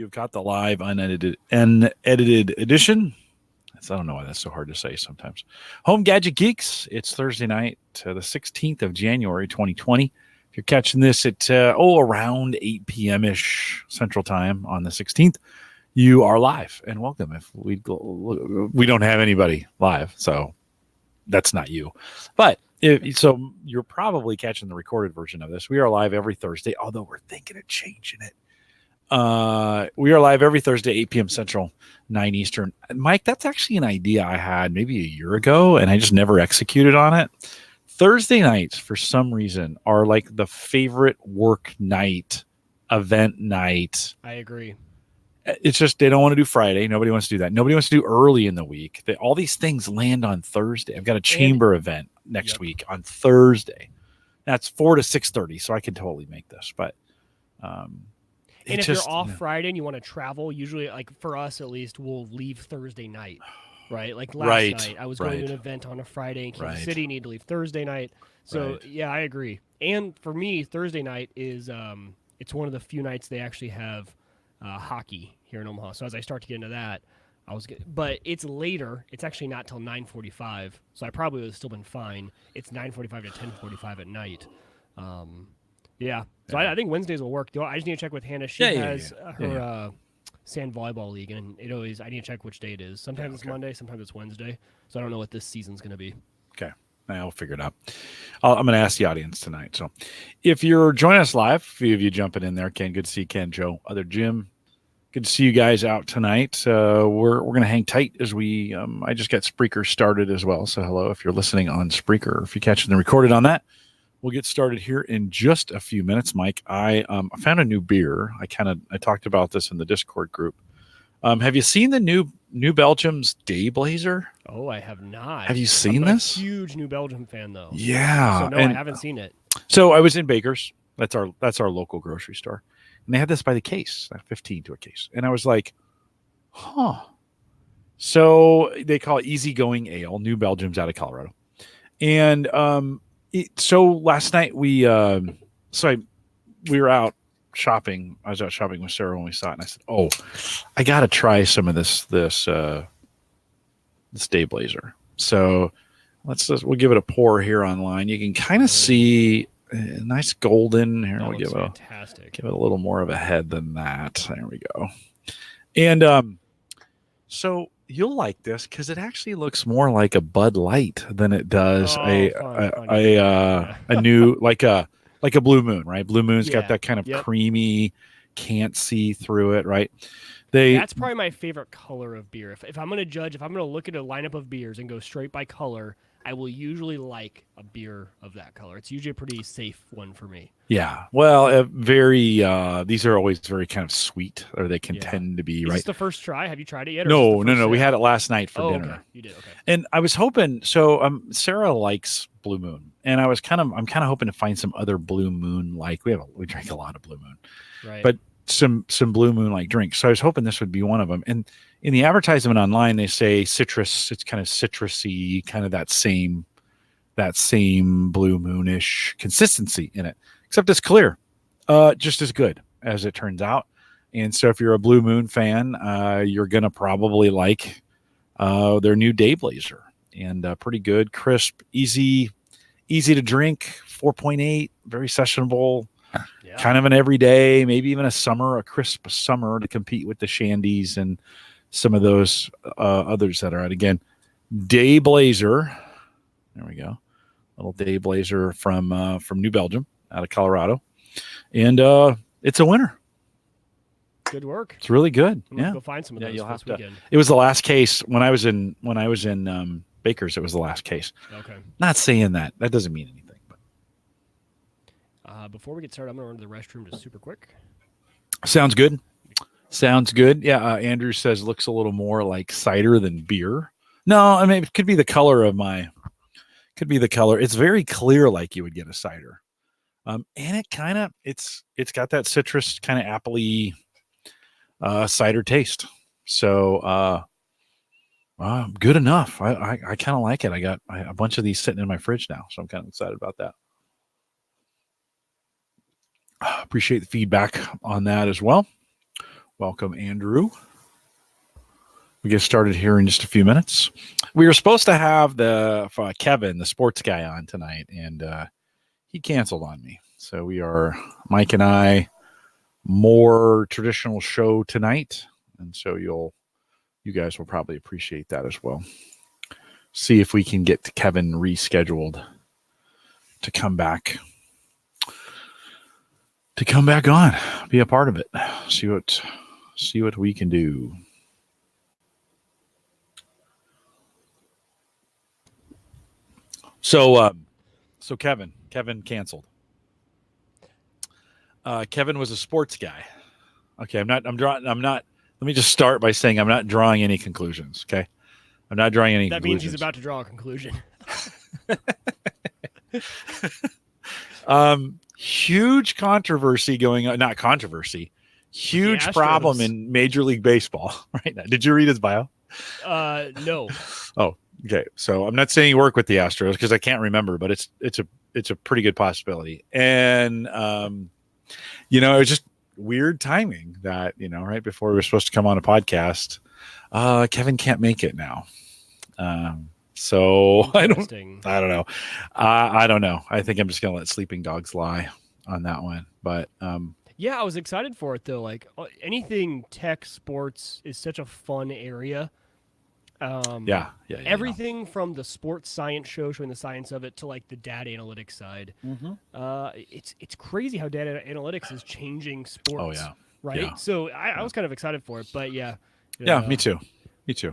You've got the live unedited edition. I don't know why that's so hard to say sometimes. Home Gadget Geeks. It's Thursday night, the 16th of January, 2020. If you're catching this at around 8 p.m. ish Central Time on the 16th, you are live and welcome. If we don't have anybody live, so that's not you. But so you're probably catching the recorded version of this. We are live every Thursday, although we're thinking of changing it. We are live every Thursday, 8 p.m. Central, 9 Eastern. Mike, that's actually an idea I had maybe a year ago, and I just never executed on it. Thursday nights, for some reason, are like the favorite work night, event night. I agree. It's just they don't want to do Friday. Nobody wants to do that. Nobody wants to do early in the week. All these things land on Thursday. I've got a chamber event next week on Thursday. That's 4 to 6:30, so I can totally make this. But and if you're off Friday and you want to travel, usually, like for us at least, we'll leave Thursday night, right? Like last night, I was going to an event on a Friday in Kansas City, need to leave Thursday night. So yeah, I agree. And for me, Thursday night is it's one of the few nights they actually have hockey here in Omaha. So as I start to get into that, but it's later. It's actually not till 9:45. So I probably would have still been fine. It's 9:45 to 10:45 at night. Yeah. So I think Wednesdays will work. I just need to check with Hannah. She has her sand volleyball league, and I need to check which day it is. Sometimes it's Monday, sometimes it's Wednesday. So I don't know what this season's going to be. Okay. I'll figure it out. I'm going to ask the audience tonight. So if you're joining us live, a few of you jumping in there, Ken, good to see Ken, Joe, other Jim. Good to see you guys out tonight. We're going to hang tight as we I just got Spreaker started as well. So hello if you're listening on Spreaker. If you're catching the recorded on that. We'll get started here in just a few minutes, Mike. I found a new beer. I talked about this in the Discord group. Have you seen the New Belgium's Day Blazer? Oh, I have not. Have you seen this? I'm a huge New Belgium fan, though. Yeah. So no, I haven't seen it. So I was in Baker's. That's our local grocery store, and they had this by the case, 15 to a case, and I was like, huh. So they call it Easygoing Ale. New Belgium's out of Colorado, and so last night we were out shopping. I was out shopping with Sarah when we saw it, and I said, "Oh, I got to try some of this Day Blazer." So we'll give it a pour here online. You can kind of see a nice golden. Here we'll give it a little more of a head than that. There we go. And so you'll like this because it actually looks more like a Bud Light than it does a new like a Blue Moon, right? Blue Moon's got that kind of creamy, can't see through it, right? That's probably my favorite color of beer. If I'm going to look at a lineup of beers and go straight by color, I will usually like a beer of that color. It's usually a pretty safe one for me. Yeah. Well, these are always very kind of sweet, or they can tend to be, right? Is this the first try? Have you tried it yet? No. We had it last night for dinner. Okay. You did, okay. And I was hoping, Sarah likes Blue Moon, and I'm kind of hoping to find some other Blue Moon, like we drink a lot of Blue Moon. Right. But some Blue Moon like drinks. So I was hoping this would be one of them. And in the advertisement online, they say citrus. It's kind of citrusy, kind of that same Blue Moonish consistency in it, except it's clear, just as good as it turns out. And so if you're a Blue Moon fan, you're gonna probably like their new Day Blazer, and pretty good, crisp, easy to drink. 4.8, very sessionable. Yeah. Kind of an everyday, maybe even a crisp summer to compete with the Shandies and some of those others that are out. Again, Day Blazer. There we go. Little Day Blazer from New Belgium out of Colorado. And it's a winner. Good work. It's really good. I'm gonna go find some of those this weekend. It was the last case when I was in Baker's. It was the last case. Okay. Not saying that doesn't mean anything. Before we get started, I'm going to run to the restroom just super quick. Sounds good. Yeah, Andrew says looks a little more like cider than beer. No, I mean, it could be the color of it's very clear, like you would get a cider. And it's got that citrus kind of appley cider taste. So good enough. I kind of like it. I got a bunch of these sitting in my fridge now, so I'm kind of excited about that. Appreciate the feedback on that as well. Welcome, Andrew. We get started here in just a few minutes. We were supposed to have Kevin, the sports guy, on tonight, and he canceled on me. So we are, Mike and I, more traditional show tonight, and so you guys will probably appreciate that as well. See if we can get Kevin rescheduled to come back on, be a part of it, see what we can do. So Kevin canceled. Kevin was a sports guy. Okay, I'm not. Let me just start by saying I'm not drawing any conclusions. Okay, I'm not drawing any. That means he's about to draw a conclusion. Huge controversy going on. Not controversy. Huge problem in Major League Baseball right now. Did you read his bio? No. Oh, okay. So I'm not saying you work with the Astros because I can't remember, but it's a pretty good possibility. And it was just weird timing that right before we were supposed to come on a podcast, Kevin can't make it now. So I don't know. I don't know. I think I'm just gonna let sleeping dogs lie on that one. But yeah, I was excited for it though. Like anything tech sports is such a fun area. Everything from the sports science show showing the science of it to like the data analytics side. Mm-hmm. It's crazy how data analytics is changing sports. Oh yeah, right. Yeah. So I was kind of excited for it, but yeah. Me too.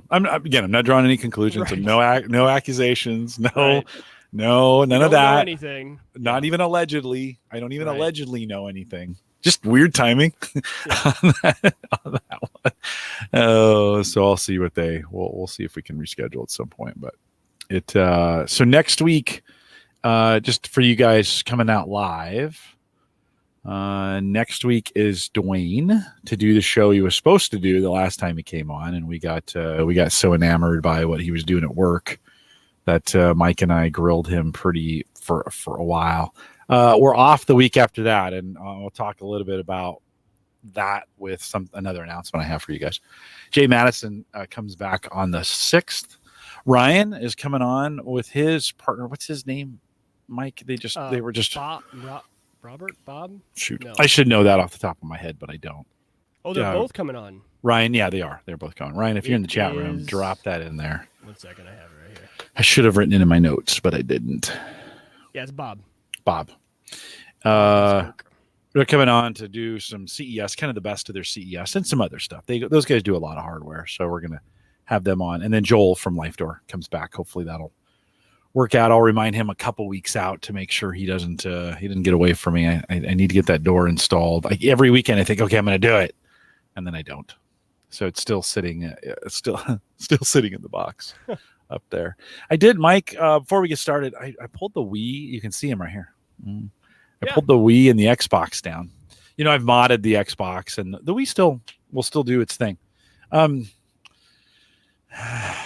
I'm not drawing any conclusions. Right. No accusations. No, right. No, none of that. Know anything? Not even allegedly. I don't even allegedly know anything. Just weird timing on that one. Oh, so I'll see what we'll see if we can reschedule at some point. But so next week, just for you guys coming out live, next week is Dwayne to do the show he was supposed to do the last time he came on, and we got so enamored by what he was doing at work that Mike and I grilled him pretty for a while. We're off the week after that, and we'll talk a little bit about that with another announcement I have for you guys. Jay Madison comes back on the 6th. Ryan is coming on with his partner. What's his name, Mike? They were just Bob? Shoot. No. I should know that off the top of my head, but I don't. Oh, they're both coming on. Ryan, yeah, they are. They're both coming. Ryan, if you're in the chat room, drop that in there. 1 second, I have it right here. I should have written it in my notes, but I didn't. Yeah, it's Bob. They're coming on to do some CES, kind of the best of their CES and some other stuff. Those guys do a lot of hardware, so we're going to have them on. And then Joel from LifeDoor comes back. Hopefully that'll work out. I'll remind him a couple weeks out to make sure he didn't get away from me. I need to get that door installed. Like every weekend I think, okay, I'm going to do it. And then I don't. So it's still sitting, still sitting in the box up there. I did, Mike, before we get started, I pulled the Wii. You can see him right here. I pulled the Wii and the Xbox down. I've modded the Xbox, and the Wii will still do its thing.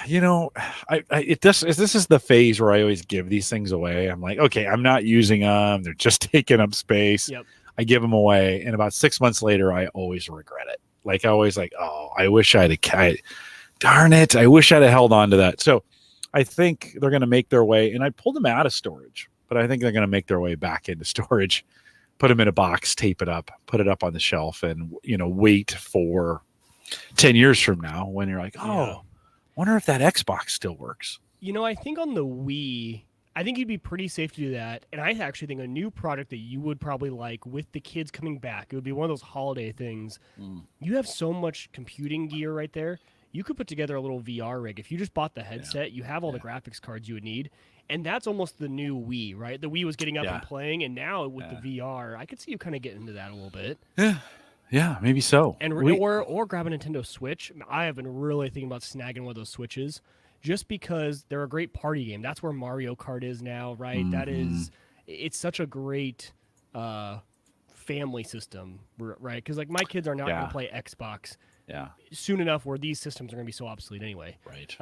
This is the phase where I always give these things away. I'm like, okay, I'm not using them. They're just taking up space. Yep. I give them away, and about 6 months later, I always regret it. Like I always I wish darn it, I wish I'd have held on to that. So I think they're going to make their way, and I pulled them out of storage, but I think they're going to make their way back into storage, put them in a box, tape it up, put it up on the shelf, and wait for 10 years from now when you're like, wonder if that Xbox still works. I think on the Wii, I think you'd be pretty safe to do that. And I actually think a new product that you would probably like with the kids coming back, it would be one of those holiday things. You have so much computing gear right there. You could put together a little VR rig. If you just bought the headset, you have all the graphics cards you would need. And that's almost the new Wii, right? The Wii was getting up and playing, and now with the VR, I could see you kind of getting into that a little bit. Yeah, maybe so. And or grab a Nintendo Switch. I have been really thinking about snagging one of those Switches just because they're a great party game. That's where Mario Kart is now, right? Mm-hmm. It's such a great family system, right? Because like my kids are not going to play Xbox soon enough where these systems are going to be so obsolete anyway. Right.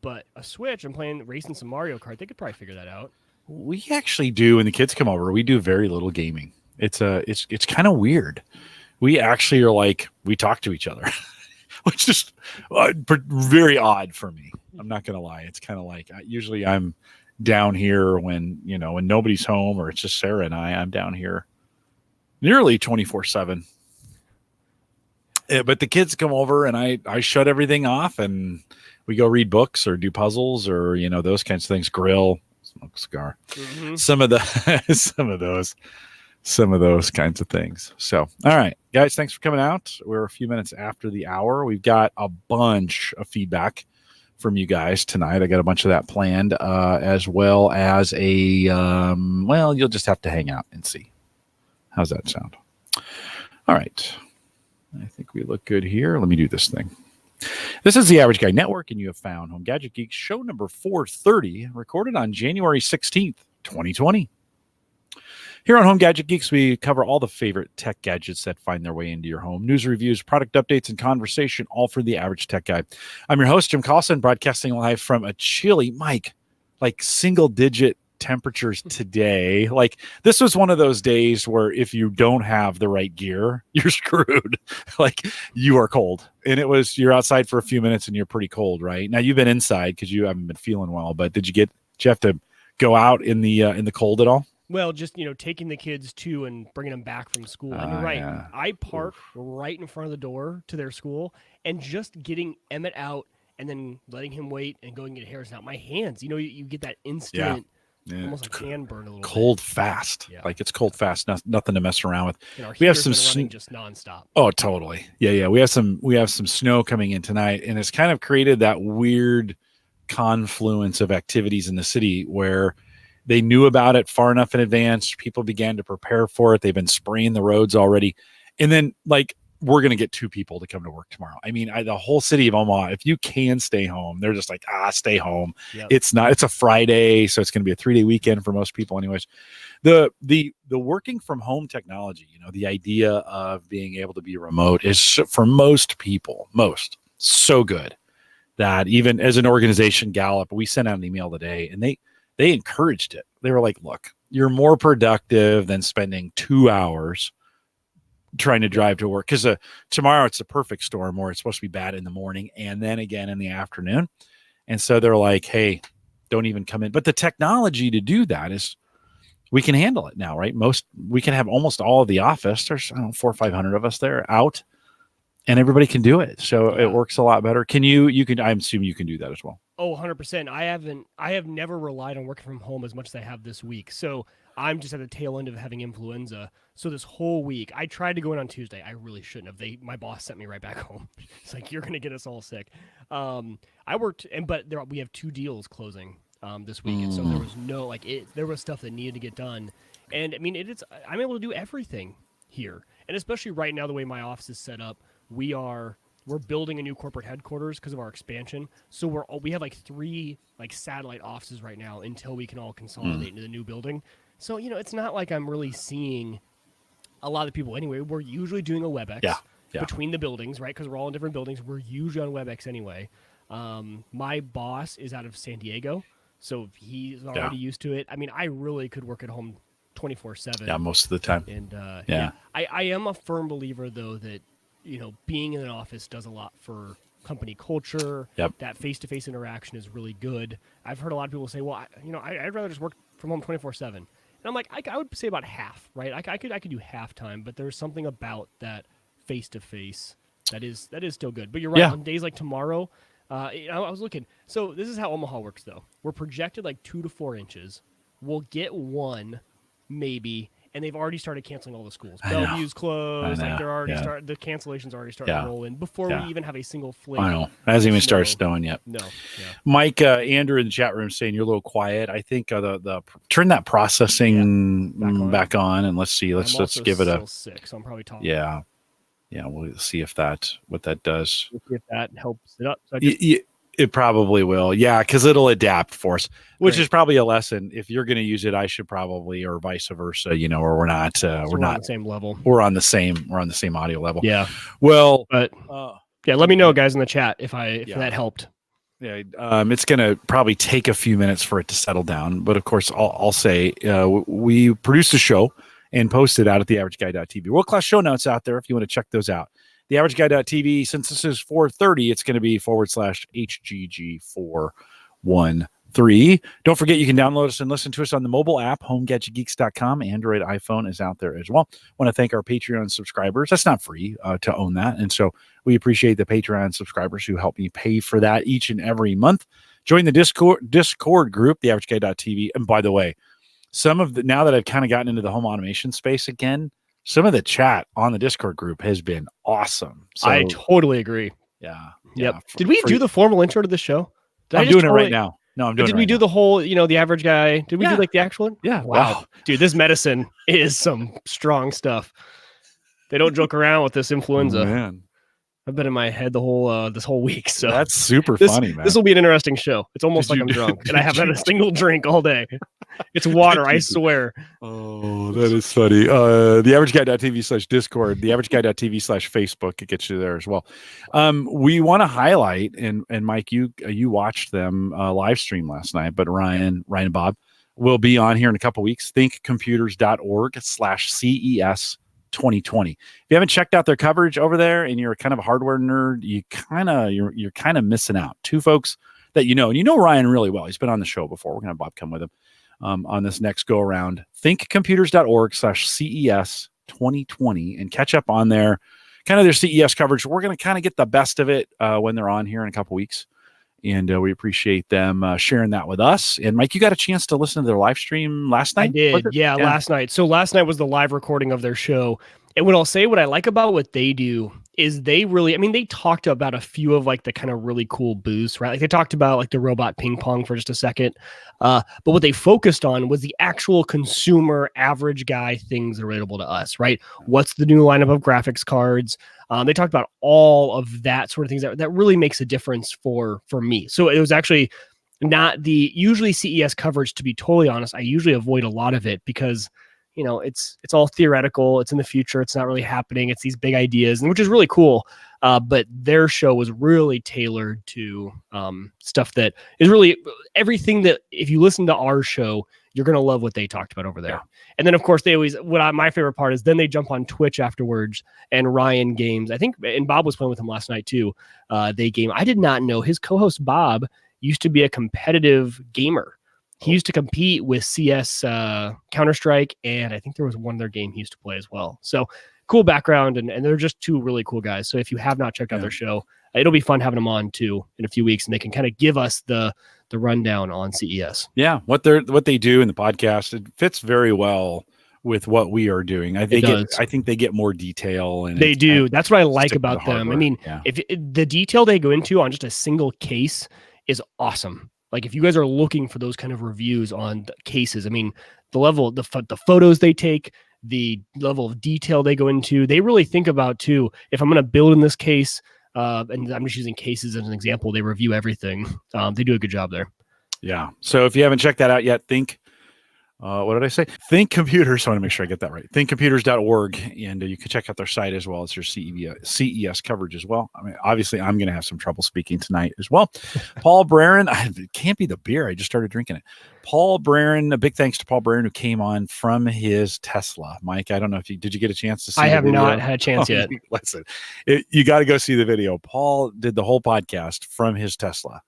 But a Switch, I'm racing some Mario Kart. They could probably figure that out. We actually do. When the kids come over, we do very little gaming. It's kind of weird. we actually are like, we talk to each other, which is very odd for me. I'm not going to lie. It's kind of like, usually I'm down here when nobody's home, or it's just Sarah and I'm down here nearly 24/7. But the kids come over and I shut everything off and we go read books or do puzzles or, those kinds of things, grill, smoke a cigar, some of those kinds of things. So, all right, guys, thanks for coming out. We're a few minutes after the hour. We've got a bunch of feedback from you guys tonight. I got a bunch of that planned, as well as you'll just have to hang out and see. How's that sound? All right. I think we look good here. Let me do this thing. This is the Average Guy Network, and you have found Home Gadget Geeks show number 430, recorded on January 16th, 2020. Here on Home Gadget Geeks, we cover all the favorite tech gadgets that find their way into your home. News, reviews, product updates, and conversation, all for the average tech guy. I'm your host, Jim Carlson, broadcasting live from a chilly, single-digit temperatures today. Like, this was one of those days where if you don't have the right gear, you're screwed. Like, you are cold. And you're outside for a few minutes and you're pretty cold, right? Now, you've been inside because you haven't been feeling well, but did you have to go out in the cold at all? Well, just, taking the kids to and bringing them back from school. And you're right. Yeah. I park right in front of the door to their school, and just getting Emmett out and then letting him wait and going to get Harrison out. My hands, you get that instant, almost like hand burn a little cold bit. Fast. Yeah. Like, it's cold fast. Nothing to mess around with. We have some running just nonstop. Oh, totally. Yeah. We have some snow coming in tonight, and it's kind of created that weird confluence of activities in the city where they knew about it far enough in advance. People began to prepare for it. They've been spraying the roads already. And then, we're going to get 2 people to come to work tomorrow. I mean, the whole city of Omaha, if you can stay home, they're just like, stay home. Yep. It's a Friday, so it's going to be a 3-day weekend for most people anyways. The working from home technology, the idea of being able to be remote is, for most people, so good that even as an organization, Gallup, we sent out an email today, and they encouraged it. They were like, look, you're more productive than spending 2 hours trying to drive to work. Because tomorrow it's a perfect storm where it's supposed to be bad in the morning and then again in the afternoon. And so they're like, hey, don't even come in. But the technology to do that is, we can handle it now, right? We can have almost all of the office. There's 400 or 500 of us there out, and everybody can do it. So it works a lot better. I assume you can do that as well. Oh, 100%. I have never relied on working from home as much as I have this week. So I'm just at the tail end of having influenza. So this whole week, I tried to go in on Tuesday. I really shouldn't have. My boss sent me right back home. It's like, you're going to get us all sick. I worked, but we have 2 deals closing this week. And so there was there was stuff that needed to get done. And I mean, I'm able to do everything here. And especially right now, the way my office is set up, we're building a new corporate headquarters because of our expansion. So we have 3 satellite offices right now until we can all consolidate into the new building. So, it's not like I'm really seeing a lot of people anyway. We're usually doing a WebEx between the buildings, right? Because we're all in different buildings. We're usually on WebEx anyway. My boss is out of San Diego, so he's already used to it. I mean, I really could work at home 24/7. Yeah, most of the time. And I am a firm believer, though, that being in an office does a lot for company culture. Yep. That face-to-face interaction is really good. I've heard a lot of people say, well, I'd rather just work from home 24/7. And I'm like, I would say about half, right? I could do half time, but there's something about that face-to-face that is still good. But you're right. Yeah. On days like tomorrow, I was looking. So this is how Omaha works, though. We're projected 2 to 4 inches. We'll get 1, maybe. And they've already started canceling all the schools. Bellevue's closed. They're already started. The cancellations already started to roll in before we even have a single flake. I know. It hasn't even started snowing yet. No. Yeah. Mike, Andrew in the chat room saying you're a little quiet. I think the turn that processing back on and let's see. Let's give it a. Sick, so I'm probably talking. Yeah. We'll see what that does. We'll see if that helps it up. So it probably will. Yeah, because it'll adapt for us, which is probably a lesson. If you're going to use it, I should probably, or vice versa, or we're not, we're not on the same level. We're on the same audio level. Yeah. Well, but let me know, guys, in the chat if that helped. Yeah. It's going to probably take a few minutes for it to settle down, but of course I'll say, we produce the show and posted out at theaverageguy.tv. World-class show notes out there if you want to check those out. Theaverageguy.tv, since this is 430, it's going to be / HGG430. Don't forget you can download us and listen to us on the mobile app, HomeGadgetGeeks.com. Android, iPhone is out there as well. I want to thank our Patreon subscribers. That's not free to own that. And so we appreciate the Patreon subscribers who help me pay for that each and every month. Join the Discord group, theaverageguy.tv. And by the way, now that I've kind of gotten into the home automation space again, some of the chat on the Discord group has been awesome. So, I totally agree. Yeah. Yep. Did we do the formal intro to the show? I'm doing it right now. No, I'm doing it. Did we do the whole, the average guy? Did we do like the actual one? Yeah. Wow. Dude, this medicine is some strong stuff. They don't joke around with this influenza. Oh, man. I've been in my head this whole week. So that's super funny, man. This will be an interesting show. It's almost like I'm drunk and I haven't had a single drink all day. It's water, I swear. Oh, that is funny. Theaverageguy.tv/Discord, theaverageguy.tv/Facebook. It gets you there as well. We want to highlight, and Mike, you watched them live stream last night, but Ryan and Bob will be on here in a couple weeks. thinkcomputers.org/CES 2020. If you haven't checked out their coverage over there and you're kind of a hardware nerd, you're kind of missing out. Two folks that and you know Ryan really well. He's been on the show before. We're going to have Bob come with him on this next go around. thinkcomputers.org/CES 2020 and catch up on their CES coverage. We're going to kind of get the best of it when they're on here in a couple weeks. And we appreciate them sharing that with us. And Mike, you got a chance to listen to their live stream last night? I did. Yeah, last night. So last night was the live recording of their show. And what I like about what they do is they talked about a few of like the kind of really cool booths, right? Like they talked about like the robot ping pong for just a second. But what they focused on was the actual consumer average guy things that are relatable to us, right? What's the new lineup of graphics cards? They talked about all of that sort of things that really makes a difference for me. So it was actually not the usually CES coverage, to be totally honest. I usually avoid a lot of it because it's all theoretical. It's in the future. It's not really happening. It's these big ideas, which is really cool. But their show was really tailored to stuff that is really everything that if you listen to our show, you're going to love what they talked about over there. Yeah. And then, of course, my favorite part is then they jump on Twitch afterwards and Ryan games. I think, and Bob was playing with him last night too. They game. I did not know his co-host Bob used to be a competitive gamer. He used to compete with CS Counter-Strike, and I think there was one other game he used to play as well. So cool background, and they're just two really cool guys. So if you have not checked out their show, it'll be fun having them on too in a few weeks, and they can kind of give us the rundown on CES. Yeah, what they do in the podcast, it fits very well with what we are doing. I think they get more detail, and they do. That's what I like about them. I mean, if the detail they go into on just a single case is awesome. Like if you guys are looking for those kind of reviews on cases, I mean, the level, the photos they take, the level of detail they go into, they really think about too. If I'm going to build in this case, and I'm just using cases as an example, they review everything. They do a good job there. Yeah. So if you haven't checked that out yet, what did I say? Think Computers. I want to make sure I get that right. thinkcomputers.org. And you can check out their site as well as their CES coverage as well. I mean, obviously, I'm going to have some trouble speaking tonight as well. Paul Braren, it can't be the beer. I just started drinking it. Paul Braren, a big thanks to Paul Braren who came on from his Tesla. Mike, I don't know if did you get a chance to see I have not had a chance yet. Listen, you got to go see the video. Paul did the whole podcast from his Tesla.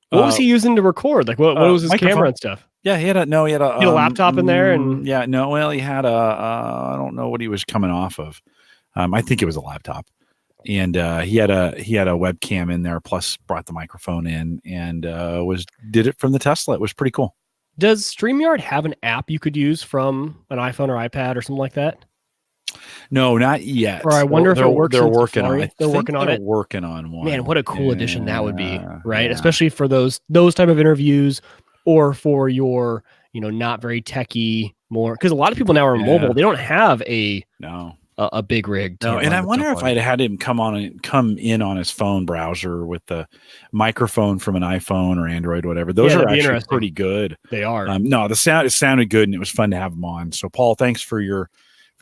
What was he using to record? Like what was his camera and stuff? Yeah, he had a laptop in there, and he had I don't know what he was coming off of. I think it was a laptop, and he had a webcam in there, plus brought the microphone in, and did it from the Tesla. It was pretty cool. Does StreamYard have an app you could use from an iPhone or iPad or something like that? No, not yet. Or I wonder if it works. They're working on it. They're working on it. Working on one. Man, what a cool addition that would be, right? Yeah. Especially for those type of interviews, or for your not very techie more, because a lot of people now are mobile. They don't have a big rig. No, and I wonder if I'd had him come in on his phone browser with the microphone from an iPhone or Android, whatever. Those are actually pretty good. They are. It sounded good, and it was fun to have him on. So Paul, thanks for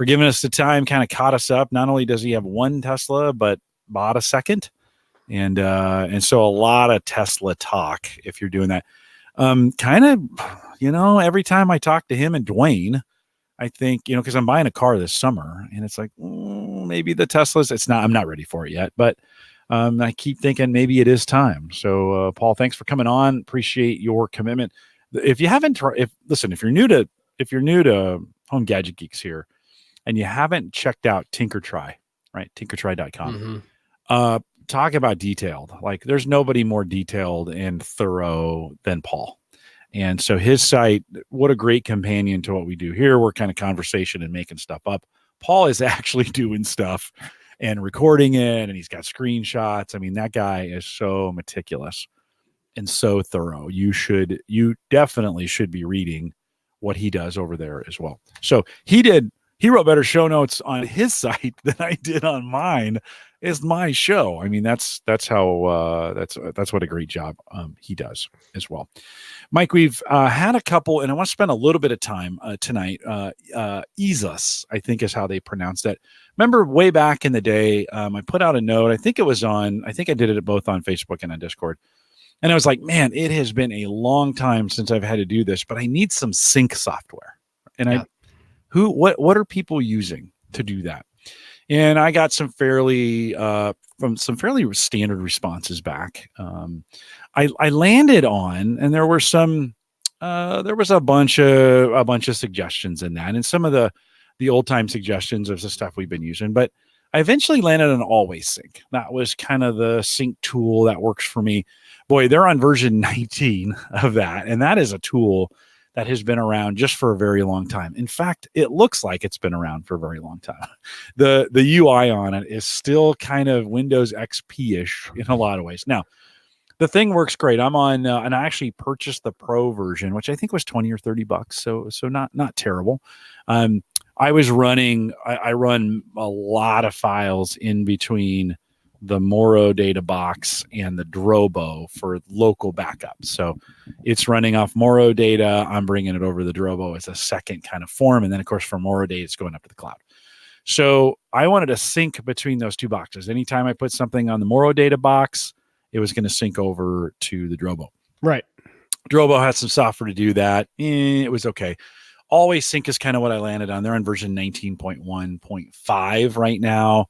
giving us the time, kind of caught us up. Not only does he have one Tesla, but bought a second. And so a lot of Tesla talk if you're doing that. Every time I talk to him and Dwayne, I think, because I'm buying a car this summer, and it's like, maybe the Tesla's, I'm not ready for it yet, but I keep thinking maybe it is time. So, Paul, thanks for coming on. Appreciate your commitment. If you haven't if you're new to Home Gadget Geeks here, and you haven't checked out TinkerTry, right? Tinkertry.com. Talk about detailed. Like, there's nobody more detailed and thorough than Paul. And so his site, what a great companion to what we do here. We're kind of conversation and making stuff up. Paul is actually doing stuff and recording it, and he's got screenshots. I mean, that guy is so meticulous and so thorough. You definitely should be reading what he does over there as well. So he wrote better show notes on his site than I did on mine. It's my show. I mean, that's how that's what a great job he does as well. Mike, we've had a couple, and I want to spend a little bit of time tonight. EZUS, I think, is how they pronounce it. Remember way back in the day, I put out a note. I think I did it both on Facebook and on Discord. And I was like, man, it has been a long time since I've had to do this, but I need some sync software. And what are people using to do that? And I got some fairly standard responses back. I landed on, and there was a bunch of suggestions in that, and some of the old time suggestions of the stuff we've been using. But I eventually landed on Always Sync. That was kind of the sync tool that works for me. Boy, they're on version 19 of that, and that is a tool that has been around just for a very long time. In fact, it looks like it's been around for a very long time. The UI on it is still kind of Windows XP-ish in a lot of ways. Now, the thing works great. I'm on, and I actually purchased the Pro version, which I think was $20 or $30. So not terrible. I run a lot of files in between the Moro data box and the Drobo for local backup. So it's running off Moro data. I'm bringing it over to the Drobo as a second kind of form. And then, of course, for Moro data, it's going up to the cloud. So I wanted to sync between those two boxes. Anytime I put something on the Moro data box, it was going to sync over to the Drobo. Right. Drobo had some software to do that. It was okay. Always Sync is kind of what I landed on. They're on version 19.1.5 right now.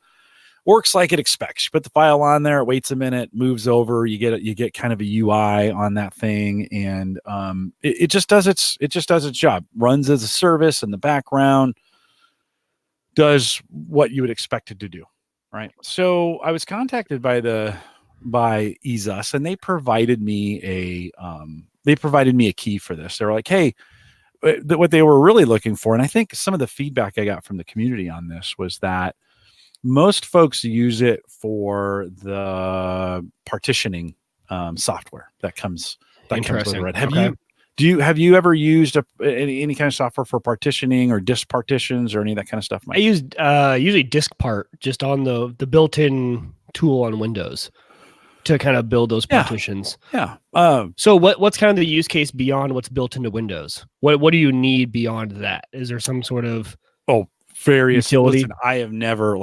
Works like it expects. You put the file on there, it waits a minute, moves over. You get kind of a UI on that thing, and it just does its job. Runs as a service in the background, does what you would expect it to do, right? So I was contacted by EZUS, and they provided me a key for this. They were like, hey, what they were really looking for, and I think some of the feedback I got from the community on this was that most folks use it for the partitioning software that comes with it. Have you ever used any kind of software for partitioning or disk partitions or any of that kind of stuff, Mike? I used usually DiskPart just on the built-in tool on Windows to kind of build those partitions. Yeah. So what's kind of the use case beyond what's built into Windows? What do you need beyond that? Is there some sort of various utility? Listen, I have never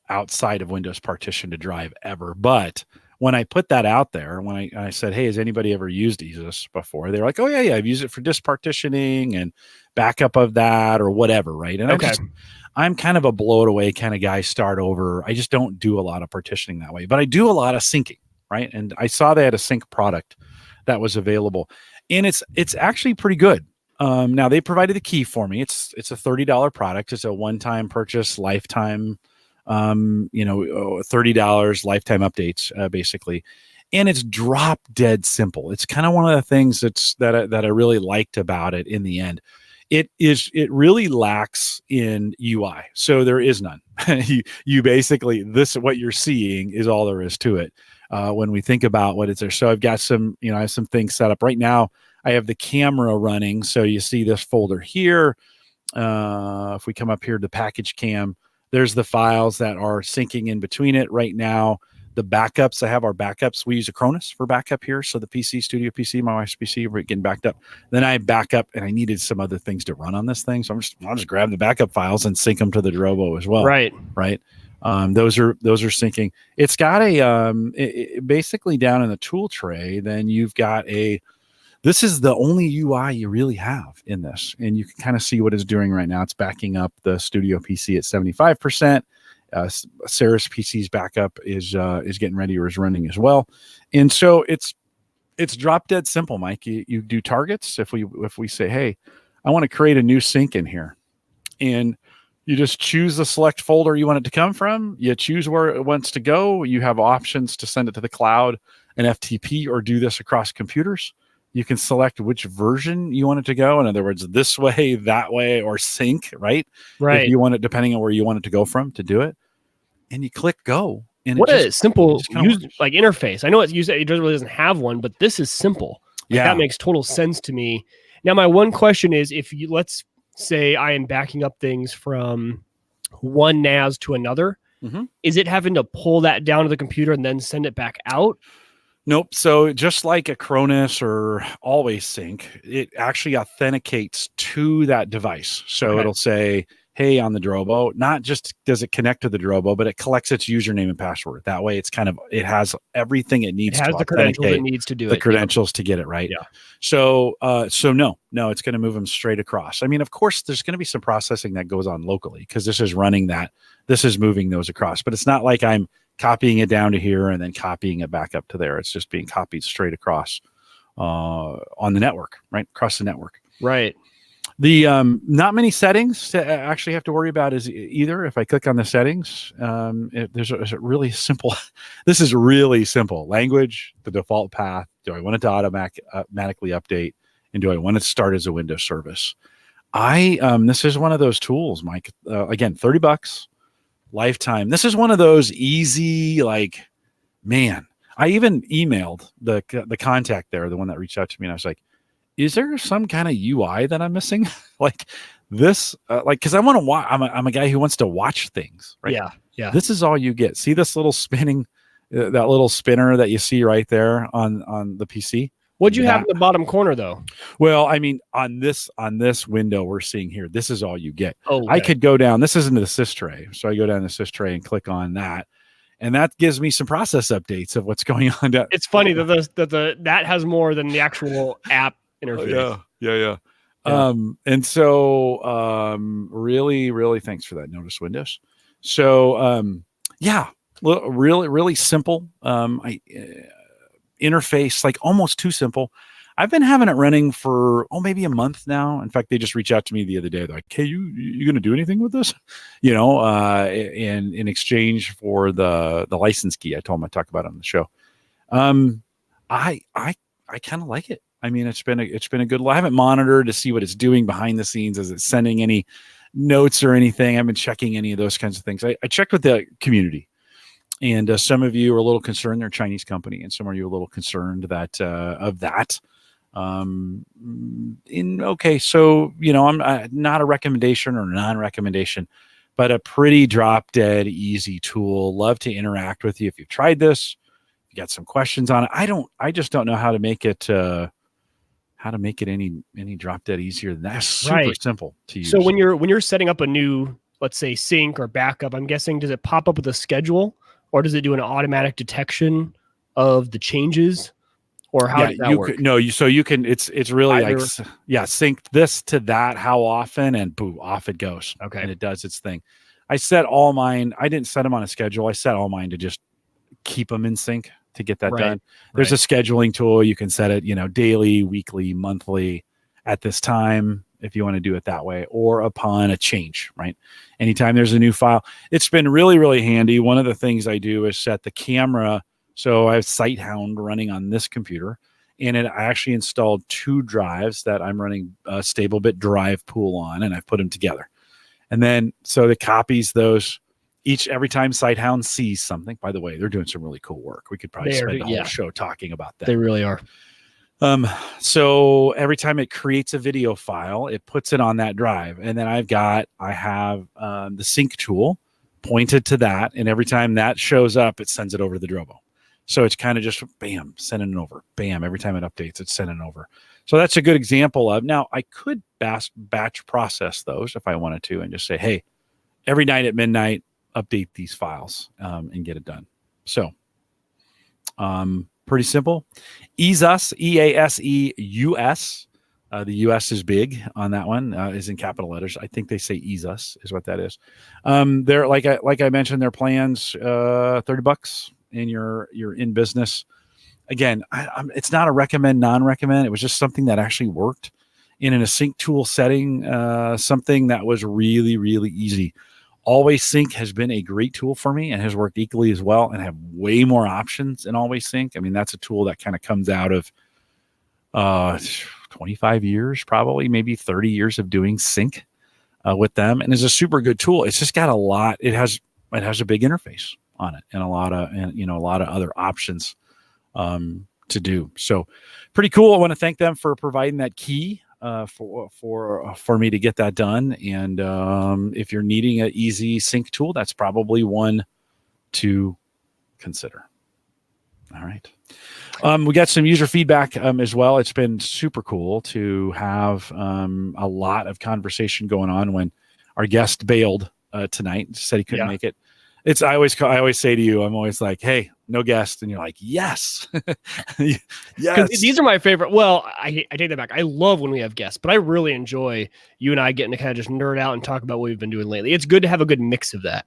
outside of Windows partitioned a drive ever. But when I put that out there, when I said, hey, has anybody ever used EZUS before? They're like, oh yeah, I've used it for disk partitioning and backup of that or whatever, right? And I'm kind of a blow it away kind of guy, start over. I just don't do a lot of partitioning that way, but I do a lot of syncing, right? And I saw they had a sync product that was available, and it's actually pretty good. Now they provided the key for me. It's a $30 product. It's a one-time purchase, lifetime, $30 lifetime updates, basically. And it's drop dead simple. It's kind of one of the things that I really liked about it in the end. It really lacks in UI. So there is none. you basically, what you're seeing is all there is to it. When we think about what it's there. So I've got some, I have some things set up right now. I have the camera running. So you see this folder here. If we come up here to package cam, there's the files that are syncing in between it right now. The backups, I have our backups. We use Acronis for backup here. So the PC, studio PC, my wife's PC, we're getting backed up. Then I back up, and I needed some other things to run on this thing. So I'll just grab the backup files and sync them to the Drobo as well. Right. Those are syncing. It's got basically down in the tool tray. Then you've got this is the only UI you really have in this. And you can kind of see what it's doing right now. It's backing up the studio PC at 75%. Sarah's PC's backup is getting ready or is running as well. And so it's drop dead simple, Mike. You do targets. If we say, hey, I want to create a new sync in here, and you just choose the select folder you want it to come from. You choose where it wants to go. You have options to send it to the cloud, an FTP, or do this across computers. You can select which version you want it to go. In other words, this way, that way, or sync, right? Right. If you want it, depending on where you want it to go from to do it. And you click go. And what a simple interface. I know it really doesn't have one, but this is simple. That makes total sense to me. Now, my one question is, let's say I am backing up things from one NAS to another, is it having to pull that down to the computer and then send it back out? Nope. So just like a Acronis or Always Sync, it actually authenticates to that device. So it'll say, hey, on the Drobo, not just does it connect to the Drobo, but it collects its username and password. That way it has everything it needs. It has the credentials it needs to do the credentials to get it right. Yeah. So no, it's going to move them straight across. I mean, of course, there's going to be some processing that goes on locally because this is running that. This is moving those across, but it's not like I'm copying it down to here and then copying it back up to there. It's just being copied straight across on the network, right? Across the network. Right. The not many settings to actually have to worry about is either. If I click on the settings, there's a really simple. This is really simple. Language, the default path. Do I want it to automatically update, and do I want it to start as a Windows service? This is one of those tools, Mike. Again, $30, lifetime. This is one of those easy, man. I even emailed the contact there, the one that reached out to me, and I was like, is there some kind of UI that I'm missing? Like this, because I want to watch. I'm a guy who wants to watch things, right? Yeah. This is all you get. See this little spinning, that little spinner that you see right there on the PC. What'd you have in the bottom corner, though? Well, I mean, on this window we're seeing here, this is all you get. Oh, okay. I could go down. This isn't the sys tray, so I go down the sys tray and click on that. And that gives me some process updates of what's going on. It's funny that that has more than the actual app interface. Yeah. And so really, really thanks for that, Notice Windows. So really, really simple interface, like almost too simple. I've been having it running for maybe a month now. In fact, they just reached out to me the other day. They're like, "Hey, you going to do anything with this?" In exchange for the license key. I told them I'd talk about it on the show. I kind of like it. I mean, it's been a good. I haven't monitored to see what it's doing behind the scenes. Is it sending any notes or anything? I haven't been checking any of those kinds of things. I checked with the community. And some of you are a little concerned they're a Chinese company, and some of you are a little concerned that of that. So I'm not a recommendation or non-recommendation, but a pretty drop dead easy tool. Love to interact with you if you've tried this. You got some questions on it. I just don't know how to make it any drop dead easier than that. Super simple to use. So when you're setting up a new, let's say, sync or backup, I'm guessing, does it pop up with a schedule? Or does it do an automatic detection of the changes, or how does that work? You can. It's really either, sync this to that. How often, and boom, off it goes. Okay, and it does its thing. I set all mine. I didn't set them on a schedule. I set all mine to just keep them in sync to get that done. There's a scheduling tool. You can set it, daily, weekly, monthly, at this time, if you want to do it that way, or upon a change, right? Anytime there's a new file. It's been really, really handy. One of the things I do is set the camera. So I have SiteHound running on this computer, and I actually installed 2 drives that I'm running a StableBit drive pool on, and I've put them together. And then, so it copies those every time SiteHound sees something. By the way, they're doing some really cool work. We could probably spend the whole show talking about that. They really are. So every time it creates a video file, it puts it on that drive. And then I have the sync tool pointed to that. And every time that shows up, it sends it over to the Drobo. So it's kind of just bam, sending it over. Bam, every time it updates, it's sending it over. So that's a good example of, now I could batch process those if I wanted to, and just say, hey, every night at midnight, update these files and get it done. So, Pretty simple. EASUS, EASEUS. The U.S. is big on that one, is in capital letters. I think they say EASUS is what that is. They're like I mentioned, their plans $30, and you're in business. Again, it's not a recommend, non-recommend. It was just something that actually worked in a sync tool setting, something that was really, really easy. Always Sync has been a great tool for me and has worked equally as well, and have way more options in Always Sync. I mean, that's a tool that kind of comes out of 25 years, probably maybe 30 years of doing sync with them, and is a super good tool. It's just got a lot. It has a big interface on it, and a lot of other options to do. So pretty cool. I want to thank them for providing that key for me to get that done. And if you're needing an easy sync tool, that's probably one to consider. All right. We got some user feedback as well. It's been super cool to have a lot of conversation going on when our guest bailed tonight, said he couldn't make it. I always say to you, I'm always like, hey, no guest. And you're like, yes. Yes. These are my favorite. Well, I take that back. I love when we have guests, but I really enjoy you and I getting to kind of just nerd out and talk about what we've been doing lately. It's good to have a good mix of that.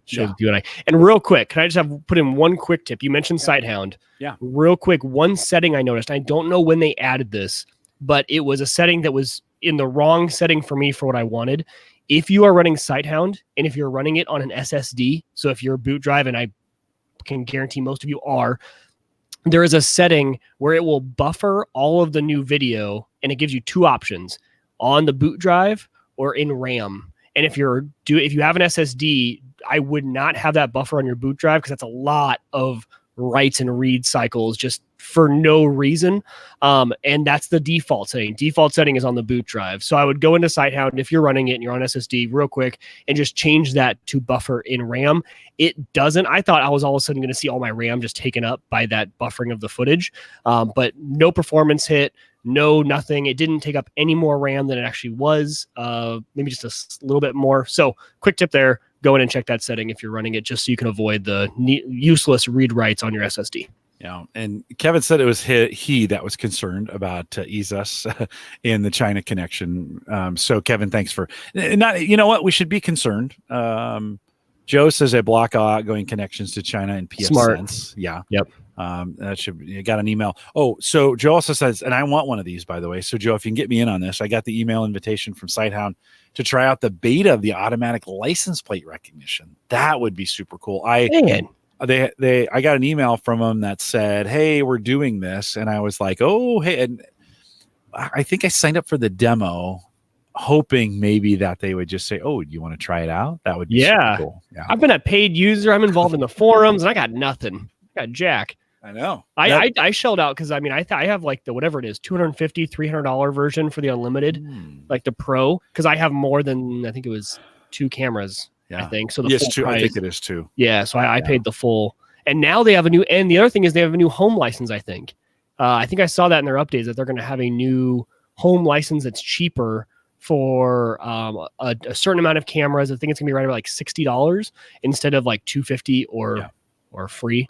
Shows with you and I. And real quick, can I just put in one quick tip? You mentioned Sighthound. Yeah. Real quick, one setting I noticed. I don't know when they added this, but it was a setting that was in the wrong setting for me for what I wanted. If you are running Sighthound, and if you're running it on an SSD, so if you're a boot drive, and I can guarantee most of you are, there is a setting where it will buffer all of the new video, and it gives you two options: on the boot drive or in RAM. And if you have an SSD, I would not have that buffer on your boot drive, because that's a lot of writes and read cycles just for no reason. And that's the default setting. Default setting is on the boot drive. So I would go into Sighthound if you're running it and you're on SSD real quick and just change that to buffer in RAM. It doesn't. I thought I was all of a sudden going to see all my RAM just taken up by that buffering of the footage. But no performance hit, no nothing. It didn't take up any more RAM than it actually was. Maybe just a little bit more. So quick tip there. Go in and check that setting if you're running it, just so you can avoid the useless read writes on your SSD. Yeah, and Kevin said it was he that was concerned about EASUS in the China connection. So Kevin, thanks for not. You know what? We should be concerned. Joe says they block outgoing connections to China and PSense. Yeah. Yep. You got an email. Oh, so Joe also says, and I want one of these, by the way. So Joe, if you can get me in on this, I got the email invitation from Sighthound to try out the beta of the automatic license plate recognition. That would be super cool. I got an email from them that said, hey, we're doing this. And I was like, oh, hey. And I think I signed up for the demo, hoping maybe that they would just say, oh, do you want to try it out? That would be super cool. Yeah. I've been a paid user. I'm involved in the forums, and I got nothing. I got jack. I know. I shelled out because I have like the whatever it is, $250, $300 version for the unlimited, like the pro, because I have more than, I think it was 2 cameras. Yeah. I think so. I think it is 2. Yeah. So I paid the full, and now they have a new. And the other thing is they have a new home license. I think I saw that in their updates that they're going to have a new home license that's cheaper for a certain amount of cameras. I think it's gonna be right about like $60 instead of like $250 or free.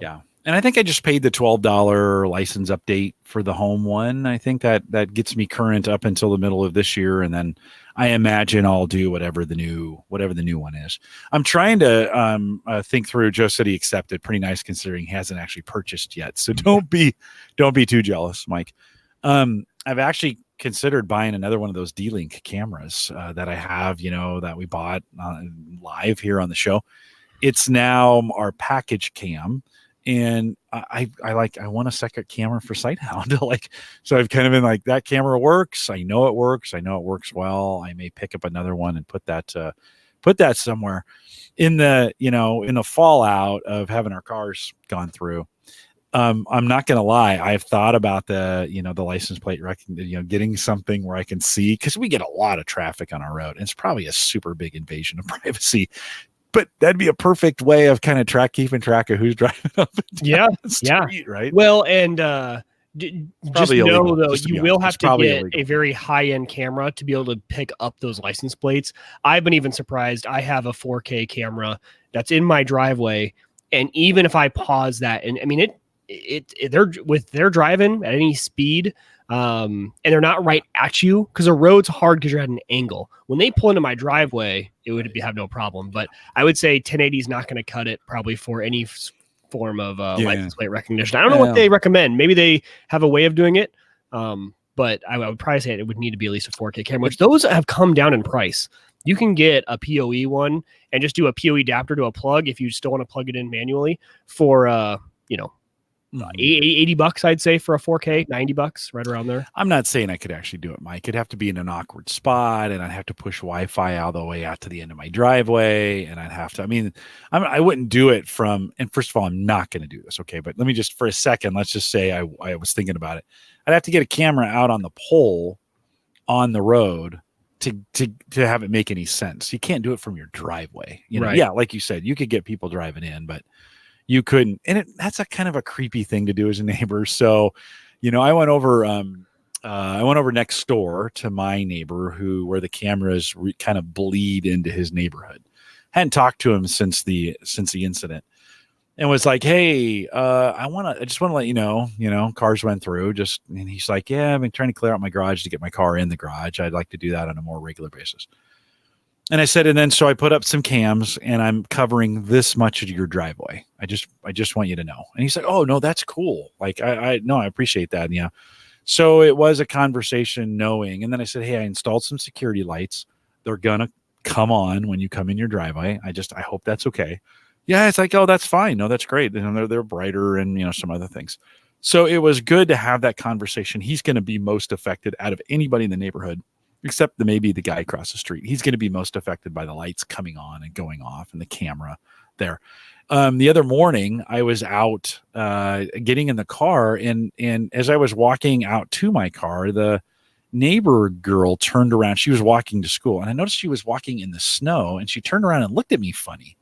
Yeah. And I think I just paid the $12 license update for the home one. I think that gets me current up until the middle of this year. And then I imagine I'll do whatever the new one is. I'm trying to think through. Joe said he accepted. Pretty nice considering he hasn't actually purchased yet. So don't be too jealous, Mike. I've actually considered buying another one of those D-Link cameras that I have, that we bought live here on the show. It's now our package cam. And I want a second camera for Sighthound. So I've kind of been like, that camera works. I know it works. I know it works well. I may pick up another one and put that somewhere in the fallout of having our cars gone through. I'm not going to lie. I've thought about the license plate getting something where I can see, because we get a lot of traffic on our road. And it's probably a super big invasion of privacy. But that'd be a perfect way of kind of keeping track of who's driving up and down the street, right? Well, and just know, though, you will have to get a very high-end camera to be able to pick up those license plates. I've been even surprised. I have a 4K camera that's in my driveway, And even if I pause that, and I mean, they're driving at any speed, and they're not right at you, because the road's hard because you're at an angle. When they pull into my driveway, it would have no problem. But I would say 1080 is not going to cut it probably for any form of license plate recognition. I don't know what they recommend. Maybe they have a way of doing it. But I would probably say it would need to be at least a 4K camera, which those have come down in price. You can get a PoE one and just do a PoE adapter to a plug if you still want to plug it in manually for, $80, I'd say, for a 4K, $90, right around there. I'm not saying I could actually do it, Mike. It'd have to be in an awkward spot, and I'd have to push Wi-Fi all the way out to the end of my driveway, and I'd have to, I wouldn't do it and first of all, I'm not going to do this, okay? But let me just, for a second, let's just say I was thinking about it. I'd have to get a camera out on the pole on the road to have it make any sense. You can't do it from your driveway. Right. Yeah, like you said, you could get people driving in, but you couldn't. And that's a kind of a creepy thing to do as a neighbor. So, I went over next door to my neighbor where the cameras kind of bleed into his neighborhood. Hadn't talked to him since the incident. And was like, hey, I just want to let you know, cars went through and he's like, yeah, I've been trying to clear out my garage to get my car in the garage. I'd like to do that on a more regular basis. And I said, and then, so I put up some cams and I'm covering this much of your driveway. I just want you to know. And he's like, oh no, that's cool. Like, I appreciate that. Yeah. So it was a conversation knowing. And then I said, hey, I installed some security lights. They're going to come on when you come in your driveway. I hope that's okay. Yeah, it's like, oh, that's fine. No, that's great. They're brighter and some other things. So it was good to have that conversation. He's going to be most affected out of anybody in the neighborhood, except maybe the guy across the street. He's going to be most affected by the lights coming on and going off and the camera there. The other morning, I was out getting in the car, and as I was walking out to my car, the neighbor girl turned around. She was walking to school, and I noticed she was walking in the snow, and she turned around and looked at me funny.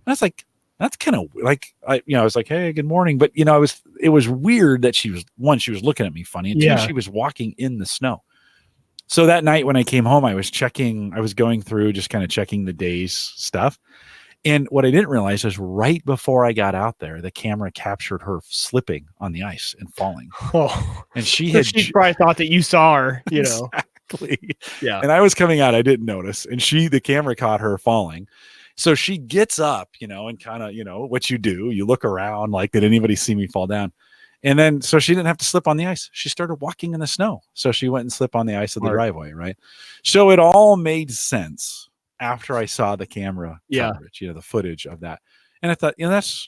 And I was like, that's kind of like, I was like, hey, good morning. But, it was weird that she was looking at me funny. And two, she was walking in the snow. So that night when I came home, I was going through just kind of checking the day's stuff. And what I didn't realize is right before I got out there, the camera captured her slipping on the ice and falling. Oh, and she probably thought that you saw her, Exactly. Yeah. And I was coming out, I didn't notice. And the camera caught her falling. So she gets up, and kind of, what you do, you look around like, did anybody see me fall down? And then, so she didn't have to slip on the ice. She started walking in the snow. So she went and slipped on the ice of the driveway. Right. So it all made sense after I saw the camera coverage, the footage of that. And I thought,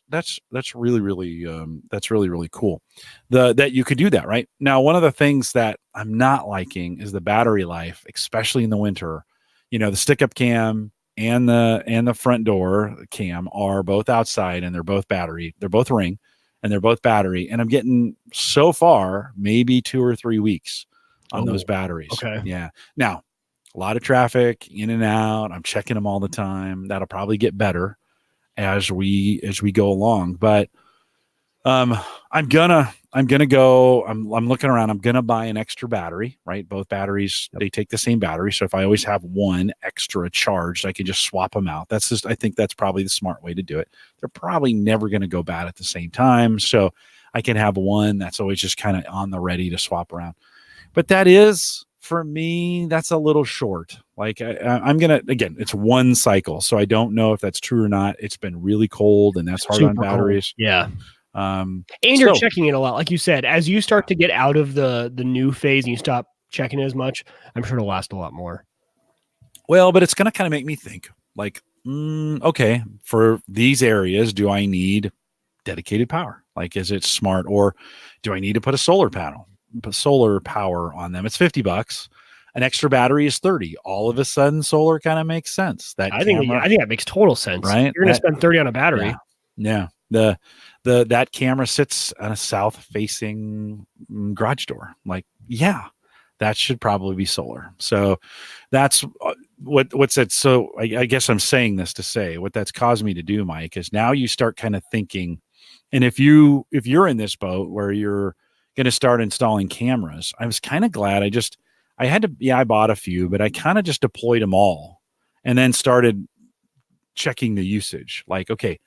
that's really, really cool that you could do that. Right now, one of the things that I'm not liking is the battery life, especially in the winter. The stick up cam and the front door cam are both outside, and they're both battery. They're both Ring, and they're both battery. And I'm getting, so far, maybe 2 or 3 weeks on those batteries. Okay. Yeah. Now, a lot of traffic in and out. I'm checking them all the time. That'll probably get better as we go along. But I'm looking around. I'm gonna buy an extra battery, right? Both batteries, they take the same battery. So if I always have one extra charged, I can just swap them out. I think that's probably the smart way to do it. They're probably never going to go bad at the same time. So I can have one that's always just kind of on the ready to swap around. But that is, for me, that's a little short. Like I'm going to, again, it's one cycle. So I don't know if that's true or not. It's been really cold, and that's hard on batteries. Cold. Yeah. And you're checking it a lot. Like you said, as you start to get out of the new phase and you stop checking it as much, I'm sure it'll last a lot more. Well, but it's going to kind of make me think like, okay, for these areas, do I need dedicated power? Like, is it smart, or do I need to put solar power on them? It's $50. An extra battery is $30. All of a sudden, solar kind of makes sense. I think that makes total sense. Right? You're going to spend $30 on a battery. Yeah. That camera sits on a south-facing garage door. Like, yeah, that should probably be solar. So that's what's it. So I guess I'm saying this to say what that's caused me to do, Mike, is now you start kind of thinking, and if you're in this boat where you're going to start installing cameras, I was kind of glad I bought a few, but I kind of just deployed them all and then started checking the usage. Like, okay,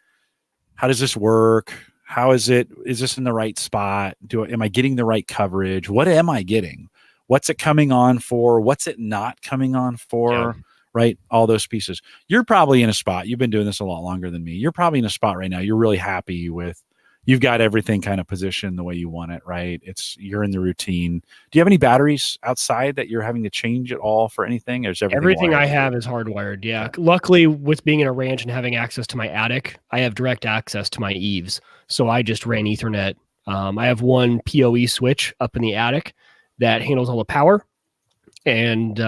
how does this work? How is it? Is this in the right spot? Am I getting the right coverage? What am I getting? What's it coming on for? What's it not coming on for? Yeah. Right? All those pieces. You're probably in a spot. You've been doing this a lot longer than me. You're probably in a spot right now. You're really happy with, you've got everything kind of positioned the way you want it, right? You're in the routine. Do you have any batteries outside that you're having to change at all for anything? Or is everything I have is hardwired. Yeah. Okay. Luckily, with being in a ranch and having access to my attic, I have direct access to my eaves. So I just ran Ethernet. I have one PoE switch up in the attic that handles all the power, and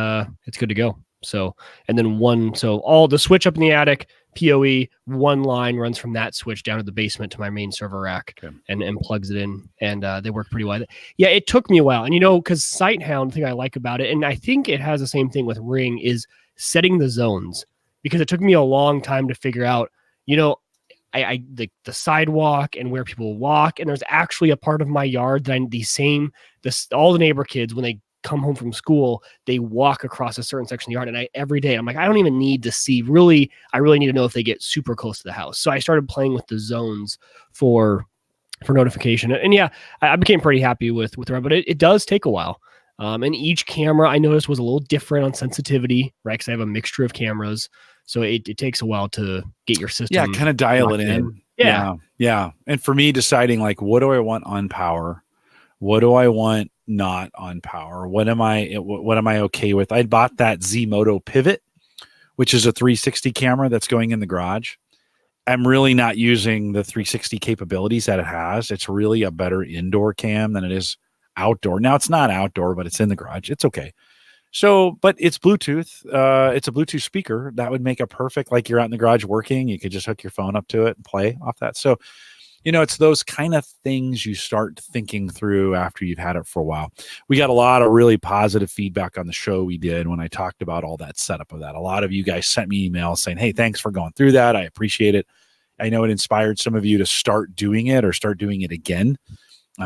it's good to go. So, and then all the switch up in the attic, PoE, one line runs from that switch down to the basement to my main server rack, and plugs it in, and they work pretty well. Yeah, it took me a while. And, because SightHound, the thing I like about it, and I think it has the same thing with Ring, is setting the zones, because it took me a long time to figure out, the sidewalk and where people walk. And there's actually a part of my yard that all the neighbor kids, when they come home from school, they walk across a certain section of the yard, and every day I'm like, I don't even need to see, I really need to know if they get super close to the house. So I started playing with the zones for notification, and yeah, I became pretty happy with it, but it does take a while. And each camera I noticed was a little different on sensitivity, right? Because I have a mixture of cameras, so it takes a while to get your system. Yeah, kind of dial it in. Yeah. And for me, deciding like, what do I want on power? What do I want not on power? What am I okay with? I bought that Z-Moto Pivot, which is a 360 camera that's going in the garage. I'm really not using the 360 capabilities that it has. It's really a better indoor cam than it is outdoor. Now, it's not outdoor, but it's in the garage. It's okay. So, but it's Bluetooth. It's a Bluetooth speaker. That would make a perfect, like you're out in the garage working, you could just hook your phone up to it and play off that. So, it's those kind of things you start thinking through after you've had it for a while. We got a lot of really positive feedback on the show we did when I talked about all that setup of that. A lot of you guys sent me emails saying, hey, thanks for going through that. I appreciate it. I know it inspired some of you to start doing it or start doing it again.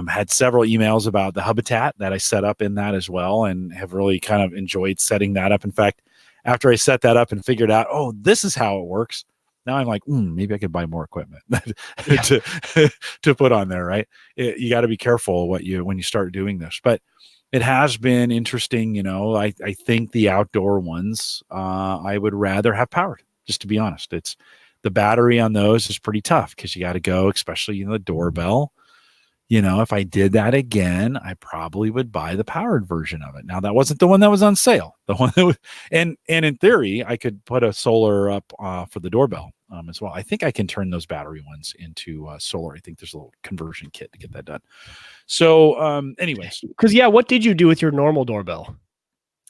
Had several emails about the Habitat that I set up in that as well, and have really kind of enjoyed setting that up. In fact, after I set that up and figured out, oh, this is how it works, now I'm like, maybe I could buy more equipment to put on there, right? You got to be careful when you start doing this. But it has been interesting, I think the outdoor ones, I would rather have powered, just to be honest. It's the battery on those is pretty tough because you got to go, especially the doorbell. If I did that again, I probably would buy the powered version of it. Now, that wasn't the one that was on sale. The one that was, and in theory, I could put a solar up for the doorbell as well. I think I can turn those battery ones into solar. I think there's a little conversion kit to get that done. So, anyways, because what did you do with your normal doorbell?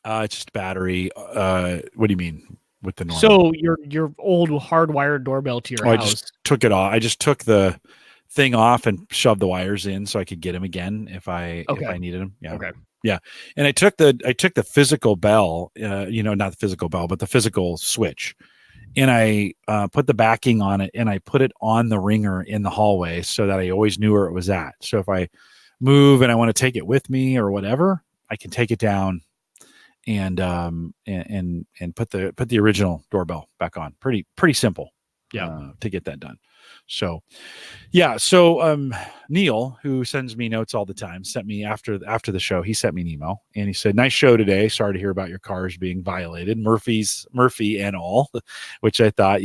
It's just battery. What do you mean with the normal? So your old hardwired doorbell to your house. I just took it off. I just took the thing off and shoved the wires in so I could get them again if I needed them. Yeah. Okay. Yeah. And I took the physical bell, not the physical bell, but the physical switch, and I put the backing on it, and I put it on the ringer in the hallway so that I always knew where it was at. So if I move and I want to take it with me or whatever, I can take it down and put the original doorbell back on. Pretty simple. Yeah. To get that done. So, yeah. So, Neil, who sends me notes all the time, sent me after the show, he sent me an email and he said, nice show today. Sorry to hear about your cars being violated. Murphy and all, which I thought,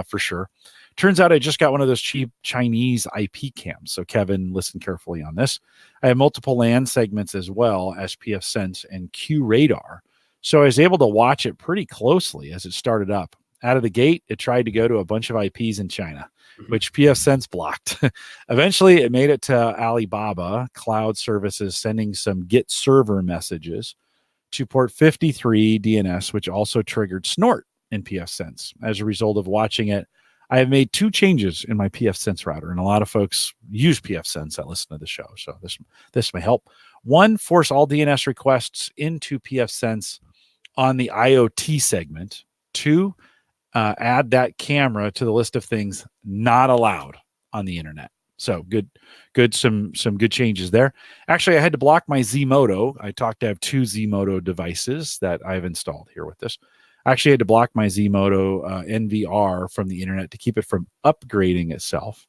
for sure. Turns out I just got one of those cheap Chinese IP cams. So Kevin, listen carefully on this. I have multiple LAN segments as well as pfSense and Q radar. So I was able to watch it pretty closely as it started up. Out of the gate, it tried to go to a bunch of IPs in China, which pfSense blocked. Eventually, it made it to Alibaba Cloud Services, sending some GET server messages to port 53 DNS, which also triggered snort in pfSense. As a result of watching it, I have made 2 changes in my pfSense router, and a lot of folks use pfSense that listen to the show, so this may help. 1, force all DNS requests into pfSense on the IoT segment. 2, add that camera to the list of things not allowed on the internet. So good, some good changes there. Actually, I had to block my Z-Moto. I talked to have 2 Z-Moto devices that I've installed here with this. I actually had to block my Z-Moto NVR from the internet to keep it from upgrading itself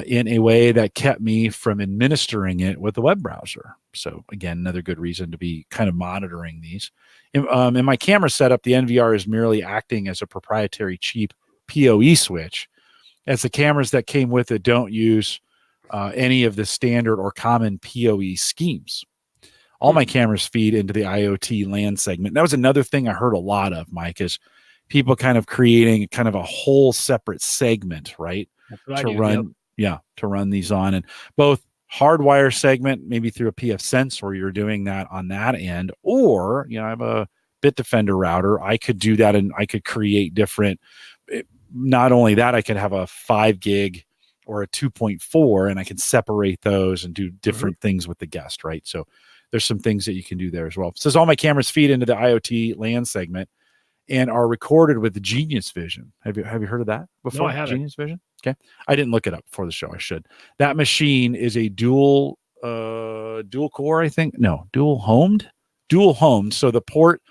in a way that kept me from administering it with the web browser. So again, another good reason to be kind of monitoring these. In my camera setup, the NVR is merely acting as a proprietary cheap PoE switch, as the cameras that came with it don't use any of the standard or common PoE schemes. All my cameras feed into the IoT LAN segment. That was another thing I heard a lot of, Mike, is people kind of creating kind of a whole separate segment, right? To run, to run these on, and both hardwire segment, maybe through a pfSense, where you're doing that on that end, or I have a Bitdefender router. I could do that, and I could create different. Not only that, I could have a 5 gig or a 2.4, and I can separate those and do different things with the guest, right? So there's some things that you can do there as well. It says all my cameras feed into the IoT LAN segment and are recorded with the Genius Vision. Have you heard of that before? No, I haven't. Genius Vision? Okay. I didn't look it up before the show. I should. That machine is a dual core, I think. No, dual homed. So the port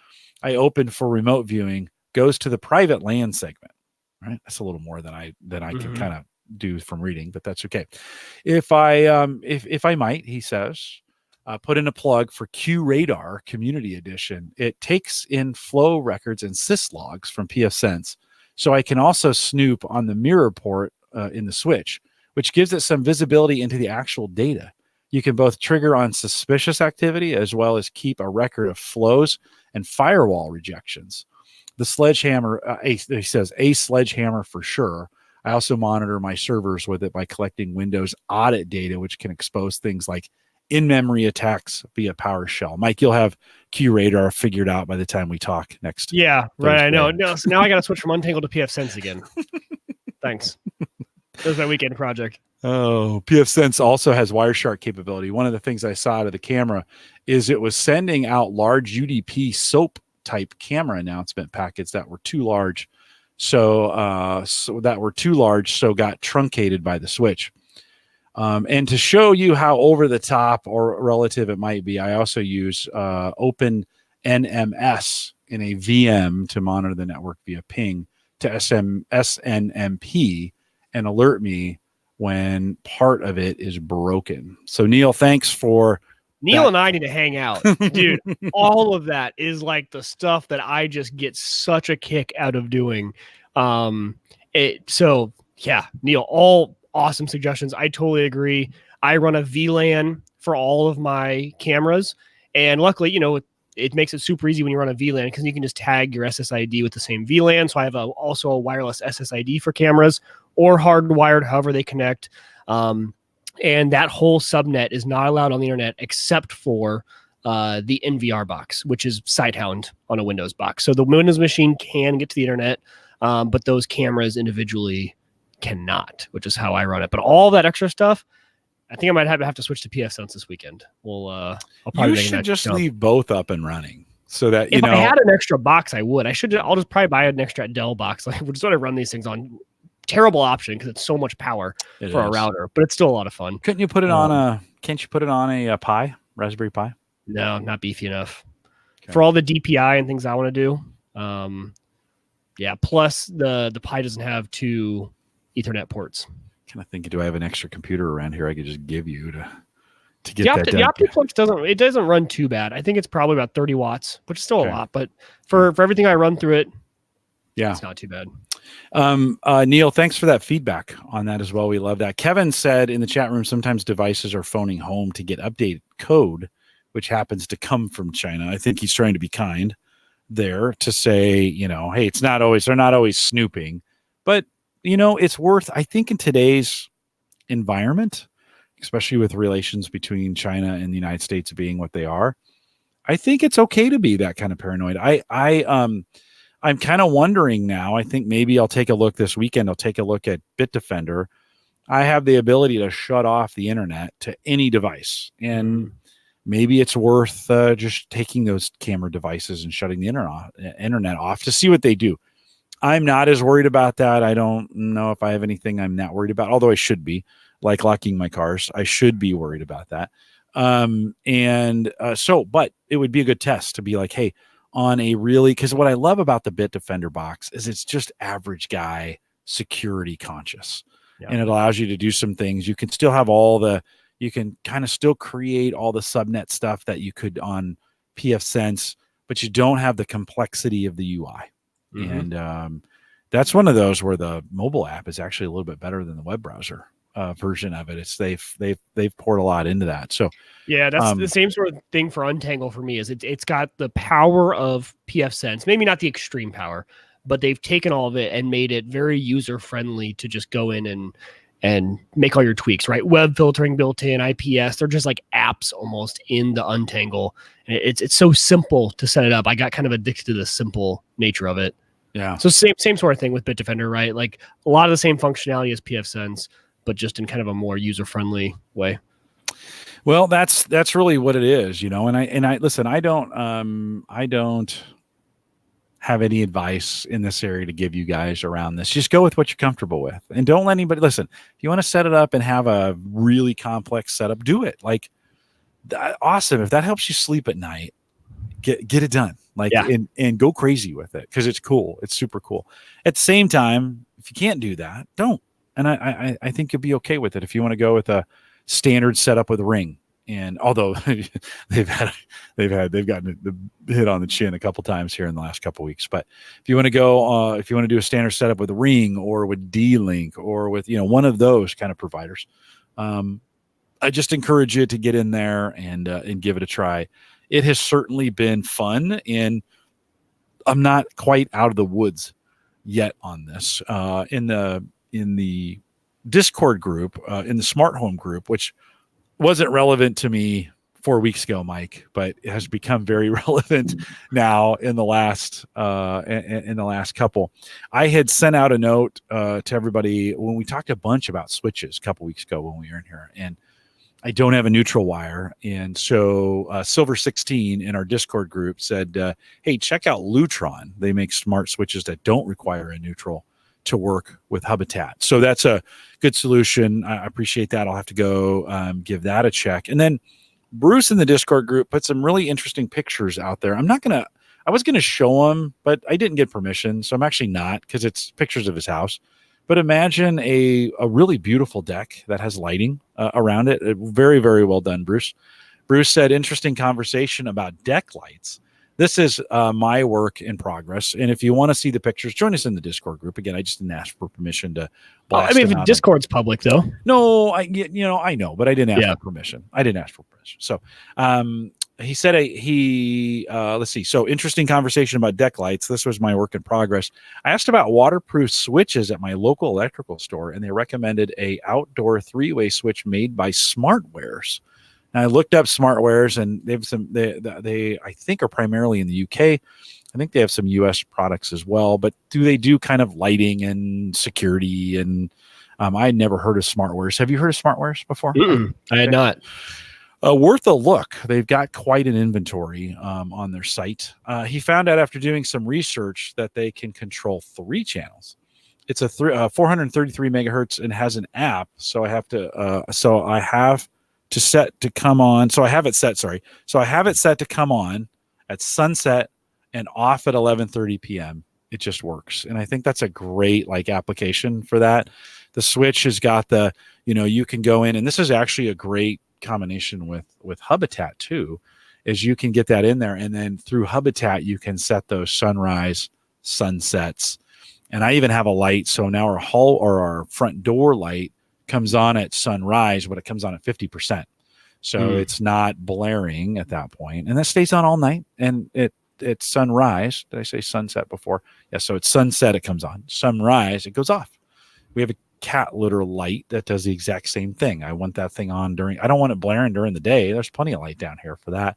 I opened for remote viewing goes to the private LAN segment. Right. That's a little more than I can kind of do from reading, but that's okay. If I might, he says, put in a plug for QRadar Community Edition. It takes in flow records and syslogs from pfSense, so I can also snoop on the mirror port in the switch, which gives it some visibility into the actual data. You can both trigger on suspicious activity as well as keep a record of flows and firewall rejections. The sledgehammer, he says, a sledgehammer for sure. I also monitor my servers with it by collecting Windows audit data, which can expose things like in-memory attacks via PowerShell. Mike, you'll have QRadar figured out by the time we talk next. Yeah, Thursday. Right. I know. No, so now I got to switch from Untangled to pfSense again. Thanks. That was my weekend project. Oh, pfSense also has Wireshark capability. One of the things I saw out of the camera is it was sending out large UDP SOAP type camera announcement packets that were too large. So got truncated by the switch. And to show you how over the top or relative it might be, I also use Open NMS in a VM to monitor the network via ping to SNMP and alert me when part of it is broken. So Neil, thanks for Neil and I need to hang out. Dude, all of that is like the stuff that I just get such a kick out of doing. So yeah, Neil, all awesome suggestions. I totally agree. I run a VLAN for all of my cameras, and luckily, it makes it super easy when you run a VLAN because you can just tag your SSID with the same VLAN. So I have also a wireless SSID for cameras or hardwired, however they connect. And that whole subnet is not allowed on the internet except for the NVR box, which is Sighthound on a Windows box. So the Windows machine can get to the internet, but those cameras individually cannot, which is how I run it. But all that extra stuff, I think I might have to switch to pfSense this weekend. I'll probably should just leave both up and running so that if I had an extra box, I would. I'll just probably buy an extra Dell box. Like we're just going to run these things on. Terrible option because it's so much power for a router, but it's still a lot of fun. Couldn't you put it on a? Can't you put it on a Pi, Raspberry Pi? No, not beefy enough for all the DPI and things I want to do. Yeah. Plus the Pi doesn't have 2 Ethernet ports. Kind of thinking, do I have an extra computer around here I could just give you to get that done? The OptiFlux doesn't run too bad. I think it's probably about 30 watts, which is still a lot, but for everything I run through it, it's not too bad. Neil, thanks for that feedback on that as well. We love that. Kevin said in the chat room, sometimes devices are phoning home to get updated code, which happens to come from China. I think he's trying to be kind there to say, hey, they're not always snooping, but it's worth, I think in today's environment, especially with relations between China and the United States being what they are, I think it's okay to be that kind of paranoid. I'm kind of wondering now, I think maybe I'll take a look this weekend. I'll take a look at Bitdefender. I have the ability to shut off the internet to any device. And maybe it's worth just taking those camera devices and shutting the internet off to see what they do. I'm not as worried about that. I don't know if I have anything I'm not worried about, although I should be, like locking my cars. I should be worried about that. But it would be a good test to be like, hey, on a really, because what I love about the Bitdefender box is it's just average guy security conscious. Yeah. And it allows you to do some things. You can still have you can kind of still create all the subnet stuff that you could on pfSense, but you don't have the complexity of the UI. Mm-hmm. And that's one of those where the mobile app is actually a little bit better than the web browser version of it. It's they've poured a lot into that. So yeah, that's the same sort of thing for Untangle for me. Is it's got the power of pfSense, maybe not the extreme power, but they've taken all of it and made it very user friendly to just go in and make all your tweaks, right? Web filtering built in, IPS. They're just like apps almost in the Untangle. And it's so simple to set it up. I got kind of addicted to the simple nature of it. Yeah. So same sort of thing with Bitdefender, right? Like a lot of the same functionality as pfSense, but just in kind of a more user-friendly way. Well, that's really what it is, you know. And I listen, I don't have any advice in this area to give you guys around this. Just go with what you're comfortable with, and don't let anybody listen. If you want to set it up and have a really complex setup, do it. Like, awesome. If that helps you sleep at night, get it done. Like, yeah. and go crazy with it because it's cool. It's super cool. At the same time, if you can't do that, don't. And I think you'll be okay with it if you want to go with a standard setup with a ring. And although they've gotten the hit on the chin a couple times here in the last couple weeks, but if you want to go, if you want to do a standard setup with a ring or with D-Link or with one of those kind of providers, I just encourage you to get in there and give it a try. It has certainly been fun, and I'm not quite out of the woods yet on this. In the Discord group, in the smart home group, which wasn't relevant to me 4 weeks ago, Mike, but it has become very relevant now in the last couple. I had sent out a note to everybody when we talked a bunch about switches a couple weeks ago when we were in here, and I don't have a neutral wire. And so Silver 16 in our Discord group said, hey, check out Lutron. They make smart switches that don't require a neutral to work with Habitat. So that's a good solution. I appreciate that. I'll have to go give that a check. And then Bruce in the Discord group put some really interesting pictures out there. I was going to show them, but I didn't get permission. So I'm actually not, because it's pictures of his house. But imagine a really beautiful deck that has lighting around it. Very, very well done, Bruce. Bruce said, interesting conversation about deck lights. This is my work in progress. And if you want to see the pictures, join us in the Discord group. Again, I just didn't ask for permission to blast if Discord's public, though. No, I know, but I didn't ask for permission. So he said, let's see. So interesting conversation about deck lights. This was my work in progress. I asked about waterproof switches at my local electrical store, and they recommended a outdoor 3-way switch made by Smartwares. And I looked up Smartwares, and they have some. They I think are primarily in the UK. I think they have some US products as well. But they do kind of lighting and security? And I had never heard of Smartwares. Have you heard of Smartwares before? I had not. Worth a look. They've got quite an inventory on their site. He found out after doing some research that they can control 3 channels. It's a 433 megahertz and has an app. So I have it set to come on at sunset and off at 11:30 p.m. It just works. And I think that's a great application for that. The switch has got you can go in, and this is actually a great combination with Habitat too, is you can get that in there, and then through Habitat you can set those sunrise, sunsets. And I even have a light. So now our hall or our front door light comes on at sunrise, but it comes on at 50%. So it's not blaring at that point. And that stays on all night. And it's sunrise. Did I say sunset before? Yeah. So it's sunset, it comes on. Sunrise, it goes off. We have a cat litter light that does the exact same thing. I want that thing on I don't want it blaring during the day. There's plenty of light down here for that.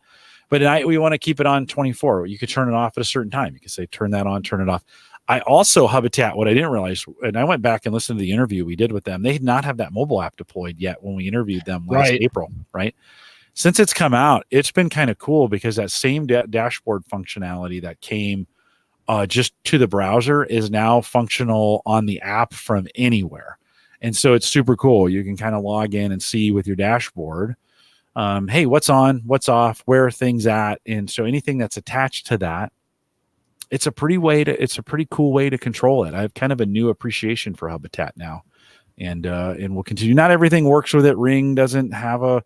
But at night, we want to keep it on 24. You could turn it off at a certain time. You could say, turn that on, turn it off. I also, Habitat, what I didn't realize, and I went back and listened to the interview we did with them, they did not have that mobile app deployed yet when we interviewed them last April, right? Since it's come out, it's been kind of cool because that same dashboard functionality that came just to the browser is now functional on the app from anywhere. And so it's super cool. You can kind of log in and see with your dashboard, hey, what's on, what's off, where are things at? And so anything that's attached to that it's a pretty cool way to control it. I have kind of a new appreciation for Habitat now, and we'll continue. Not everything works with it. Ring doesn't have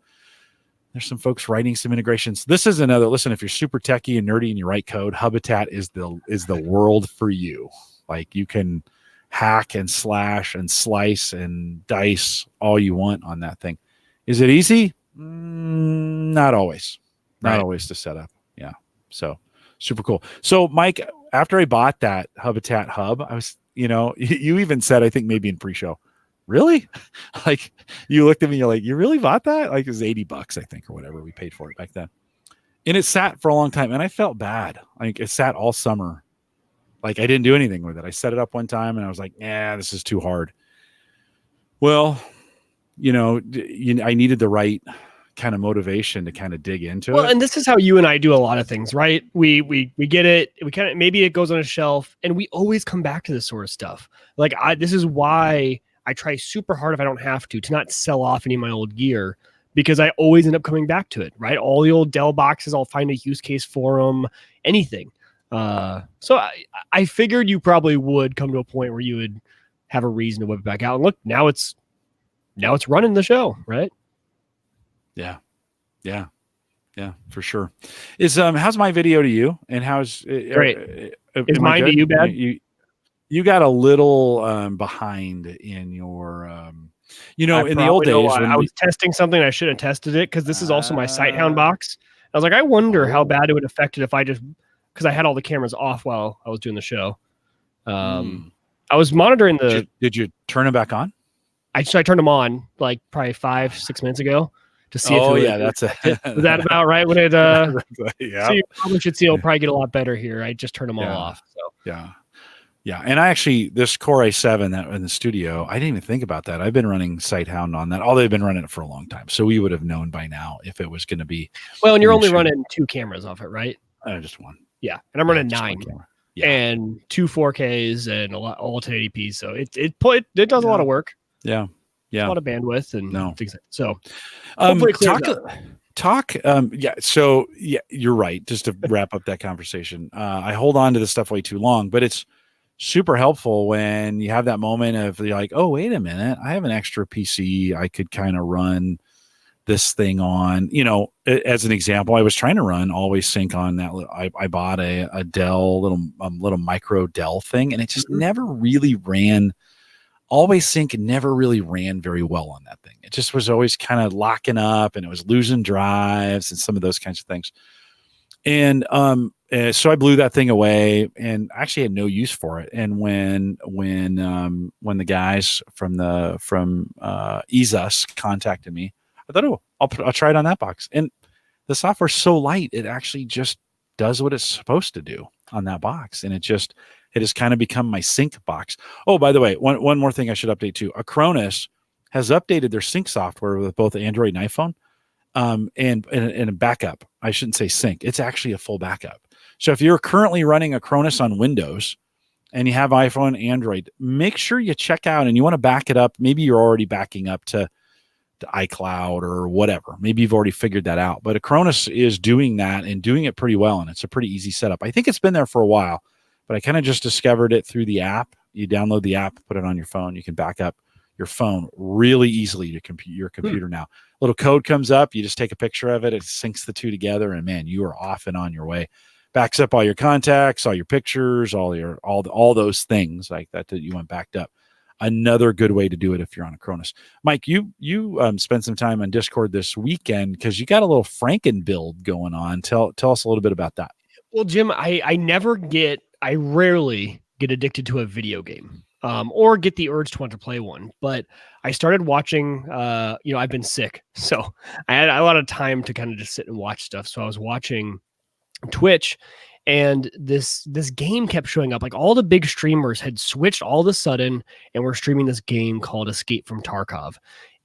there's some folks writing some integrations. This is another, listen, if you're super techie and nerdy and you write code, Habitat is the world for you. Like, you can hack and slash and slice and dice all you want on that thing. Is it easy? Not always. Not always to set up. Yeah. So super cool. So Mike, after I bought that Habitat hub, I was, you even said, I think maybe in pre-show, really? Like, you looked at me, you're like, you really bought that? Like, it was $80, I think, or whatever we paid for it back then. And it sat for a long time, and I felt bad. Like, it sat all summer. Like, I didn't do anything with it. I set it up one time, and I was like, this is too hard. Well, I needed the right kind of motivation to kind of dig into it. Well, and this is how you and I do a lot of things, right? We get it. We kind of, maybe it goes on a shelf, and we always come back to this sort of stuff. Like, this is why I try super hard, if I don't have to not sell off any of my old gear, because I always end up coming back to it, right? All the old Dell boxes, I'll find a use case for them, anything. So I figured you probably would come to a point where you would have a reason to whip it back out. And look, now it's running the show, right? Yeah, for sure. Is how's my video to you? And how's great? Is mine to you bad? You got a little behind in your, in the old days when I was testing something, I should have tested it, because this is also my Sighthound box. I was like, I wonder how bad it would affect it if I just, because I had all the cameras off while I was doing the show. I was monitoring the. Did you turn them back on? I turned them on like probably 5-6 minutes ago to see. That's was that about right when it? Yeah. So you probably should see it'll probably get a lot better here. I just turned them all off. So yeah. And I actually, this Core i7 that in the studio, I didn't even think about that. I've been running Sighthound on that. They've been running it for a long time, so we would have known by now if it was going to be. Well, and you're only running 2 cameras off it, right? Just one. Yeah, and I'm running 9 and 2 4Ks and all 1080p. So it does a lot of work. Yeah, a lot of bandwidth and things like that. So talk. So you're right. Just to wrap up that conversation, I hold on to this stuff way too long, but it's super helpful when you have that moment of, you're like, oh, wait a minute, I have an extra PC I could kind of run this thing on. As an example, I was trying to run Always Sync on that. I bought a Dell little micro Dell thing, and it just never really ran. Always Sync never really ran very well on that thing. It just was always kind of locking up, and it was losing drives and some of those kinds of things. And so I blew that thing away, and actually had no use for it. And when the guys from EaseUS contacted me, I thought, I'll try it on that box. And the software's so light, it actually just does what it's supposed to do on that box. And it has kind of become my sync box. Oh, by the way, one more thing I should update too. Acronis has updated their sync software with both Android and iPhone, and a backup. I shouldn't say sync. It's actually a full backup. So if you're currently running Acronis on Windows and you have iPhone and Android, make sure you check out, and you want to back it up. Maybe you're already backing up to iCloud or whatever. Maybe you've already figured that out. But Acronis is doing that and doing it pretty well, and it's a pretty easy setup. I think it's been there for a while, but I kind of just discovered it through the app. You download the app, put it on your phone. You can back up your phone really easily to your computer now. Little code comes up. You just take a picture of it. It syncs the two together, and man, you are off and on your way. Backs up all your contacts, all your pictures, all those things like that you want backed up. Another good way to do it if you're on Acronis. Mike, you spent some time on Discord this weekend because you got a little Franken build going on. Tell us a little bit about that. Well, Jim, I rarely get addicted to a video game, or get the urge to want to play one. But I started watching, I've been sick, so I had a lot of time to kind of just sit and watch stuff. So I was watching Twitch, and this game kept showing up. Like, all the big streamers had switched all of a sudden and were streaming this game called Escape from Tarkov.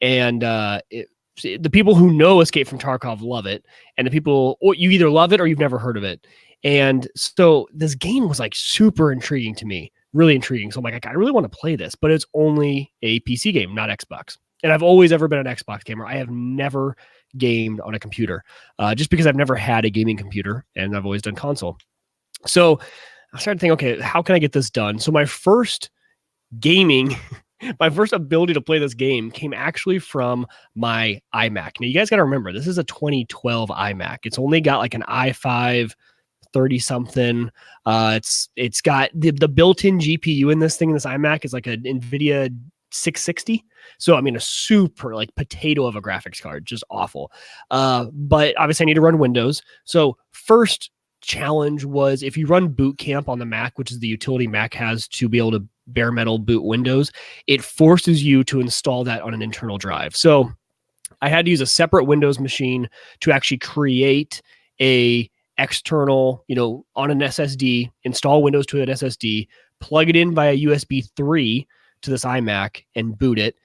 And the people who know Escape from Tarkov love it, and the people, you either love it or you've never heard of it. And so this game was like super intriguing to me, really intriguing. So I'm like, I really want to play this, but it's only a PC game, not Xbox. And I've always ever been an Xbox gamer. I have never gamed on a computer, just because I've never had a gaming computer, and I've always done console. So I started thinking, okay, how can I get this done? So my first gaming, my first ability to play this game came actually from my iMac. Now you guys got to remember, this is a 2012 iMac. It's only got like an i5 30 something. It's got the built-in GPU in this thing. In this iMac is like an NVIDIA 660. So I mean, a super like potato of a graphics card, just awful. But obviously I need to run Windows. So first challenge was if you run Boot Camp on the Mac, which is the utility Mac has to be able to bare metal boot Windows, it forces you to install that on an internal drive. So I had to use a separate Windows machine to actually create a external, on an SSD, install Windows to an SSD, plug it in via USB 3 to this iMac and boot it.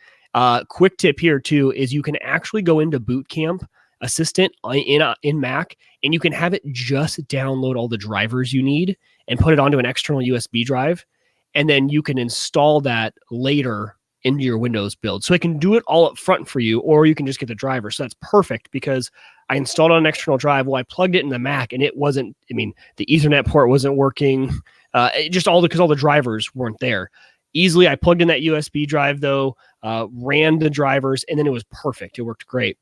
Quick tip here too is you can actually go into Boot Camp Assistant in Mac, and you can have it just download all the drivers you need and put it onto an external USB drive, and then you can install that later into your Windows build. So it can do it all up front for you, or you can just get the driver. So that's perfect because I installed on an external drive. Well, I plugged it in the Mac and it wasn't, the Ethernet port wasn't working. Because all the drivers weren't there. Easily, I plugged in that USB drive though, ran the drivers, and then it was perfect. It worked great.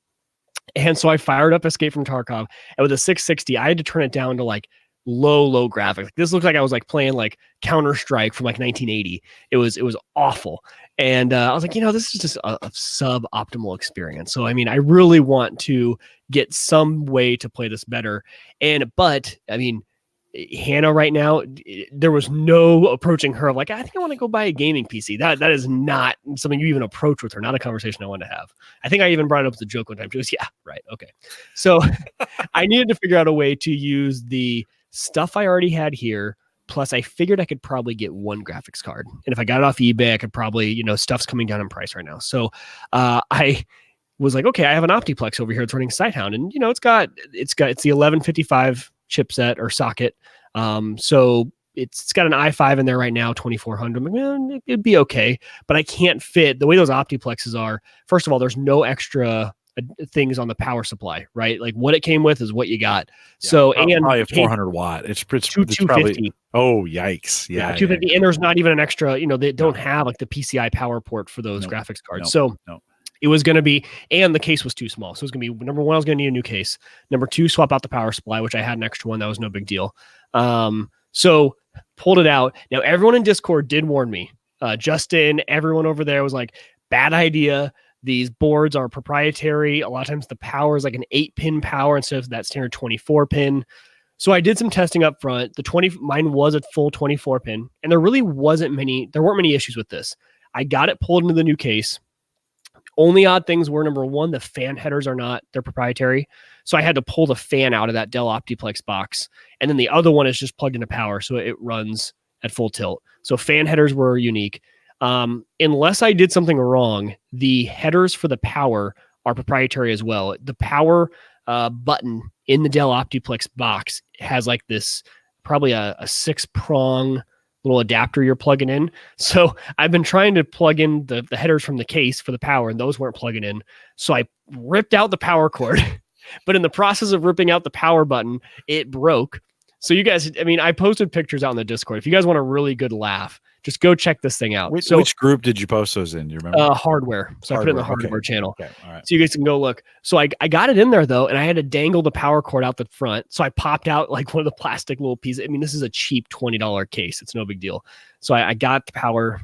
And so I fired up Escape from Tarkov, and with a 660, I had to turn it down to like low graphics. This looked like I was like playing like Counter-Strike from like 1980. It was awful. And I was like, this is just a suboptimal experience. So, I really want to get some way to play this better. But Hannah right now, there was no approaching her like, I think I want to go buy a gaming PC. That is not something you even approach with her, not a conversation I want to have. I think I even brought it up as a joke one time. She goes, yeah, right. Okay. So I needed to figure out a way to use the stuff I already had here. Plus I figured I could probably get one graphics card. And if I got it off eBay, I could probably, stuff's coming down in price right now. So I was like, okay, I have an Optiplex over here. It's running Sighthound, and it's the 1155 chipset or socket. So it's got an i5 in there right now, 2400. I'm like, it'd be okay, but I can't fit the way those Optiplexes are. First of all, there's no extra things on the power supply, right? Like what it came with is what you got. Yeah, so and probably a 400 watt. It's probably, oh yikes, yeah, 250, yeah. And there's not even an extra. They don't have like the PCI power port for those graphics cards. It was going to be, and the case was too small. So it was going to be, number one, I was going to need a new case. Number two, swap out the power supply, which I had an extra one. That was no big deal. So pulled it out. Now, everyone in Discord did warn me. Justin, everyone over there was like, bad idea. These boards are proprietary. A lot of times the power is like an 8-pin power instead of that standard 24-pin. So I did some testing up front. Mine was a full 24-pin, and there weren't many issues with this. I got it pulled into the new case. Only odd things were, number one, the fan headers they're proprietary. So I had to pull the fan out of that Dell Optiplex box. And then the other one is just plugged into power. So it runs at full tilt. So fan headers were unique. Unless I did something wrong, the headers for the power are proprietary as well. The power button in the Dell Optiplex box has like this, probably a 6-prong little adapter you're plugging in. So I've been trying to plug in the headers from the case for the power, and those weren't plugging in. So I ripped out the power cord, but in the process of ripping out the power button, it broke. So you guys, I posted pictures out in the Discord. If you guys want a really good laugh, just go check this thing out. Which group did you post those in? Do you remember? Hardware. So I put it in the hardware channel. Okay. All right. So you guys can go look. So I got it in there though, and I had to dangle the power cord out the front. So I popped out like one of the plastic little pieces. This is a cheap $20 case. It's no big deal. So I got the power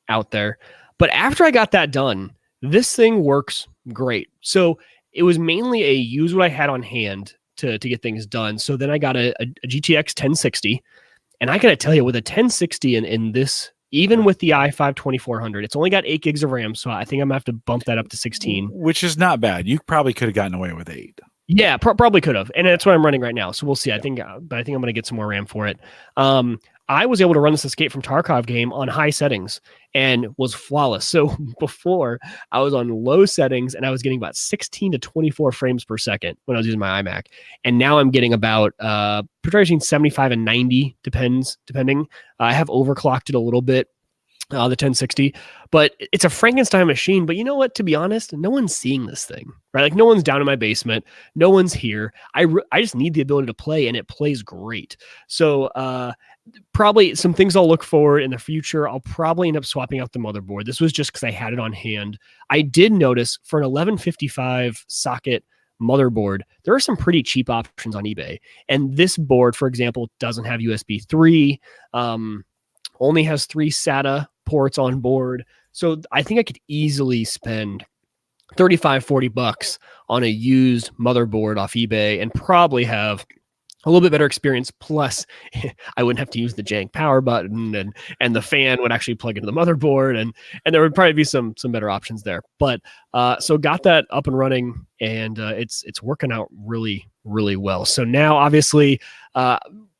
out there. But after I got that done, this thing works great. So it was mainly use what I had on hand to get things done. So then I got a GTX 1060. And I got to tell you, with a 1060 in this, even with the i5 2400, it's only got 8 gigs of RAM. So I think I'm going to have to bump that up to 16. Which is not bad. You probably could have gotten away with 8. Yeah, probably could have. And that's what I'm running right now. So we'll see. I think I'm going to get some more RAM for it. I was able to run this Escape from Tarkov game on high settings and was flawless. So before, I was on low settings and I was getting about 16 to 24 frames per second when I was using my iMac. And now I'm getting about between 75 and 90, depending. I have overclocked it a little bit. the 1060, but it's a Frankenstein machine. But you know what? To be honest, no one's seeing this thing, right? Like no one's down in my basement, no one's here. I just need the ability to play, and it plays great. So probably some things I'll look for in the future. I'll probably end up swapping out the motherboard. This was just because I had it on hand. I did notice for an 1155 socket motherboard, there are some pretty cheap options on eBay. And this board, for example, doesn't have USB 3, only has 3 SATA ports on board. So I think I could easily spend $35-40 on a used motherboard off eBay and probably have a little bit better experience. Plus, I wouldn't have to use the jank power button, and the fan would actually plug into the motherboard, and there would probably be some better options there. But so got that up and running, and it's working out really, really well. So now, obviously,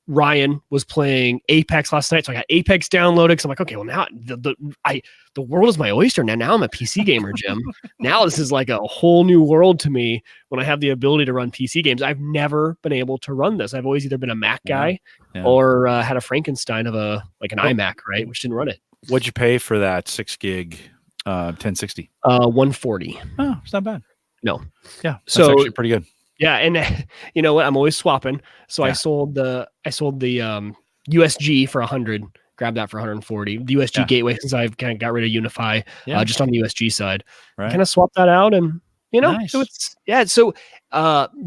Ryan was playing Apex last night, so I got Apex downloaded. Because I'm like, okay, well now the world is my oyster. Now I'm a PC gamer, Jim. Now this is like a whole new world to me when I have the ability to run PC games. I've never been able to run this. I've always either been a Mac guy or had a Frankenstein of an iMac, right, which didn't run it. What'd you pay for that 6 gig 1060? $140. Oh, it's not bad. No. Yeah, that's actually pretty good. Yeah, and you know what? I'm always swapping. So I sold the USG for 100. Grabbed that for 140. The USG gateway, since I've kind of got rid of Unify, just on the USG side, right. Kind of swapped that out, and nice. So So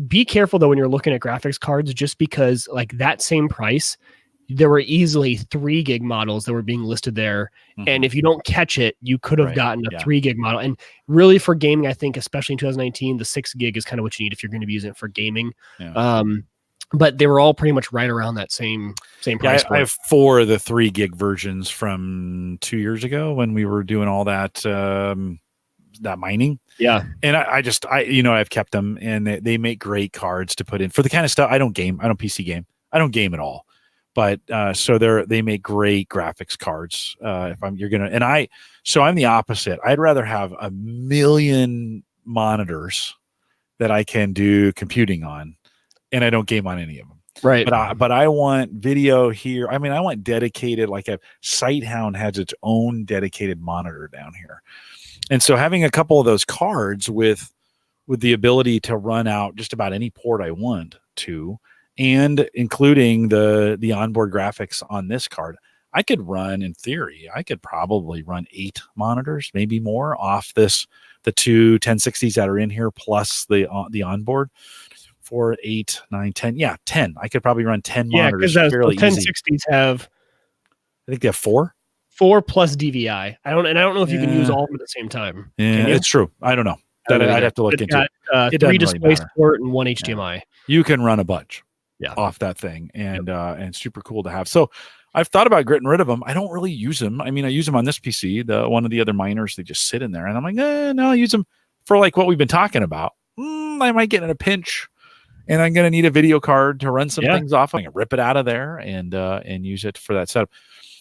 be careful though when you're looking at graphics cards, just because like that same price, there were easily 3 gig models that were being listed there. Mm-hmm. And if you don't catch it, you could have gotten a 3 gig model. And really for gaming, I think, especially in 2019, the 6 gig is kind of what you need if you're going to be using it for gaming. Yeah. But they were all pretty much right around that same price. I have 4 of the 3 gig versions from 2 years ago when we were doing all that that mining. Yeah. And I've kept them, and they make great cards to put in for the kind of stuff. I don't game. I don't PC game. I don't game at all. But so they make great graphics cards. I'm the opposite. I'd rather have 1 million monitors that I can do computing on, and I don't game on any of them. Right. But I want video here. I mean, I want dedicated, like a Sighthound has its own dedicated monitor down here. And so having a couple of those cards with the ability to run out just about any port I want to, and including the onboard graphics on this card, I could run, in theory, I could probably run 8 monitors, maybe more, off the 2 1060s that are in here, plus the onboard. 4, 8, 9, 10. Yeah, 10. I could probably run 10 monitors fairly easy. 1060s have, I think they have 4. 4 plus DVI. I don't know if you can use all of them at the same time. Yeah, it's true. I don't know. That I'd have to look into. It 3 display support and 1 HDMI. Yeah. You can run a bunch off that thing, and super cool to have. So I've thought about getting rid of them. I don't really use them. I mean, I use them on this PC. One of the other miners, they just sit in there, and I'm like, no, I use them for like what we've been talking about. I might get in a pinch, and I'm going to need a video card to run some things off. I can rip it out of there and use it for that setup.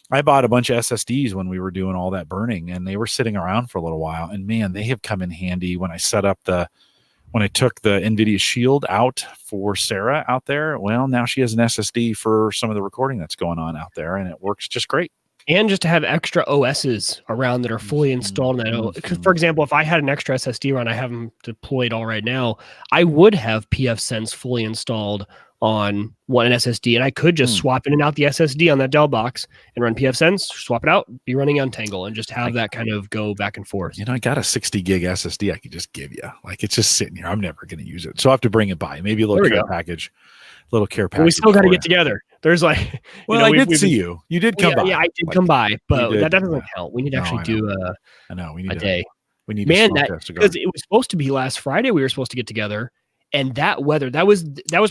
I bought a bunch of SSDs when we were doing all that burning, and they were sitting around for a little while. And man, they have come in handy when I when I took the NVIDIA Shield out for Sarah out there. Well, now she has an SSD for some of the recording that's going on out there, and it works just great. And just to have extra OSs around that are fully installed. Because, for example, if I had an extra SSD run, I have them deployed all right now, I would have pfSense fully installed on an SSD, and I could just swap in and out the SSD on that Dell box and run pfSense, swap it out, be running Untangle, and just have that kind of go back and forth. I got a 60 gig SSD I could just give you. Like, it's just sitting here. I'm never going to use it. So I have to bring it by. Maybe a little care package. Little care package. Well, we still got to get together. There's like, I did see you. You did come by. Yeah, I did come by, but that doesn't count. We need to actually do a day. We need because it was supposed to be last Friday. We were supposed to get together. And that weather, that was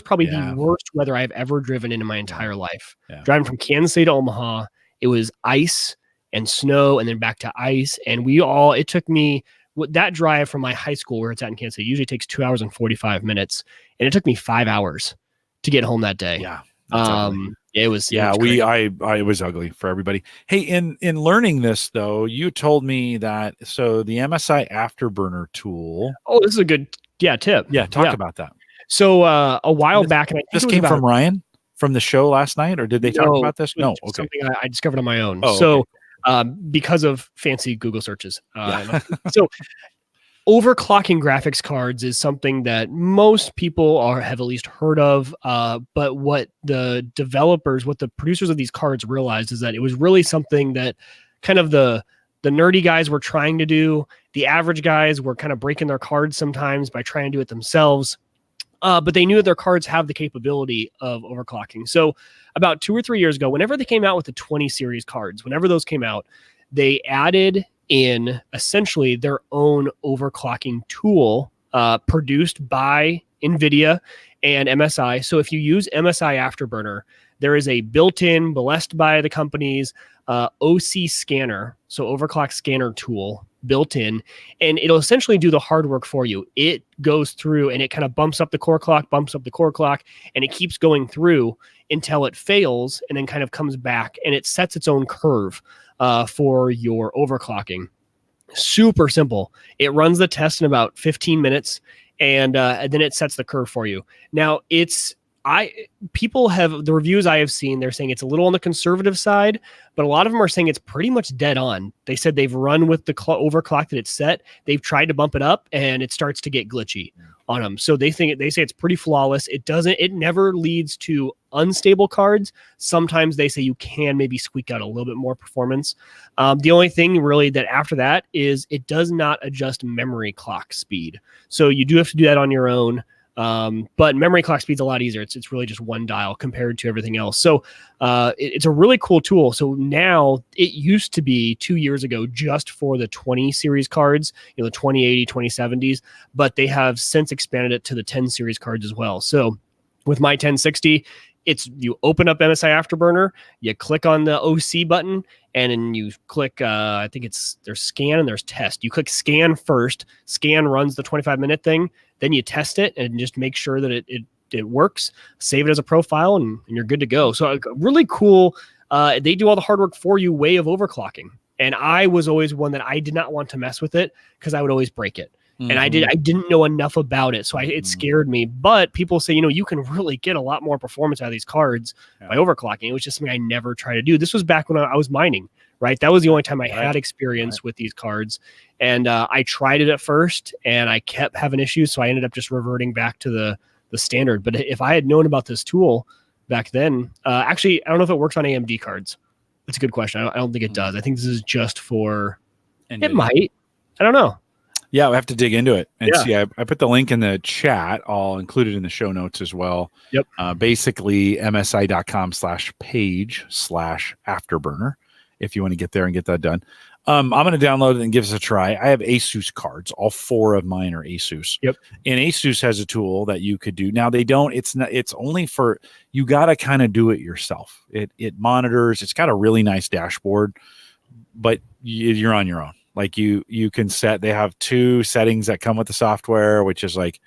probably the worst weather I've ever driven in my entire life. Yeah. Driving from Kansas City to Omaha, it was ice and snow and then back to ice. And it took me, that drive from my high school where it's at in Kansas City usually takes 2 hours and 45 minutes. And it took me 5 hours to get home that day. Yeah. It was it was ugly for everybody. Hey, in learning this though, you told me that, so the MSI Afterburner tool. Oh, this is a good tip. Yeah, talk about that. So a while back, and this came from Ryan from the show last night, or did they talk about this? No, okay. Something I discovered on my own. Oh, so because of fancy Google searches. So overclocking graphics cards is something that most people have at least heard of. But what the producers of these cards realized is that it was really something that kind of the nerdy guys were trying to do. The average guys were kind of breaking their cards sometimes by trying to do it themselves. But they knew that their cards have the capability of overclocking. So about 2 or 3 years ago, whenever they came out with the 20 series cards, whenever those came out, they added in essentially their own overclocking tool produced by NVIDIA and MSI. So if you use MSI Afterburner, there is a built-in, blessed by the companies, OC scanner, so overclock scanner tool built in, and it'll essentially do the hard work for you. It goes through and it kind of bumps up the core clock, and it keeps going through until it fails and then kind of comes back, and it sets its own curve for your overclocking. Super simple. It runs the test in about 15 minutes, and then it sets the curve for you. Now, people have, the reviews I have seen, they're saying it's a little on the conservative side, but a lot of them are saying it's pretty much dead on. They said they've run with the overclock that it's set. They've tried to bump it up and it starts to get glitchy on them. So they say it's pretty flawless. It never leads to unstable cards. Sometimes they say you can maybe squeak out a little bit more performance. The only thing really that after that is it does not adjust memory clock speed. So you do have to do that on your own. But memory clock speed's a lot easier. It's really just one dial compared to everything else. So it's a really cool tool. So now, it used to be 2 years ago just for the 20 series cards, the 2080, 2070s, but they have since expanded it to the 10 series cards as well. So with my 1060, you open up MSI Afterburner, you click on the OC button, and then you click, I think there's scan and there's test. You click scan first. Scan runs the 25-minute thing. Then you test it and just make sure that it works. Save it as a profile, and you're good to go. So really cool. They do all the hard work for you way of overclocking. And I was always one that I did not want to mess with it because I would always break it. Mm-hmm. And I didn't know enough about it. So it scared me. But people say, you can really get a lot more performance out of these cards by overclocking. It was just something I never tried to do. This was back when I was mining, right? That was the only time I had experience with these cards. And I tried it at first and I kept having issues. So I ended up just reverting back to the standard. But if I had known about this tool back then, actually, I don't know if it works on AMD cards. That's a good question. I don't think it does. I think this is just for, NVIDIA. It might, I don't know. Yeah, we have to dig into it and see. I put the link in the chat. I'll include it in the show notes as well. Yep. Basically, msi.com/page/afterburner if you want to get there and get that done. I'm going to download it and give us a try. I have Asus cards. All 4 of mine are Asus. Yep. And Asus has a tool that you could do. Now, they don't. It's only for, you got to kind of do it yourself. It monitors. It's got a really nice dashboard, but you're on your own. Like you can set, they have 2 settings that come with the software, which is like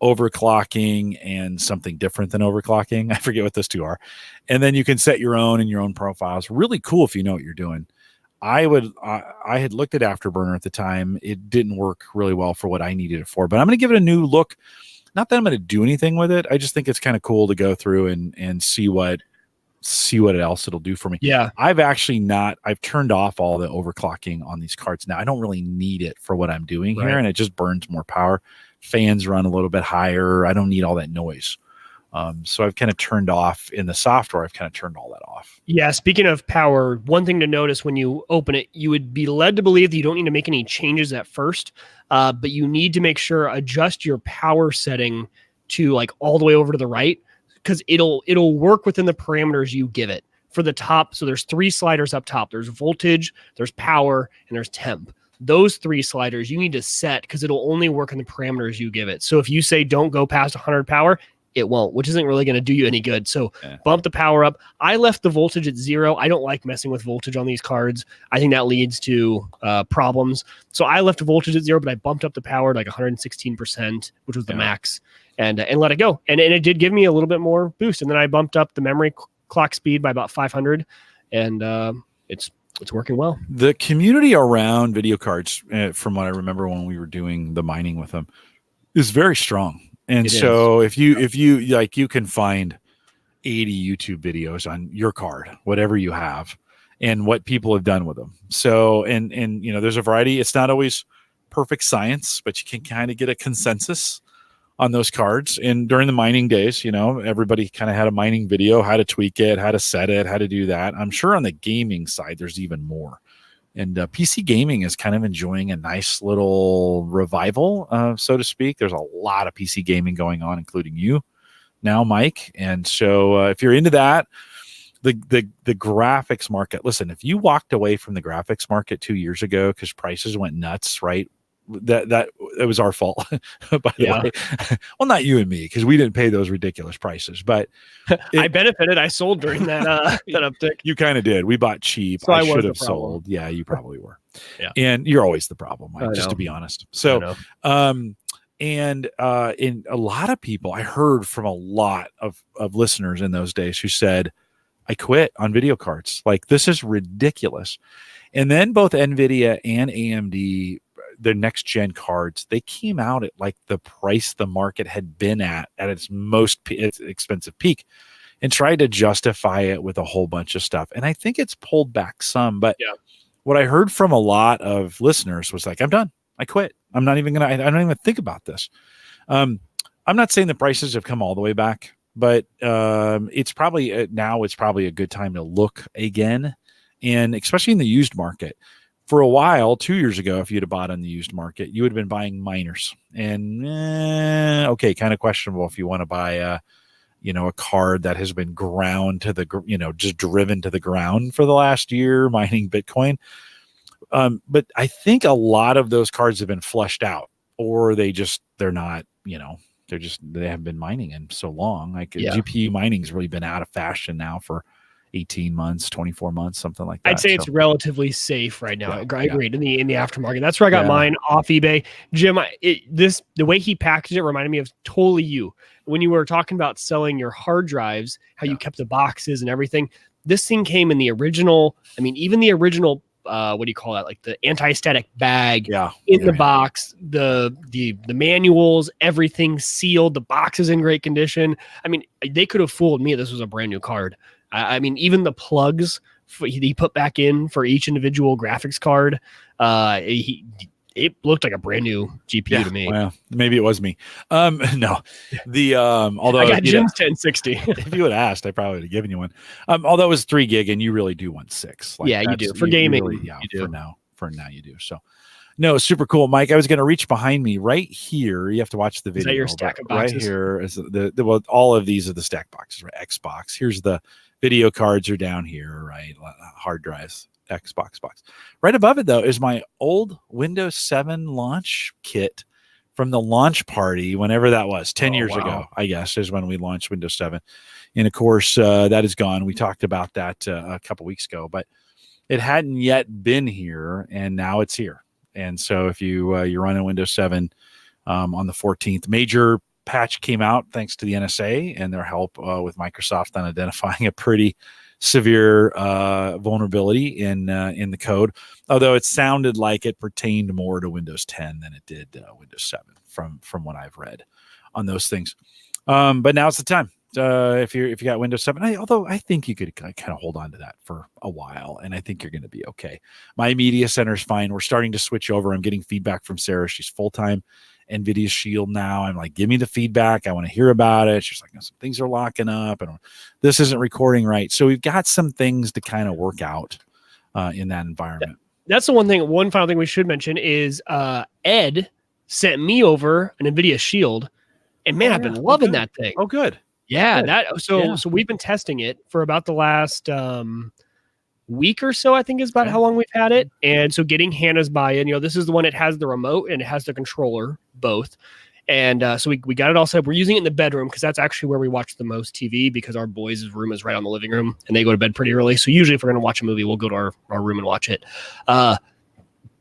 overclocking and something different than overclocking. I forget what those 2 are. And then you can set your own and your own profiles. Really cool if you know what you're doing. I had looked at Afterburner at the time. It didn't work really well for what I needed it for, but I'm going to give it a new look. Not that I'm going to do anything with it. I just think it's kind of cool to go through and see what else it'll do for me. Yeah. I've turned off all the overclocking on these cards now. I don't really need it for what I'm doing here, and it just burns more power. Fans run a little bit higher. I don't need all that noise. So I've kind of turned off in the software. I've kind of turned all that off. Yeah. Speaking of power, one thing to notice when you open it, you would be led to believe that you don't need to make any changes at first, but you need to make sure adjust your power setting to like all the way over to the right, because it'll work within the parameters you give it. For the top, so there's 3 sliders up top. There's voltage, there's power, and there's temp. Those 3 sliders you need to set because it'll only work in the parameters you give it. So if you say don't go past 100 power, it won't, which isn't really going to do you any good. So bump the power up. I left the voltage at 0. I don't like messing with voltage on these cards. I think that leads to problems. So I left the voltage at 0, but I bumped up the power to like 116%, which was the max, and let it go. And it did give me a little bit more boost. And then I bumped up the memory clock speed by about 500, and it's working well. The community around video cards, from what I remember when we were doing the mining with them, is very strong. And so if you like, you can find 80 YouTube videos on your card, whatever you have, and what people have done with them. So, and there's a variety. It's not always perfect science, but you can kind of get a consensus on those cards. And during the mining days, everybody kind of had a mining video, how to tweak it, how to set it, how to do that. I'm sure on the gaming side, there's even more. And PC gaming is kind of enjoying a nice little revival, so to speak. There's a lot of PC gaming going on, including you now, Mike. And so if you're into that, the graphics market, listen, if you walked away from the graphics market 2 years ago because prices went nuts, right? That it was our fault, by the way. Well, not you and me, because we didn't pay those ridiculous prices, but I benefited. I sold during that that uptick. You kind of did. We bought cheap. So I should have sold. Yeah, you probably were. Yeah, and you're always the problem, Mike, just to be honest. So, and in a lot of people, I heard from a lot of listeners in those days who said, "I quit on video cards. Like, this is ridiculous." And then both NVIDIA and AMD, the next gen cards, they came out at like the price the market had been at its most expensive peak, and tried to justify it with a whole bunch of stuff. And I think it's pulled back some, but what I heard from a lot of listeners was like, I'm done. I quit. I'm not even I don't even think about this. I'm not saying the prices have come all the way back, but it's probably now it's probably a good time to look again. And especially in the used market. For a while, 2 years ago, if you'd have bought on the used market, you would have been buying miners. And okay, kind of questionable if you want to buy a card that has been ground to the, just driven to the ground for the last year mining Bitcoin. But I think a lot of those cards have been flushed out, or they haven't been mining in so long. Like GPU mining's really been out of fashion now for 18 months, 24 months, something like that. I'd say it's relatively safe right now. I agreed in the aftermarket. That's where I got mine off eBay. Jim, the way he packaged it reminded me of totally you. When you were talking about selling your hard drives, how you kept the boxes and everything. This thing came in the original. I mean, even the original, what do you call that? Like the anti-static bag in the box, the manuals, everything sealed. The box is in great condition. I mean, they could have fooled me. This was a brand new card. I mean, even the plugs he put back in for each individual graphics card, it looked like a brand new GPU to me. Well, maybe it was me. No, although I got Jim's 1060. If you had asked, I probably would have given you one. Although it was 3 gig, and you really do want 6. Like, you do for gaming. Really, you do. For now, you do. So, no, super cool, Mike. I was going to reach behind me right here. You have to watch the video. Is that your stack of boxes? Right here is all of these are the stack boxes. Right, Xbox. Here's the video cards are down here, right? Hard drives, Xbox box. Right above it, though, is my old Windows 7 launch kit from the launch party, whenever that was, 10 years ago, I guess, is when we launched Windows 7. And, of course, that is gone. We talked about that a couple weeks ago, but it hadn't yet been here, and now it's here. And so if you're running Windows 7 on the 14th, major patch came out thanks to the NSA and their help with Microsoft on identifying a pretty severe vulnerability in the code, although it sounded like it pertained more to Windows 10 than it did Windows 7 from what I've read on those things. But now's the time. If you got Windows 7, although I think you could kind of hold on to that for a while, and I think you're going to be okay. My media center is fine. We're starting to switch over. I'm getting feedback from Sarah. She's full-time NVIDIA Shield now. I'm like, give me the feedback. I want to hear about it. She's like, some things are locking up and this isn't recording right. So we've got some things to kind of work out in that environment. That's the one final thing we should mention is Ed sent me over an NVIDIA Shield, and man, I've been loving that thing. Oh, good. Yeah, good. So we've been testing it for about the last week or so, I think is about how long we've had it. And so getting Hannah's buy-in, this is the one that has the remote and it has the controller, both. And so we got it all set up. We're using it in the bedroom because that's actually where we watch the most TV, because our boys' room is right on the living room and they go to bed pretty early. So usually if we're going to watch a movie, we'll go to our room and watch it.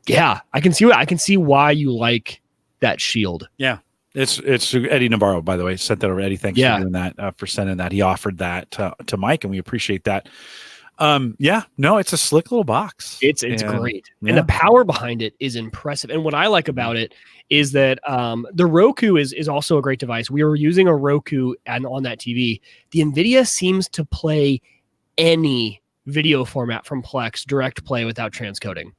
Yeah, I can see why you like that Shield. Yeah. It's Eddie Navarro, by the way, sent that over. Eddie, thanks for doing that, for sending that. He offered that to Mike, and we appreciate that. It's a slick little box. It's great. And the power behind it is impressive. And what I like about it is that the Roku is also a great device. We were using a Roku on that TV. The NVIDIA seems to play any video format from Plex, direct play without transcoding.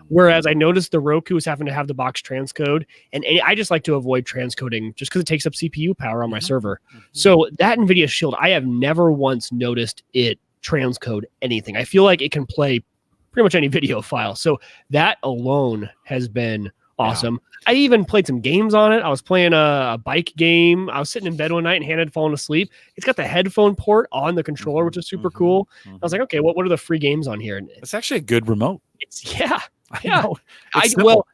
Whereas I noticed the Roku is having to have the box transcode, and I just like to avoid transcoding just because it takes up CPU power on my server. So that NVIDIA Shield, I have never once noticed it transcode anything. I feel like it can play pretty much any video file. So that alone has been awesome. Yeah. I even played some games on it. I was playing a bike game. I was sitting in bed one night and Hannah had fallen asleep. It's got the headphone port on the controller, which is super cool. I was like, okay, what are the free games on here? And it's actually a good remote. Yeah. Well,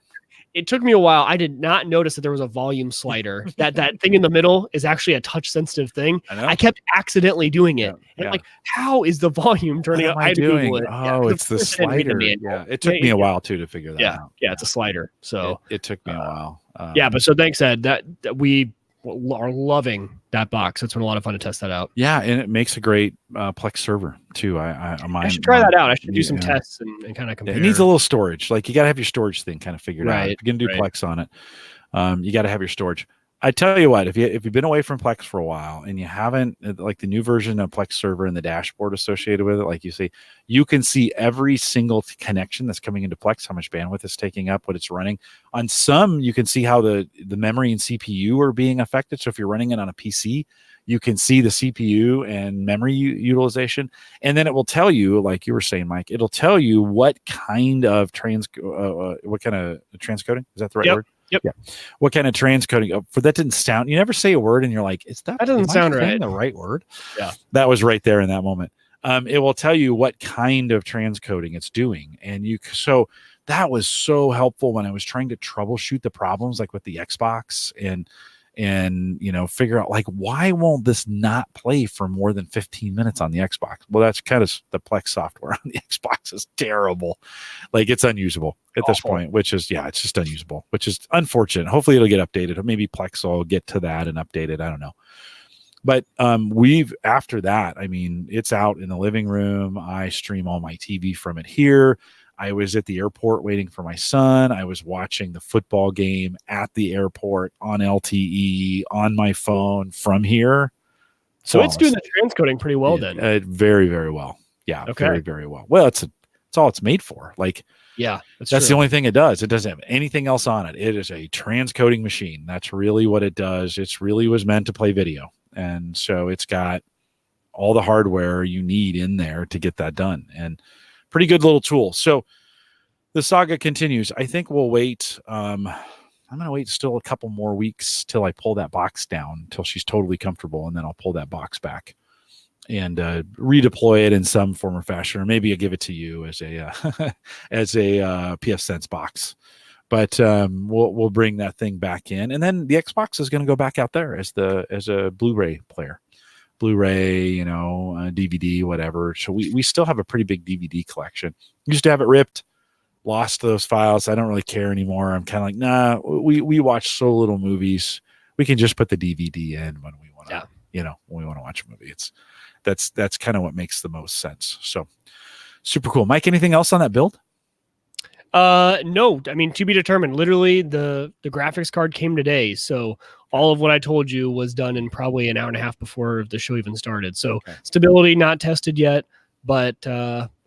it took me a while. I did not notice that there was a volume slider. that thing in the middle is actually a touch sensitive thing. I kept accidentally doing it. And I'm like, how is the volume turning up? I had to Google it. Oh, it's the slider. It took me a while too to figure that out. Yeah, it's a slider. So it took me a while. But so thanks, Ed. That we are loving that box. It's been a lot of fun to test that out. Yeah, and it makes a great Plex server too. I should try that out. I should do some tests and kind of compare. It needs a little storage. Like you got to have your storage thing kind of figured out. If you're gonna do Plex on it, you got to have your storage. I tell you what, if you've been away from Plex for a while and you haven't, like the new version of Plex server and the dashboard associated with it, like you see, you can see every single connection that's coming into Plex, how much bandwidth it's taking up, what it's running. On some, you can see how the memory and CPU are being affected. So if you're running it on a PC, you can see the CPU and memory utilization. And then it will tell you, like you were saying, Mike, it'll tell you what kind of transcoding, is that the right word? Yep. Yeah. What kind of transcoding for that didn't sound, you never say a word and you're like, that doesn't sound right. The right word. Yeah. That was right there in that moment. It will tell you what kind of transcoding it's doing. And so that was so helpful when I was trying to troubleshoot the problems, like with the Xbox and figure out like, why won't this not play for more than 15 minutes on the Xbox? Well, that's kind of the Plex software on the Xbox is terrible. Like it's unusable at this point, which is, it's just unusable, which is unfortunate. Hopefully it'll get updated. Or maybe Plex will get to that and update it. I don't know. But after that, I mean, it's out in the living room. I stream all my TV from it here. I was at the airport waiting for my son. I was watching the football game at the airport on LTE on my phone from here. So it's doing the transcoding pretty well then. Very, very well. Yeah. Okay. Very, very well. Well, it's all it's made for. Like, that's the only thing it does. It doesn't have anything else on it. It is a transcoding machine. That's really what it does. It's really was meant to play video. And so it's got all the hardware you need in there to get that done. And pretty good little tool. So the saga continues. I think we'll wait. I'm going to wait still a couple more weeks till I pull that box down, till she's totally comfortable. And then I'll pull that box back and redeploy it in some form or fashion, or maybe I'll give it to you as a PF Sense box. But we'll bring that thing back in, and then the Xbox is going to go back out there as a Blu-ray player, Blu-ray, DVD, whatever. So we still have a pretty big DVD collection. Used to have it ripped, lost those files. I don't really care anymore. I'm kind of like, nah. We watch so little movies. We can just put the DVD in when we want to, when we want to watch a movie. That's kind of what makes the most sense. So super cool. Mike, anything else on that build? No, I mean, to be determined. Literally the graphics card came today. So all of what I told you was done in probably an hour and a half before the show even started. So stability not tested yet, but,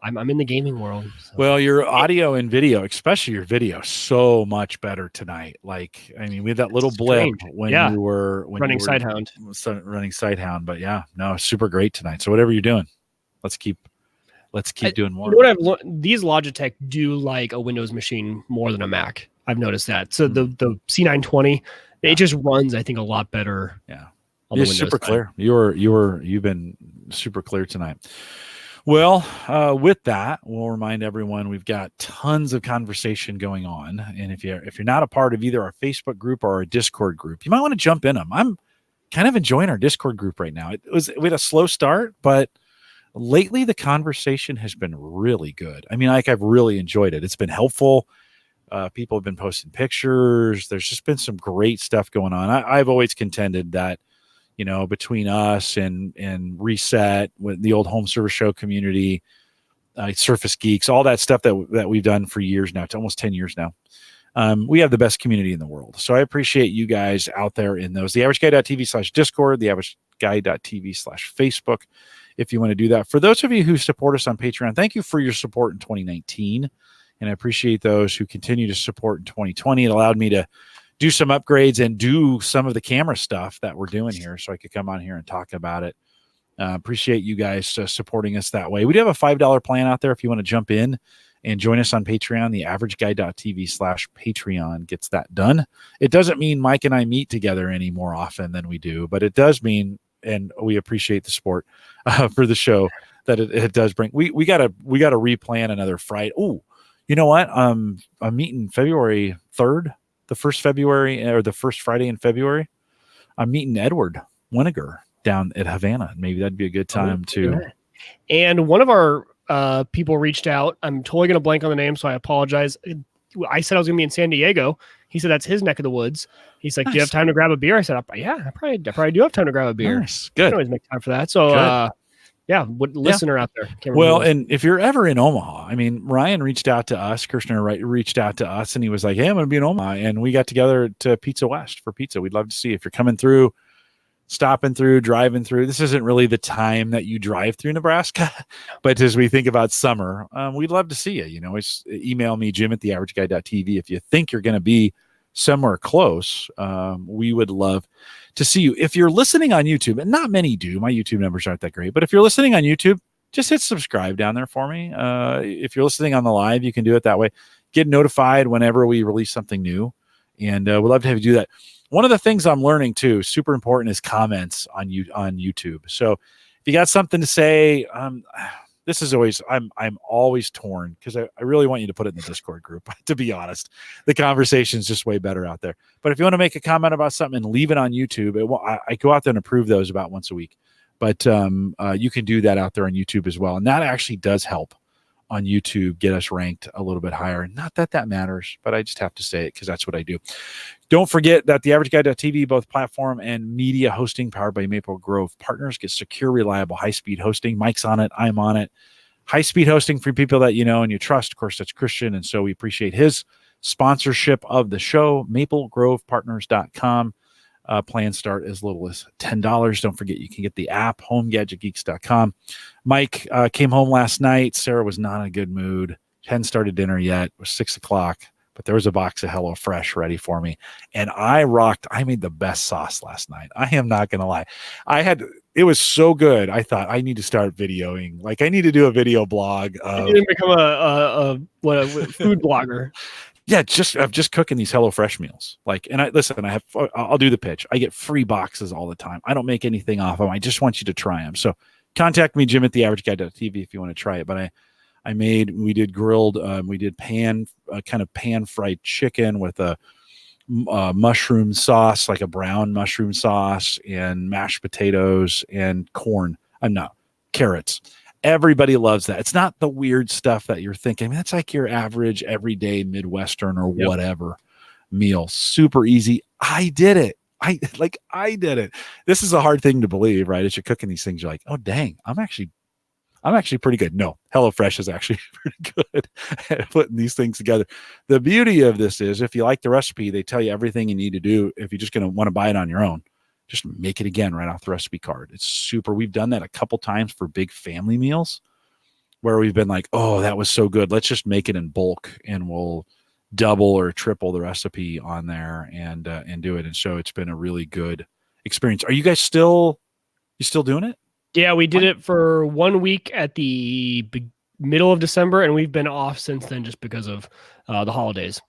I'm in the gaming world. So. Well, your audio and video, especially your video, so much better tonight. Like, I mean, we had that little blip when you were running Sidehound. Running Sidehound, but super great tonight. So whatever you're doing, let's keep doing more. What I've learned, these Logitech do like a Windows machine more than a Mac. I've noticed that. So the C920, it just runs, I think, a lot better. Yeah, you're super clear. You've been super clear tonight. Well, with that, we'll remind everyone we've got tons of conversation going on, and if you're not a part of either our Facebook group or our Discord group, you might want to jump in them. I'm kind of enjoying our Discord group right now. We had a slow start, but lately the conversation has been really good. I mean, I've really enjoyed it. It's been helpful. People have been posting pictures. There's just been some great stuff going on. I've always contended that, between us and Reset with the old Home Service Show community, Surface Geeks, all that stuff that we've done for years now, it's almost 10 years now. We have the best community in the world. So I appreciate you guys out there in those. TheAverageGuy.tv/Discord, TheAverageGuy.tv/Facebook. if you want to do that. For those of you who support us on Patreon, thank you for your support in 2019. And I appreciate those who continue to support in 2020. It allowed me to do some upgrades and do some of the camera stuff that we're doing here, so I could come on here and talk about it. Appreciate you guys supporting us that way. We do have a $5 plan out there if you want to jump in and join us on Patreon. The averageguy.tv/Patreon gets that done. It doesn't mean Mike and I meet together any more often than we do, but it does mean, and we appreciate the support for the show, that it does bring. We gotta replan another Friday. Oh, you know what? I'm meeting February 3rd, the first Friday in February. I'm meeting Edward Winiger down at Havana. Maybe that'd be a good time to. And one of our people reached out. I'm totally gonna blank on the name, so I apologize. I said I was gonna be in San Diego. He said that's his neck of the woods. He's like, nice. Do you have time to grab a beer? I said, yeah, I probably do have time to grab a beer. Nice. Good. I can always make time for that. So listener out there. Well, and if you're ever in Omaha, I mean, Ryan reached out to us, Kirshner reached out to us, and he was like, hey, I'm going to be in Omaha. And we got together to Pizza West for pizza. We'd love to see if you're coming through, stopping through, driving through. This isn't really the time that you drive through Nebraska, but as we think about summer, we'd love to see you. You know, email me, Jim@theaverageguy.tv. If you think you're going to be somewhere close, we would love to see you. If you're listening on YouTube, and not many do, my YouTube numbers aren't that great, but if you're listening on YouTube, just hit subscribe down there for me. If you're listening on the live, you can do it that way. Get notified whenever we release something new, and we'd love to have you do that. One of the things I'm learning too, super important, is comments on YouTube. So if you got something to say, this is always, I'm always torn, because I really want you to put it in the Discord group. To be honest, the conversation is just way better out there. But if you want to make a comment about something and leave it on YouTube, I go out there and approve those about once a week. But you can do that out there on YouTube as well. And that actually does help on YouTube get us ranked a little bit higher. Not that that matters, but I just have to say it because that's what I do. Don't forget that the AverageGuy.tv, both platform and media hosting powered by Maple Grove Partners, get secure, reliable, high-speed hosting. Mike's on it. I'm on it. High-speed hosting for people that you know and you trust. Of course, that's Christian, and so we appreciate his sponsorship of the show. MapleGrovePartners.com. Plans start as little as $10. Don't forget, you can get the app, HomeGadgetGeeks.com. Mike came home last night. Sarah was not in a good mood. Hadn't started dinner yet. It was 6 o'clock, but there was a box of HelloFresh ready for me. And I made the best sauce last night. I am not going to lie. It was so good. I thought I need to start videoing. Like, I need to do a video blog. You need to become a food blogger. Yeah, I'm just cooking these HelloFresh meals. Like, and I'll do the pitch. I get free boxes all the time. I don't make anything off them. I just want you to try them. So contact me, Jim@theaverageguy.tv, if you want to try it. But we did grilled, we did pan fried chicken with a mushroom sauce, like a brown mushroom sauce, and mashed potatoes and carrots. Everybody loves that. It's not the weird stuff that you're thinking. I mean, that's like your average everyday Midwestern or whatever meal. Super easy. I did it. I did it. This is a hard thing to believe, right? As you're cooking these things, you're like, oh dang, I'm actually pretty good. No, HelloFresh is actually pretty good at putting these things together. The beauty of this is, if you like the recipe, they tell you everything you need to do. If you're just going to want to buy it on your own, just make it again right off the recipe card. It's super. We've done that a couple times for big family meals where we've been like, oh, that was so good. Let's just make it in bulk, and we'll double or triple the recipe on there and do it. And so it's been a really good experience. Are you guys still doing it? Yeah, we did it for 1 week at the middle of December, and we've been off since then just because of the holidays.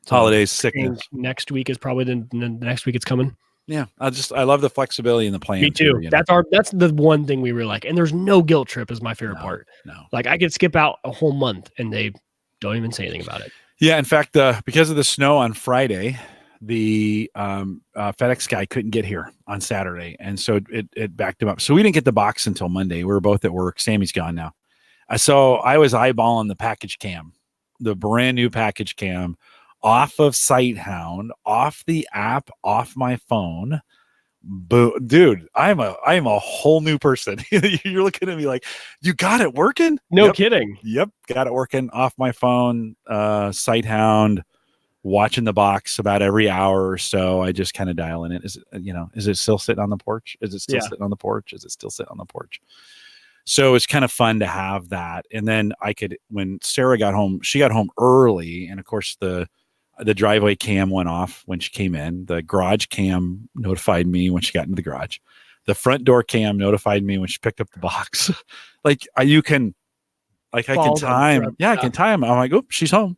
So holidays, sickness. Next week is probably the next week it's coming. Yeah, I love the flexibility in the plan. Me too. That's the one thing we really like, and there's no guilt trip is my favorite part. No, like I could skip out a whole month and they don't even say anything about it. Yeah, in fact, because of the snow on Friday, the FedEx guy couldn't get here on Saturday, and so it backed him up. So we didn't get the box until Monday. We were both at work. Sammy's gone now, so I was eyeballing the package cam, the brand new package cam, off of Sighthound, off the app, off my phone. Dude, I'm a whole new person. You're looking at me like, you got it working? No kidding. Yep, got it working off my phone. Sighthound, watching the box about every hour or so. I just kind of dial in it. Is it still sitting on the porch? Is it still sitting on the porch? Is it still sitting on the porch? So it's kind of fun to have that. And then when Sarah got home, she got home early, and of course the driveway cam went off when she came in. The garage cam notified me when she got into the garage. The front door cam notified me when she picked up the box. I can time. Yeah, I can time. I'm like, oh, she's home.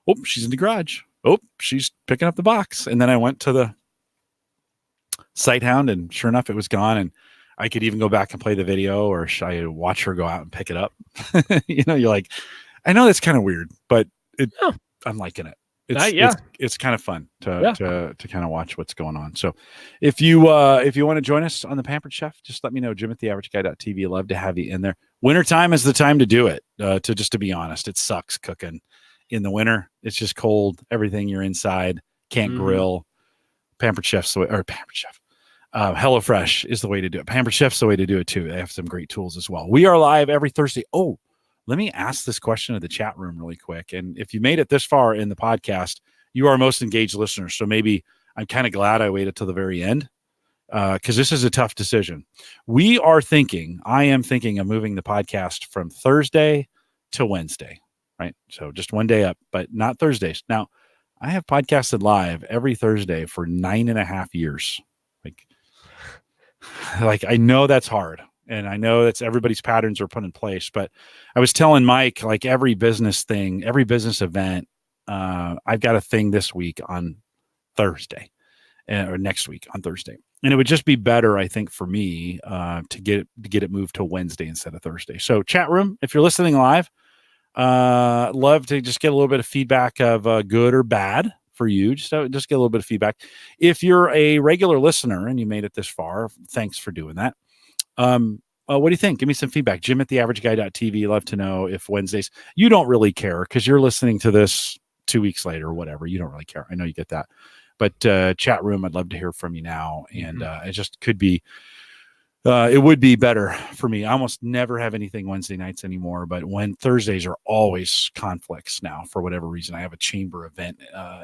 Oh, she's in the garage. Oh, she's picking up the box. And then I went to the Sighthound, and sure enough, it was gone. And I could even go back and play the video, or should I watch her go out and pick it up? You're like, I know that's kind of weird, but I'm liking it. It's kind of fun to kind of watch what's going on. So if you want to join us on the Pampered Chef, just let me know. Jim at theaverageguy.tv. Love to have you in there. Wintertime is the time to do it. To be honest, it sucks cooking in the winter. It's just cold. Everything, you're inside, can't grill. Pampered Chef's the way, or Pampered Chef. HelloFresh is the way to do it. Pampered Chef's the way to do it too. They have some great tools as well. We are live every Thursday. Oh, let me ask this question to the chat room really quick. And if you made it this far in the podcast, you are our most engaged listeners. So maybe I'm kind of glad I waited till the very end, because this is a tough decision. I am thinking of moving the podcast from Thursday to Wednesday, right? So just one day up, but not Thursdays. Now, I have podcasted live every Thursday for 9.5 years. Like I know that's hard. And I know that's everybody's patterns are put in place, but I was telling Mike, like every business event, I've got a thing this week on Thursday, or next week on Thursday. And it would just be better, I think, for me to get it moved to Wednesday instead of Thursday. So chat room, if you're listening live, love to just get a little bit of feedback of good or bad for you. Just get a little bit of feedback. If you're a regular listener and you made it this far, thanks for doing that. What do you think? Give me some feedback. Jim at theaverageguy.tv. Love to know if Wednesdays, you don't really care because you're listening to this 2 weeks later or whatever. You don't really care. I know you get that, but chat room, I'd love to hear from you now. And it just could be, it would be better for me. I almost never have anything Wednesday nights anymore, but when Thursdays are always conflicts now for whatever reason. I have a chamber event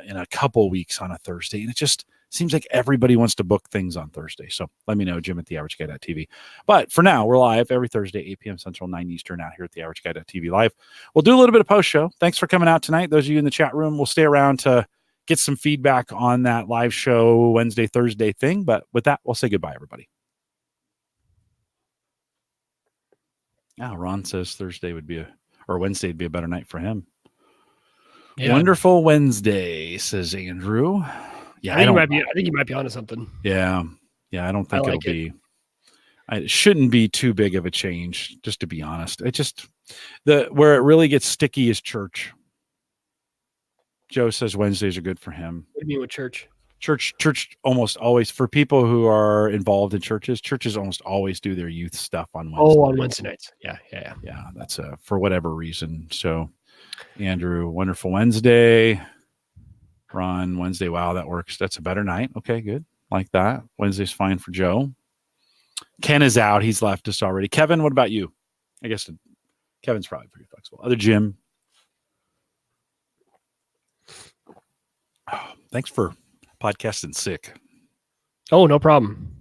in a couple weeks on a Thursday, and it just seems like everybody wants to book things on Thursday. So let me know, Jim at theaverageguy.tv. But for now, we're live every Thursday, 8 p.m. Central, 9 Eastern, out here at theaverageguy.tv live. We'll do a little bit of post show. Thanks for coming out tonight. Those of you in the chat room, we'll stay around to get some feedback on that live show Wednesday, Thursday thing. But with that, we'll say goodbye, everybody. Ron says Wednesday would be a better night for him. Yeah. Wonderful Wednesday, says Andrew. Yeah, I think you might be onto something. Yeah. I don't think it'll be. It shouldn't be too big of a change, just to be honest. It just where it really gets sticky is church. Joe says Wednesdays are good for him. What do you mean with church? Church almost always, for people who are involved in churches almost always do their youth stuff on Wednesday. Oh, on Wednesday nights. Yeah. That's for whatever reason. So, Andrew, wonderful Wednesday. Ron, Wednesday. Wow, that works. That's a better night. Okay, good. Like that. Wednesday's fine for Joe. Ken is out. He's left us already. Kevin, what about you? I guess Kevin's probably pretty flexible. Other Jim. Oh, thanks for podcasting sick. Oh, no problem.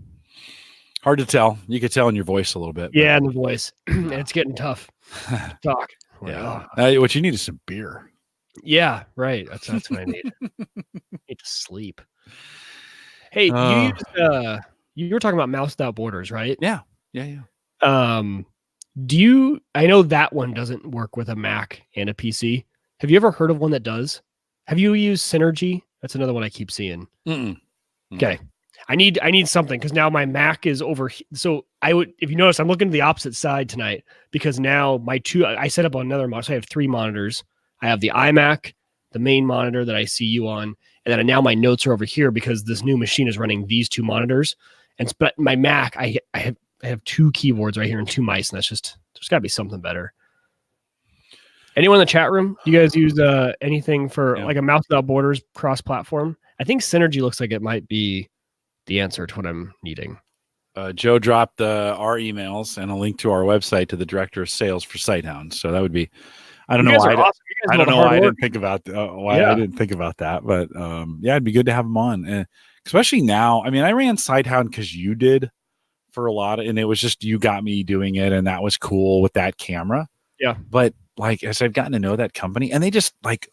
Hard to tell. You could tell in your voice a little bit. Yeah, in the voice. It's getting tough to talk. Yeah. What you need is some beer. Yeah, right. That's what I need. I need to sleep. Hey, you were talking about mouse without borders, right? Yeah. I know that one doesn't work with a Mac and a PC. Have you ever heard of one that does? Have you used Synergy? That's another one I keep seeing. Okay. I need something because now my Mac is over. So if you notice, I'm looking to the opposite side tonight because now I set up another monitor. So I have 3 monitors. I have the iMac, the main monitor that I see you on, and then now my notes are over here because this new machine is running these 2 monitors. But my Mac, I have 2 keyboards right here and 2 mice, and there's got to be something better. Anyone in the chat room? You guys use anything for like a mouse without borders cross-platform? I think Synergy looks like it might be the answer to what I'm needing. Joe dropped our emails and a link to our website to the director of sales for Sighthound. So that would be. I don't know why. Awesome. I don't know why I didn't think about I didn't think about that, but it'd be good to have them on, especially now. I mean, I ran Sighthound because you did for a lot of, and it was just, you got me doing it, and that was cool with that camera. Yeah. But like, as I've gotten to know that company, and they just like,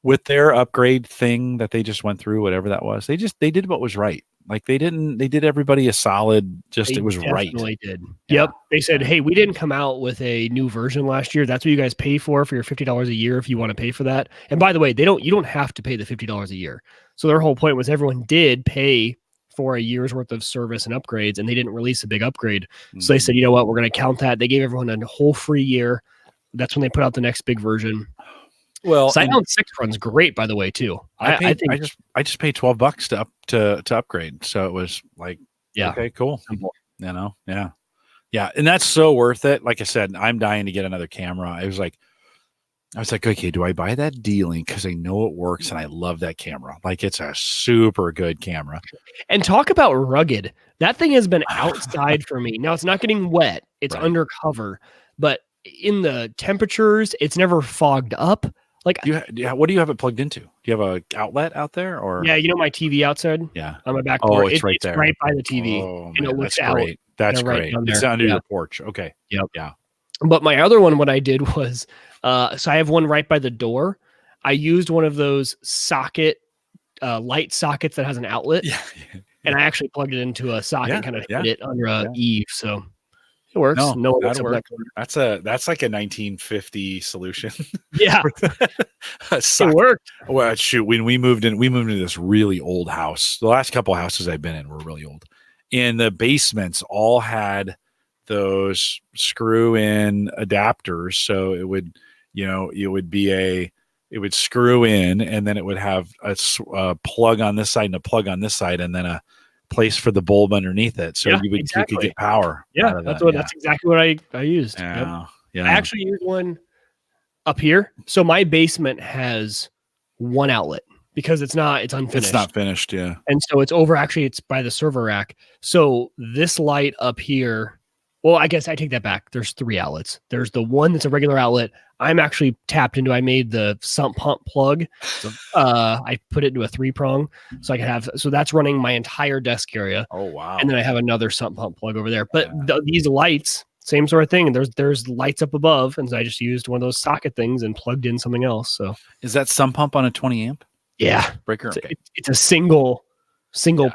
with their upgrade thing that they just went through, whatever that was, they did what was right. Like they did everybody a solid, just, it was right. Definitely did. Yeah. Yep. They said, hey, we didn't come out with a new version last year. That's what you guys pay for your $50 a year if you want to pay for that. And by the way, you don't have to pay the $50 a year. So their whole point was everyone did pay for a year's worth of service and upgrades, and they didn't release a big upgrade. Mm-hmm. So they said, you know what, we're going to count that. They gave everyone a whole free year. That's when they put out the next big version. Well, Sighthound 6 runs great, by the way, too. I just paid $12 to upgrade, so it was like, yeah, okay, cool. Simple. You know, yeah, and that's so worth it. Like I said, I'm dying to get another camera. I was like, okay, do I buy that D-Link because I know it works and I love that camera? Like, it's a super good camera. And talk about rugged. That thing has been outside for me. Now it's not getting wet; it's undercover, but in the temperatures, it's never fogged up. Like, what do you have it plugged into? Do you have a outlet out there, or? Yeah, my TV outside. Yeah, on my back door. It's right there, right by the TV. Oh, man, it looks great. That's great. It's under your porch. Okay. Yep. Yeah. But my other one, what I did was, so I have one right by the door. I used one of those light sockets that has an outlet. Yeah. And I actually plugged it into a socket and kind of hit it under a eave. So it works. No one looks up that. That's like a 1950 solution. Yeah. It worked. Well, shoot, when we moved into this really old house. The last couple of houses I've been in were really old. And the basements all had those screw-in adapters. So it would, it would screw in, and then it would have a plug on this side and a plug on this side, and then a place for the bulb underneath it. So you could get power. Yeah, that's exactly what I used. Yeah. Yep. Yeah. I actually used one up here. So my basement has one outlet because it's unfinished. It's not finished, yeah. And so it's by the server rack. So this light up here, well, I guess I take that back. There's 3 outlets. There's the one that's a regular outlet. I'm actually tapped into. I made the sump pump plug. So, I put it into a 3-prong, so I can have. So that's running my entire desk area. Oh wow! And then I have another sump pump plug over there. But these lights, same sort of thing. There's lights up above, and so I just used one of those socket things and plugged in something else. So is that sump pump on a 20 amp? Yeah, breaker. It's a single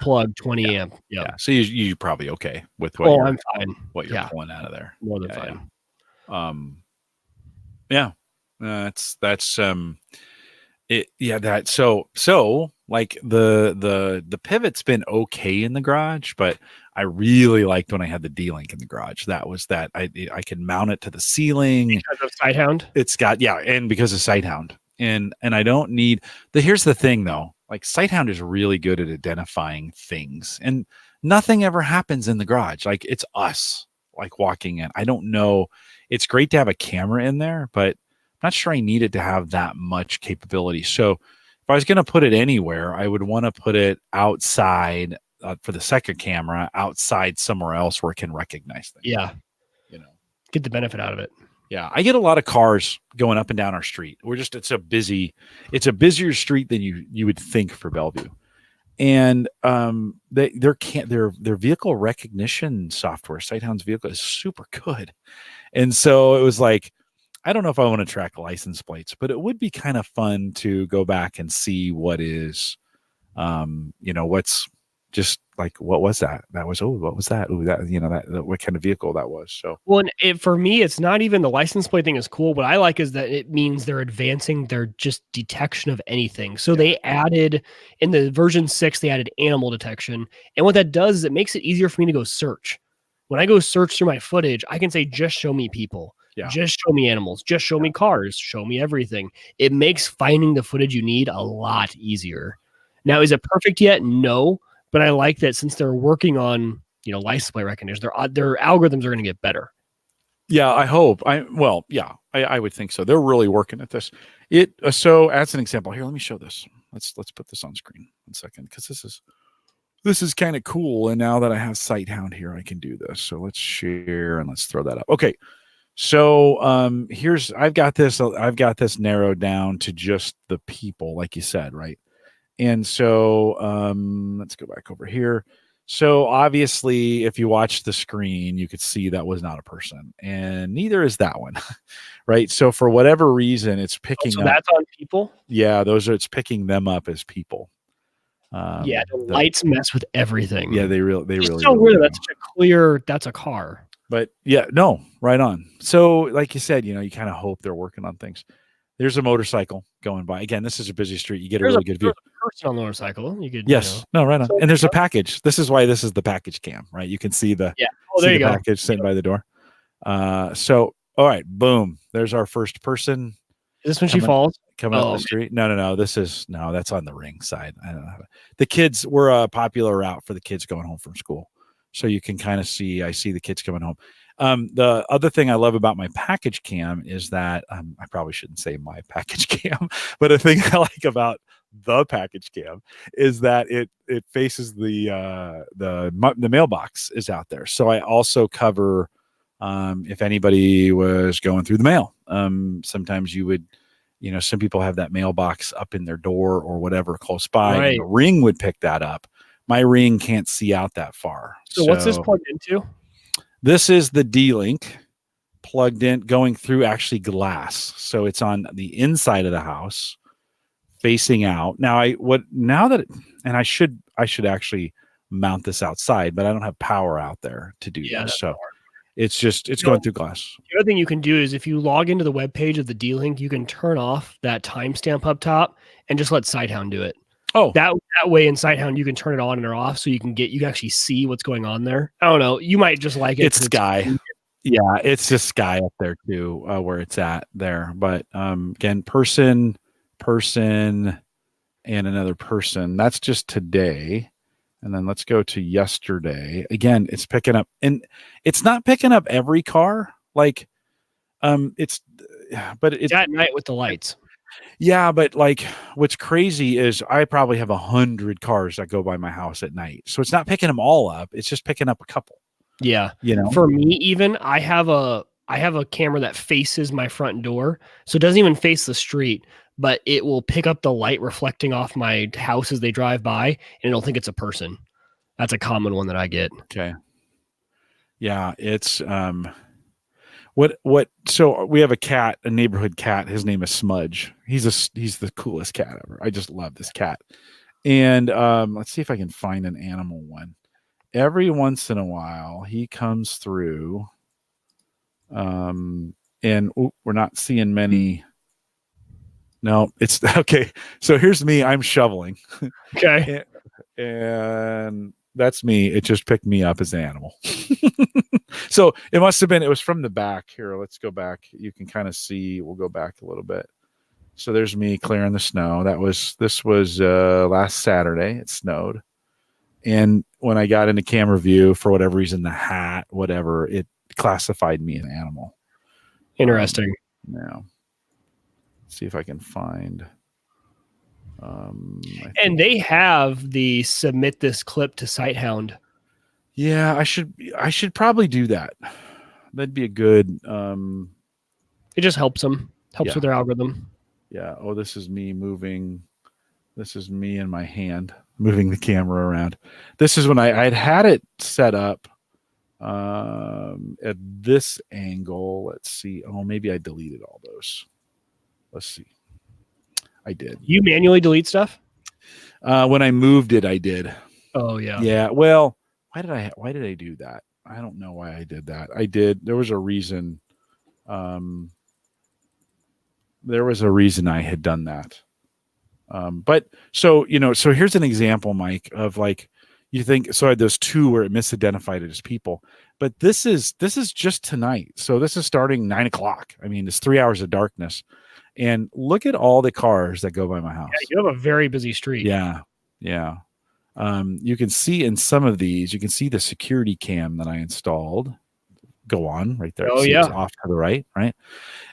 plug 20 amp. Yep. Yeah. So you're probably okay with what I'm fine. What you're pulling out of there. More than fine. Yeah. That's it. Yeah. That so like the pivot's been okay in the garage, but I really liked when I had the D-Link in the garage. That was that I can mount it to the ceiling because of Sighthound. It's got and because of Sighthound. And I don't need here's the thing though, like Sighthound is really good at identifying things, and nothing ever happens in the garage. Like it's us like walking in. I don't know. It's great to have a camera in there, but I'm not sure I need it to have that much capability. So if I was going to put it anywhere, I would want to put it outside for the second camera, outside somewhere else where it can recognize things. Yeah. Get the benefit out of it. Yeah, I get a lot of cars going up and down our street. It's a busier street than you would think for Bellevue, and their vehicle recognition software, Sighthound's vehicle, is super good, and so it was like, I don't know if I want to track license plates, but it would be kind of fun to go back and see what is, what's just like, what was that? That was, what was that? What kind of vehicle that was. So, well, and for me, it's not even the license plate thing is cool. What I like is that it means they're advancing their just detection of anything. So they added in the version 6, they added animal detection. And what that does is it makes it easier for me to go search. When I go search through my footage, I can say, just show me people. Yeah. Just show me animals. Just show me cars. Show me everything. It makes finding the footage you need a lot easier. Now, is it perfect yet? No. But I like that since they're working on, license plate recognition, their algorithms are going to get better. Yeah, I hope. I would think so. They're really working at this. So as an example, here, let me show this. Let's put this on screen 1 second, because this is kind of cool. And now that I have Sighthound here, I can do this. So let's share and let's throw that up. Okay. So I've got this narrowed down to just the people, like you said, right? And so let's go back over here. So obviously, if you watch the screen, you could see that was not a person, and neither is that one, right? So for whatever reason, it's picking up. That's on people. Yeah, it's picking them up as people. The lights mess with everything. Yeah, they really. So weird. That's such a clear. That's a car. But yeah, no, right on. So like you said, you kind of hope they're working on things. There's a motorcycle going by. Again, this is a busy street. You get a really good view. There's a person on the motorcycle. You could. Yes. No, right on. And there's a package. This is why this is the package cam, right? You can see the there you go. Package sitting by the door. So all right, boom. There's our first person. Is this when she falls? Coming up the street? No. That's on the ring side. I don't know. The kids were a popular route for the kids going home from school. So you can kind of see, I see the kids coming home. The other thing I love about my package cam is that I probably shouldn't say my package cam, but a thing I like about the package cam is that it faces the mailbox is out there. So I also cover if anybody was going through the mail. Sometimes you would, some people have that mailbox up in their door or whatever close by, and the ring would pick that up. My ring can't see out that far. So what's this plugged into? This is the D-Link plugged in, going through actually glass. So it's on the inside of the house, facing out. Now I should actually mount this outside, but I don't have power out there to do that. So it's going through glass. The other thing you can do is if you log into the web page of the D-Link, you can turn off that timestamp up top and just let Sighthound do it. Oh, that way in Sighthound you can turn it on or off, so you can actually see what's going on there. I don't know. You might just like it. It's sky. Yeah, it's just sky up there too, where it's at there. But again, person, and another person. That's just today. And then let's go to yesterday. Again, it's picking up, and it's not picking up every car. Like, it's at night with the lights. Yeah, but like what's crazy is I probably have 100 cars that go by my house at night. So it's not picking them all up. It's just picking up a couple. Yeah. For me, even I have a camera that faces my front door. So it doesn't even face the street, but it will pick up the light reflecting off my house as they drive by, and it'll think it's a person. That's a common one that I get. Okay. Yeah, it's so we have a neighborhood cat. His name is Smudge. He's the coolest cat ever. I just love this cat. And let's see if I can find an animal one. Every once in a while he comes through. And we're not seeing many. No, it's okay. So here's me. I'm shoveling. Okay. and that's me. It just picked me up as an animal. So it was from the back. Here, let's go back. You can kind of see, we'll go back a little bit. So there's me clearing the snow. This was last Saturday. It snowed. And when I got into camera view, for whatever reason, the hat, whatever, it classified me as an animal. Interesting. Now, see if I can find. And they have the submit this clip to Sighthound. Yeah, I should probably do that. That'd be a good. It just helps them. Helps with their algorithm. Yeah. Oh, this is me moving. This is me and my hand moving the camera around. This is when I'd had it set up at this angle. Let's see. Oh, maybe I deleted all those. Let's see. I did. You manually delete stuff? When I moved it, I did. Oh yeah. Yeah. Well, why did I do that? I don't know why I did that. I did. There was a reason. There was a reason I had done that. But so here's an example, Mike, of like, you think, so I had those two where it misidentified it as people, but this is just tonight. So this is starting 9 o'clock. I mean, it's 3 hours of darkness, and look at all the cars that go by my house. Yeah, you have a very busy street. Yeah. Yeah. You can see in some of these, you can see the security cam that I installed go on right there. Oh, yeah. It's off to the right.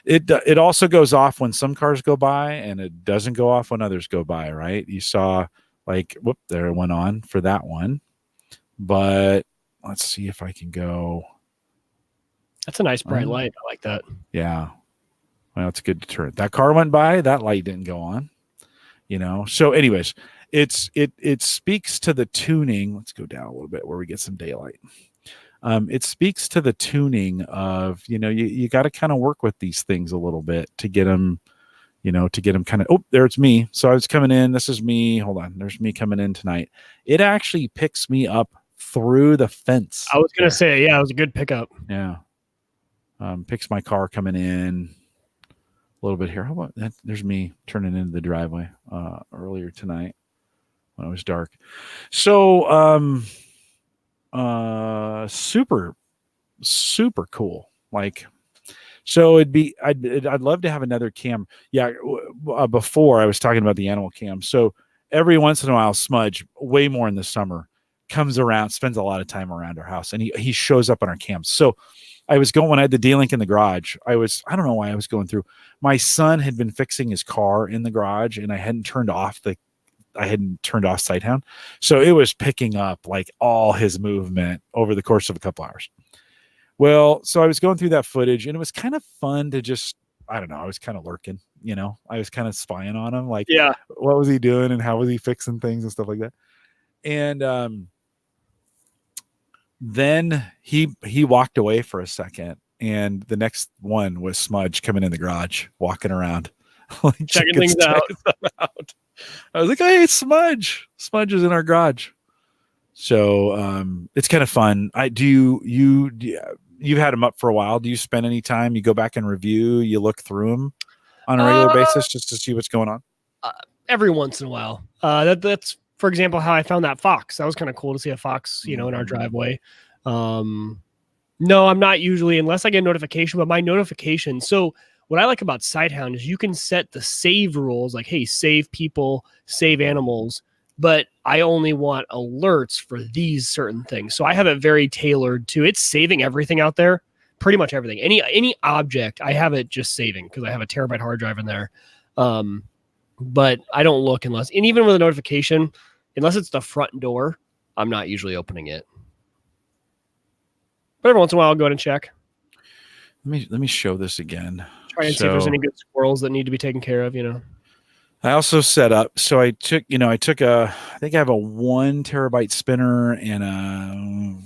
It also goes off when some cars go by, and it doesn't go off when others go by, right? You saw like, whoop, there it went on for that one. But let's see if I can go. That's a nice bright light. I like that. Yeah. Well, it's a good deterrent. That car went by, that light didn't go on, So anyways, it speaks to the tuning. Let's go down a little bit where we get some daylight. It speaks to the tuning of, you got to kind of work with these things a little bit to get them, kind of, oh, there's me. So I was coming in. This is me. Hold on. There's me coming in tonight. It actually picks me up through the fence. I was going to say, yeah, it was a good pickup. Yeah. Picks my car coming in a little bit here. How about that? There's me turning into the driveway earlier tonight when it was dark. So, super cool. Like, so I'd love to have another cam. Yeah. Before I was talking about the animal cam. So every once in a while, Smudge, way more in the summer, comes around, spends a lot of time around our house, and he shows up on our cams. So I was going, when I had the D-Link in the garage, I don't know why I was going through. My son had been fixing his car in the garage, and I hadn't turned off Sighthound. So it was picking up like all his movement over the course of a couple hours. Well, so I was going through that footage, and it was kind of fun to just, I don't know, I was kind of lurking, I was kind of spying on him. Like, yeah, what was he doing and how was he fixing things and stuff like that. And, then he walked away for a second, and the next one was Smudge coming in the garage, walking around, like checking things out. I was like, hey, Smudge is in our garage. So it's kind of fun. You've had them up for a while. Do you spend any time? You go back and review, you look through them on a regular basis just to see what's going on? Every once in a while. That's, for example, how I found that fox. That was kind of cool to see a fox, in our driveway. No, I'm not usually, unless I get a notification, but my notification. So what I like about Sighthound is you can set the save rules, like, hey, save people, save animals, but I only want alerts for these certain things. So I have it very tailored to, it's saving everything out there, pretty much everything. Any object, I have it just saving because I have a terabyte hard drive in there. But I don't look and even with a notification, unless it's the front door, I'm not usually opening it. But every once in a while, I'll go ahead and check. Let me show this again. Try and see if there's any good squirrels that need to be taken care of, I also set up, so I think I have a 1 terabyte spinner and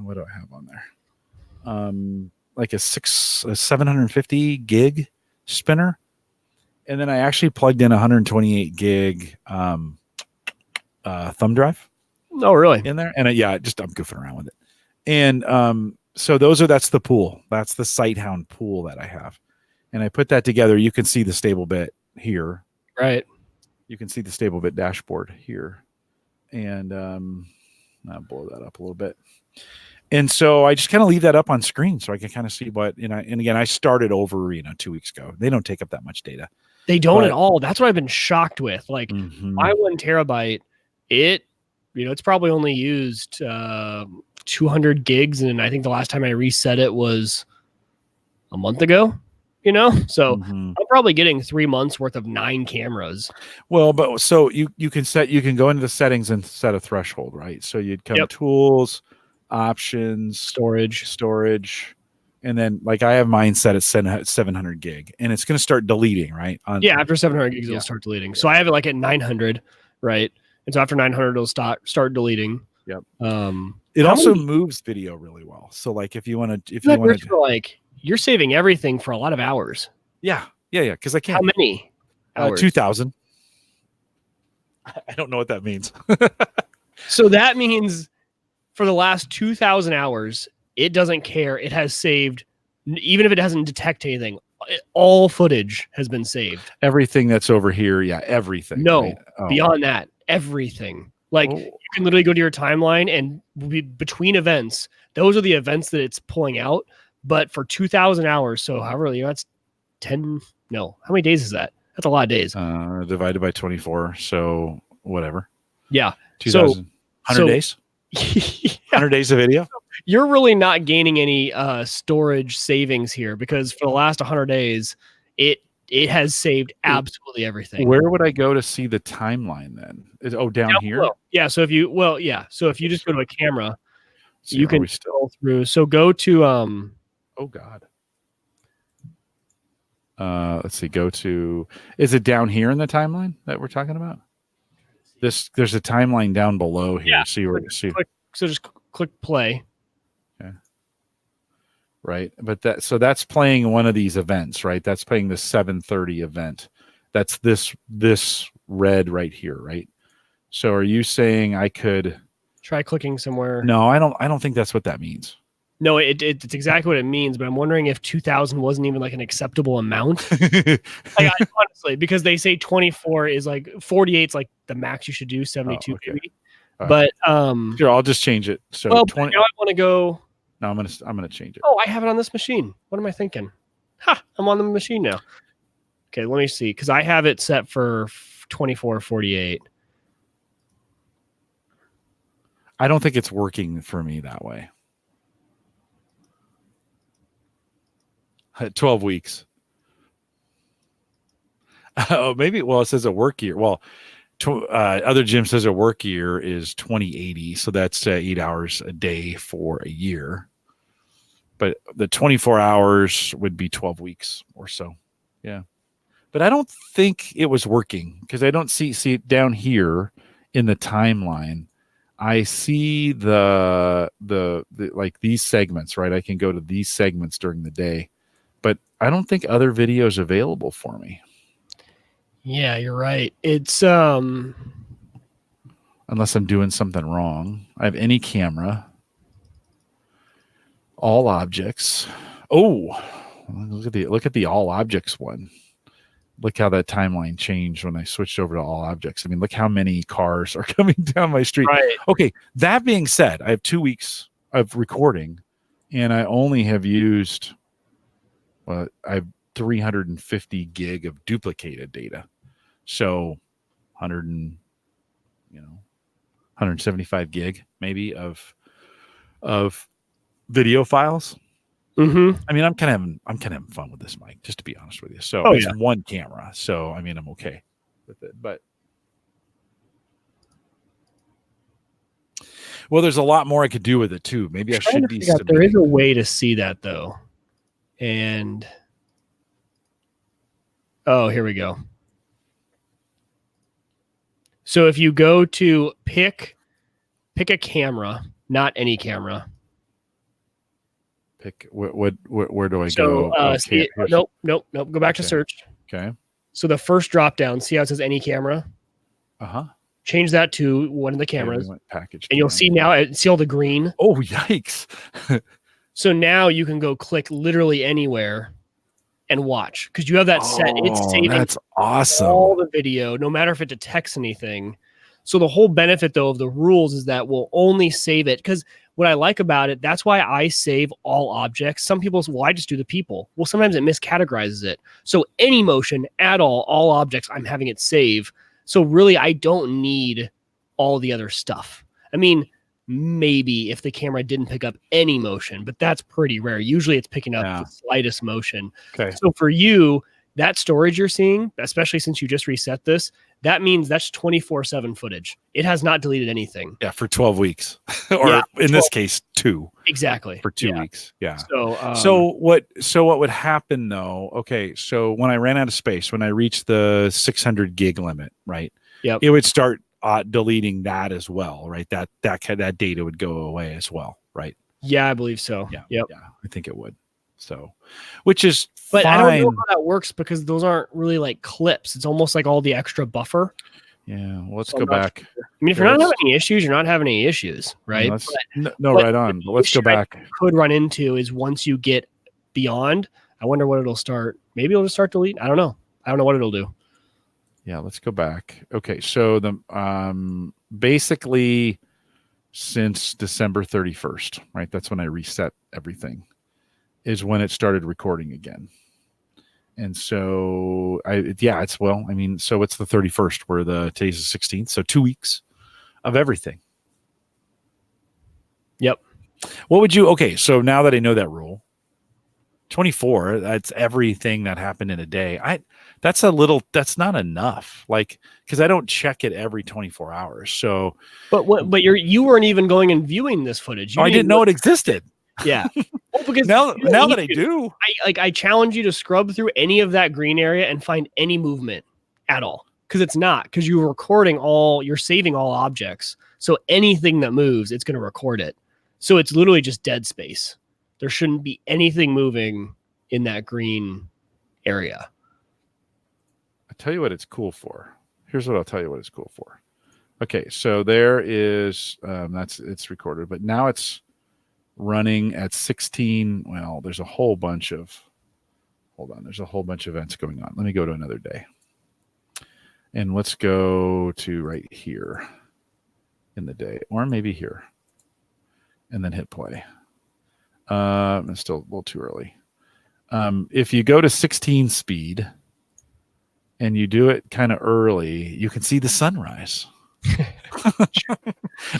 what do I have on there? Like a 750 gig spinner. And then I actually plugged in 128 gig thumb drive. Oh, really? In there. And I'm goofing around with it. And so that's the pool. That's the Sighthound pool that I have. And I put that together. You can see the stable bit here. Right. You can see the stable bit dashboard here. And I'll blow that up a little bit. And so I just kind of leave that up on screen so I can kind of see what, and again, I started over, 2 weeks ago. They don't take up that much data. They don't at all. That's what I've been shocked with. Like my 1 terabyte, it's probably only used 200 gigs. And I think the last time I reset it was a month ago, so I'm probably getting 3 months worth of 9 cameras. Well, but so you can go into the settings and set a threshold, right? So you'd come tools, options, storage. And then like I have mine set at 700 gig and it's going to start deleting, right? After 700 gigs, it'll start deleting. So I have it like at 900, right? And so after 900, it'll start deleting. Yep. It also moves video really well. So like if you want to, like you're saving everything for a lot of hours. Yeah. Cause I can't. How many hours? 2000. I don't know what that means. So that means for the last 2000 hours, it doesn't care. It has saved, even if it doesn't detect anything, all footage has been saved. Everything that's over here. Yeah. Everything. No, right? Beyond that, everything. Like you can literally go to your timeline and between events, those are the events that it's pulling out. But for 2000 hours, so however, that's 10. No, how many days is that? That's a lot of days. Divided by 24. So whatever. Yeah. 2000. 100 days? 100 days of video? You're really not gaining any storage savings here because for the last 100 days, it has saved absolutely everything. Where would I go to see the timeline then? Down here? Below. Yeah. So if you just go to a camera, you can scroll through. So go to oh God. Let's see. Go to. Is it down here in the timeline that we're talking about? There's a timeline down below here. Yeah. So just click play. Okay. Right. But that's playing one of these events, right? That's playing the 7:30 event. That's this red right here, right? So are you saying I could try clicking somewhere? No, I don't think that's what that means. No, it's exactly what it means, but I'm wondering if 2,000 wasn't even like an acceptable amount. Honestly, because they say 24 is like 48's like the max you should do, 72 maybe. But sure, I'll just change it. So now I want to go. No, I'm gonna change it. Oh, I have it on this machine. What am I thinking? I'm on the machine now. Okay, let me see, because I have it set for 24:48. I don't think it's working for me that way. 12 weeks. Oh, maybe. Well, it says a work year. Well, other gym says a work year is 2080, so that's 8 hours a day for a year. But the 24 hours would be 12 weeks or so. Yeah. But I don't think it was working because I don't see it down here in the timeline. I see the like these segments, right? I can go to these segments during the day, but I don't think other videos available for me. Yeah, you're right. It's unless I'm doing something wrong. I have any camera, all objects. Oh, look at the all objects one. Look how that timeline changed when I switched over to all objects. I mean, look how many cars are coming down my street. Right. Okay, that being said, I have 2 weeks of recording, and I only have used, I have 350 gig of duplicated data. So 175 gig maybe of video files. Mm-hmm. I mean, I'm kind of having fun with this mic, just to be honest with you. So it's one camera, so I mean, I'm okay with it. But well, there's a lot more I could do with it too. Maybe I should be. There is a way to see that though, and here we go. So if you go to pick a camera, not any camera. Pick where do I go? Nope. Go back to search. Okay. So the first drop down, see how it says any camera? Change that to one of the cameras. Package. And you'll see now, see all the green. Oh, yikes. So now you can go click literally anywhere and watch because you have that set. It's saving that's awesome. All the video, no matter if it detects anything. So the whole benefit though of the rules is that we'll only save it because what I like about it, that's why I save all objects. Some people say, well, I just do the people. Well, sometimes it miscategorizes it. So any motion at all objects, I'm having it save. So really, I don't need all the other stuff. I mean, maybe if the camera didn't pick up any motion, but that's pretty rare. Usually it's picking up the slightest motion. Okay. So for you, that storage you're seeing, especially since you just reset this, that menes that's 24/7 footage. It has not deleted anything. Yeah, for 12 weeks. Or in this case, 2. Exactly. For 2 weeks. Yeah. So what would happen though? Okay, so when I ran out of space, when I reached the 600 gig limit, right? Yep. It would start deleting that as well, right? That data would go away as well, right? Yeah, I believe so. Yeah. Yep. Yeah, I think it would. So, which is but fine. I don't know how that works because those aren't really like clips. It's almost like all the extra buffer. Yeah, well, let's go back. Sure. I mean, if you're not having any issues, you're not having any issues, right? Right on. But let's go back. Could run into is once you get beyond. I wonder what it'll start. Maybe it'll just start deleting. I don't know. I don't know what it'll do. Yeah, let's go back. Okay, so the basically since December 31st, right? That's when I reset everything. Is when it started recording again. And so so it's the 31st where today's the 16th. So 2 weeks of everything. Yep. What would you, so now that I know that rule, 24, that's everything that happened in a day. That's not enough. Like, cause I don't check it every 24 hours. So, but you weren't even going and viewing this footage. I didn't know it existed. Yeah. Well, because now that I do, I challenge you to scrub through any of that green area and find any movement at all. because it's not, because you're saving all objects. So anything that moves, it's going to record it. So it's literally just dead space. There shouldn't be anything moving in that green area. I'll tell you what it's cool for. Here's what I'll tell you what it's cool for. Okay, so there is, it's recorded, but now it's running at 16. Well, there's a whole bunch of events going on. Let me go to another day. And let's go to right here in the day, or maybe here, and then hit play. It's still a little too early. If you go to 16 speed and you do it kind of early, you can see the sunrise.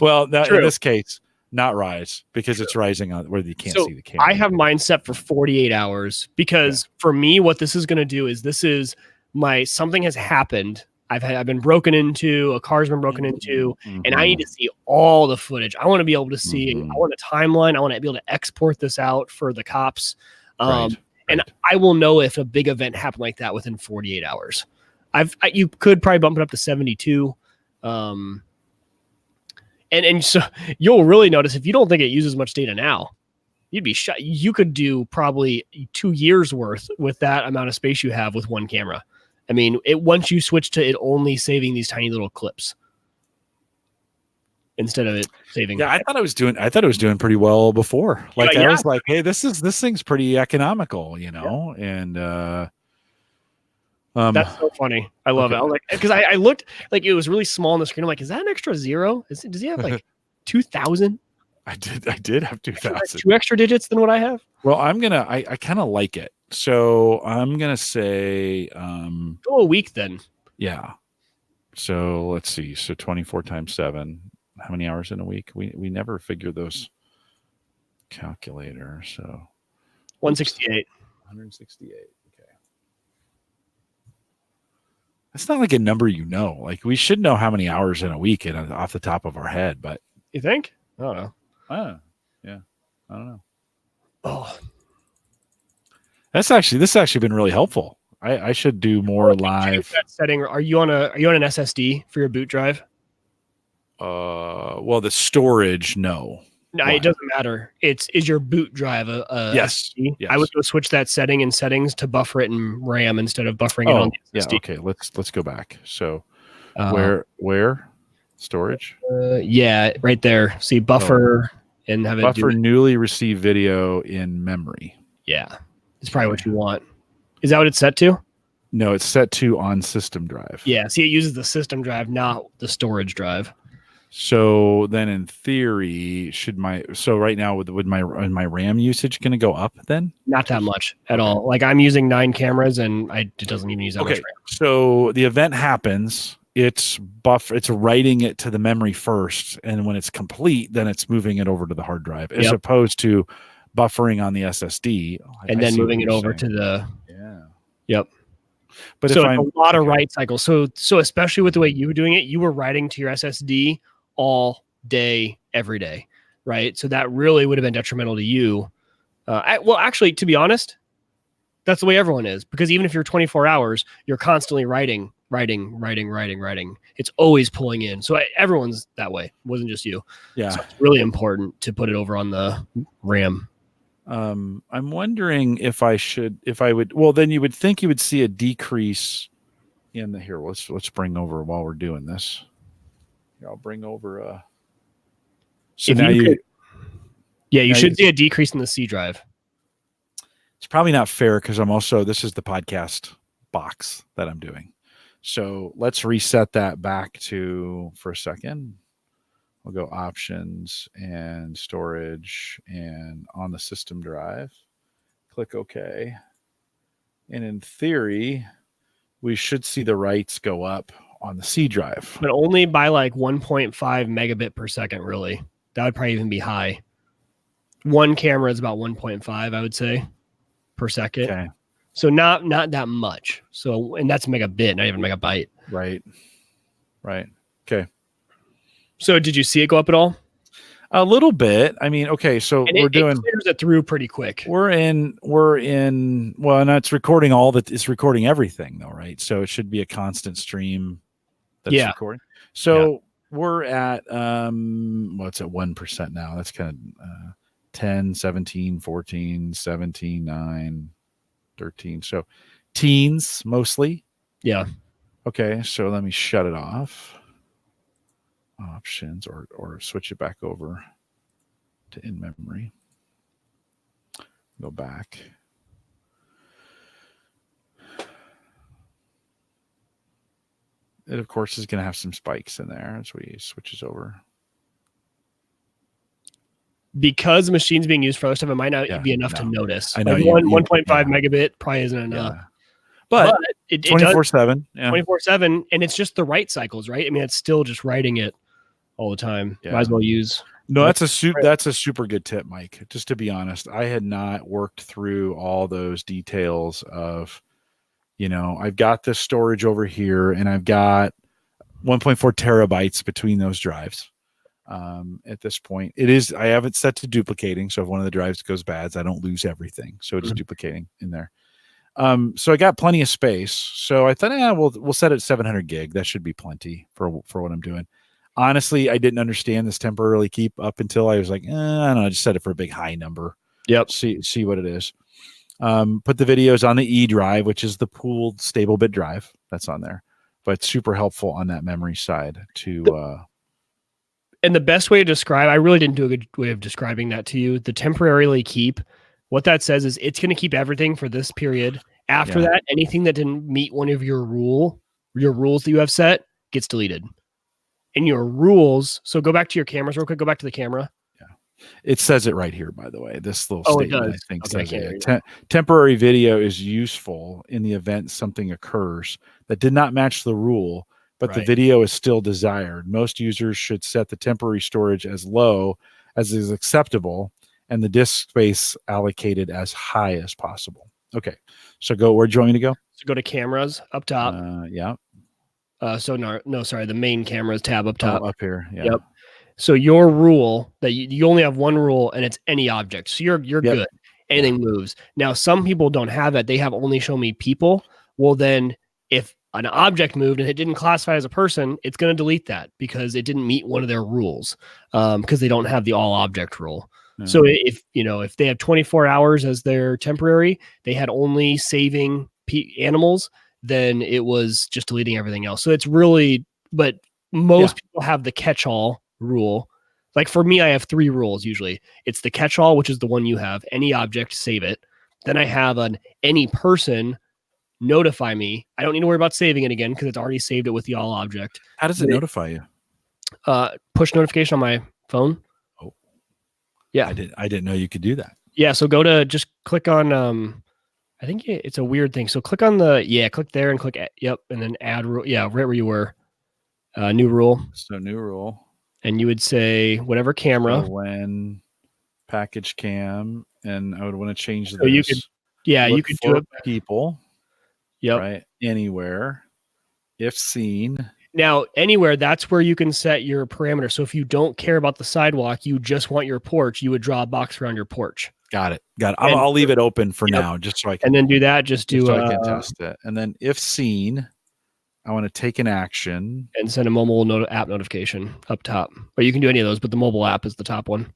Well, in this case, not rise, because it's rising on where you can't see the camera. I have mine set for 48 hours because for me, what this is going to do is something has happened. I've been broken into, a car's been broken into, and I need to see all the footage. I want to be able to see, I want a timeline. I want to be able to export this out for the cops. And I will know if a big event happened like that within 48 hours. You could probably bump it up to 72. And so you'll really notice if you don't think it uses much data now, you'd be shot. You could do probably 2 years worth with that amount of space you have with one camera. I mean, once you switch to it only saving these tiny little clips instead of it saving. Yeah, I thought it was doing pretty well before. Like I was like, hey, this thing's pretty economical, and that's so funny. I love it. I was like, because I looked like it was really small on the screen. I'm like, is that an extra zero? Does he have like 2,000? I did have 2,000. 2 extra digits than what I have. Well, I kind of like it. So I'm gonna say go a week then. Yeah. So let's see. So 24 times 7. How many hours in a week? We never figure those calculators. So 168. 168. Okay. That's not like a number, like we should know how many hours in a week off the top of our head, but you think? I don't know. Yeah. I don't know. Oh, this has actually been really helpful. I should do more live. That setting. Are you on an SSD for your boot drive? Well, the storage, no. No, it doesn't matter. Is your boot drive a yes. SSD? Yes. I would go switch that setting in settings to buffer it in RAM instead of buffering it on the SSD. Yeah, okay. Let's go back. So where storage? Yeah, right there. See buffer and have it buffer newly received video in memory. Yeah. It's probably what you want. Is that what it's set to? No, it's set to on system drive. Yeah. See, it uses the system drive, not the storage drive. So then in theory, right now would my RAM usage going to go up then? Not that much at all. Like I'm using 9 cameras and it doesn't even use that much RAM. So the event happens, it's writing it to the memory first. And when it's complete, then it's moving it over to the hard drive as opposed to buffering on the SSD and then moving it over to the Yep. But so it's a lot of write cycles. So especially with the way you were doing it, you were writing to your SSD all day, every day, right? So that really would have been detrimental to you. Well, actually, to be honest, that's the way everyone is, because even if you're 24 hours, you're constantly writing. It's always pulling in. So everyone's that way. It wasn't just you. Yeah. So it's really important to put it over on the RAM. I'm wondering if I would, well, then you would think you would see a decrease in here. Let's bring over while we're doing this. Here, I'll bring over, so now you should see a decrease in the C drive. It's probably not fair because this is the podcast box that I'm doing. So let's reset that back for a second. We'll go options and storage and on the system drive. Click OK. And in theory, we should see the writes go up on the C drive. But only by like 1.5 megabit per second, really. That would probably even be high. One camera is about 1.5, I would say, per second. Okay. So not that much. So, and that's megabit, not even megabyte. Right. Okay. So did you see it go up at all? A little bit. I mean, okay, so and it clears it through pretty quick. Well, and it's recording it's recording everything though, right? So it should be a constant stream that's recording. So we're at what's at 1% now. That's kind of 10, 17, 14, 17, 9, 13. So teens mostly. Yeah. Okay, so let me shut it off. Options or switch it back over to in memory. Go back. It of course is going to have some spikes in there as we switches over. Because the machine's being used for other stuff, it might not be enough to notice. I know like 1.5 megabit probably isn't enough. But it 24/7, 24/7, and it's just the write cycles, right? I mean, it's still just writing it all the time. Might as well use. No, that's a super good tip, Mike. Just to be honest, I had not worked through all those details of, I've got this storage over here, and I've got 1.4 terabytes between those drives. At this point, I have it set to duplicating, so if one of the drives goes bad, I don't lose everything. So it's duplicating in there. So I got plenty of space. So I thought, we'll set it at 700 gig. That should be plenty for what I'm doing. Honestly, I didn't understand this temporarily keep up until I was like, I don't know, I just set it for a big high number. Yep. See what it is. Put the videos on the E drive, which is the pooled stable bit drive that's on there, but super helpful on that memory side to. And the best way to describe, I really didn't do a good way of describing that to you. The temporarily keep, what that says is it's going to keep everything for this period. After that, anything that didn't meet one of your rules that you have set gets deleted. And your rules, so go back to your cameras real quick. Go back to the camera. Yeah, it says it right here, by the way. This little statement, I think, says temporary video is useful in the event something occurs that did not match the rule, but the video is still desired. Most users should set the temporary storage as low as is acceptable and the disk space allocated as high as possible. Okay, so where'd you want me to go? So go to cameras up top. Yeah. The main cameras tab up top. Up here. Yeah. Yep. So your rule that you only have one rule, and it's any object. So you're good. Anything moves. Now, some people don't have that. They have only show me people. Well, then if an object moved and it didn't classify as a person, it's going to delete that because it didn't meet one of their rules because they don't have the all object rule. Mm-hmm. So if they have 24 hours as their temporary, they had only saving animals, then it was just deleting everything else. So it's really, but most people have the catch-all rule. Like for me, I have 3 rules usually. It's the catch-all, which is the one you have. Any object, save it. Then I have an any person, notify me. I don't need to worry about saving it again because it's already saved it with the all object. How does it notify you? Push notification on my phone. Oh, yeah. I didn't know you could do that. Yeah. So just click on, I think it's a weird thing. So click on click there and click, and then add rule. Yeah. Right where you were, new rule. So new rule. And you would say whatever camera. So when package cam, and I would want to change this. So you could, you could do it. People. Yep. Right. Anywhere. If seen. Now, anywhere, that's where you can set your parameter. So if you don't care about the sidewalk, you just want your porch, you would draw a box around your porch. Got it. I'll leave it open for now, just so I can. And then do that. So I can test it. And then if seen, I want to take an action. And send a mobile app notification up top. Or you can do any of those, but the mobile app is the top one.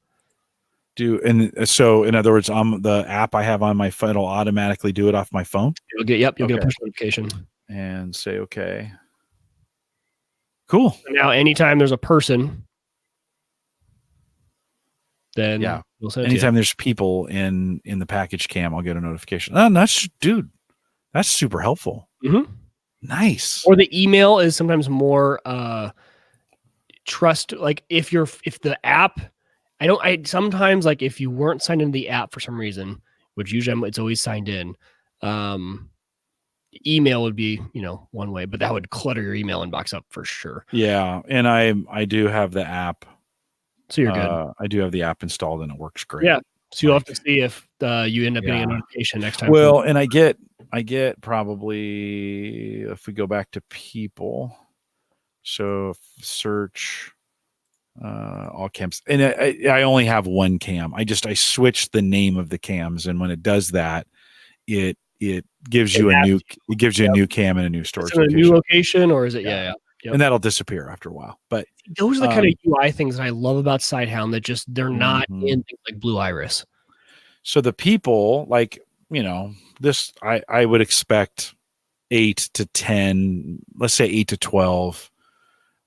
So in other words, the app I have on my phone, it'll automatically do it off my phone. You'll get a push notification. And say, okay. Cool. So now, anytime there's a person, then we'll send anytime there's people in the package cam, I'll get a notification. Oh, that's super helpful. Mm-hmm. Nice. Or the email is sometimes more trust. Like if the app, sometimes like if you weren't signed into the app for some reason, which usually it's always signed in, email would be, one way, but that would clutter your email inbox up for sure. Yeah. And I do have the app. So you're good. I do have the app installed and it works great. Yeah. So you'll have to see if you end up getting a notification next time. Well, and I get probably, if we go back to people, so search all cams, and I only have one cam. I switched the name of the cams, and when it does that, it gives you a new cam and a new storage location. A new location, or is it? Yeah. Yep. And that'll disappear after a while. But those are the kind of UI things that I love about Sighthound, that just they're not in things like Blue Iris. So the people, like, this, I would expect 8 to 10, let's say 8 to 12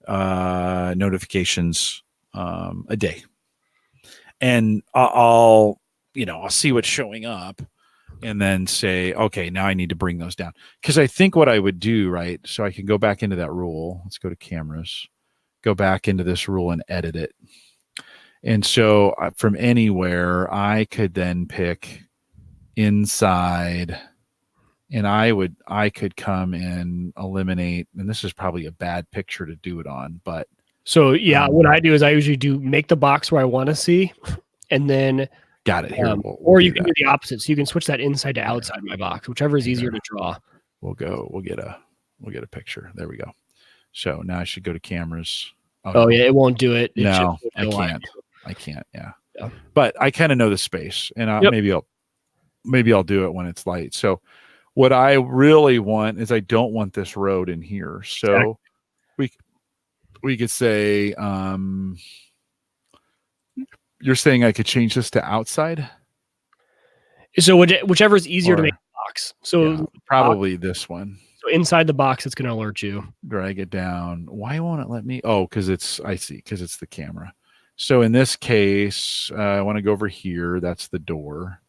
notifications a day. And I'll see what's showing up and then say, okay, now I need to bring those down. Because I think what I would do, right, so I can go back into that rule. Let's go to cameras, go back into this rule and edit it. And so from anywhere, I could then pick inside, and I could come and eliminate, and this is probably a bad picture to do it on, but so yeah, what I do is I usually make the box where I want to see, and then got it here. Or you can do the opposite, so you can switch that inside to outside my box, whichever is easier to draw. We'll get a picture. There we go. So now I should go to cameras. Oh yeah, it won't do it. No, I can't. Yeah. But I kind of know the space, and maybe I'll do it when it's light. So what I really want is, I don't want this road in here. So we could say, you're saying I could change this to outside? So whichever is easier to make the box. So probably this one. So inside the box, it's going to alert you. Drag it down. Why won't it let me? Oh, because it's the camera. So in this case, I want to go over here. That's the door.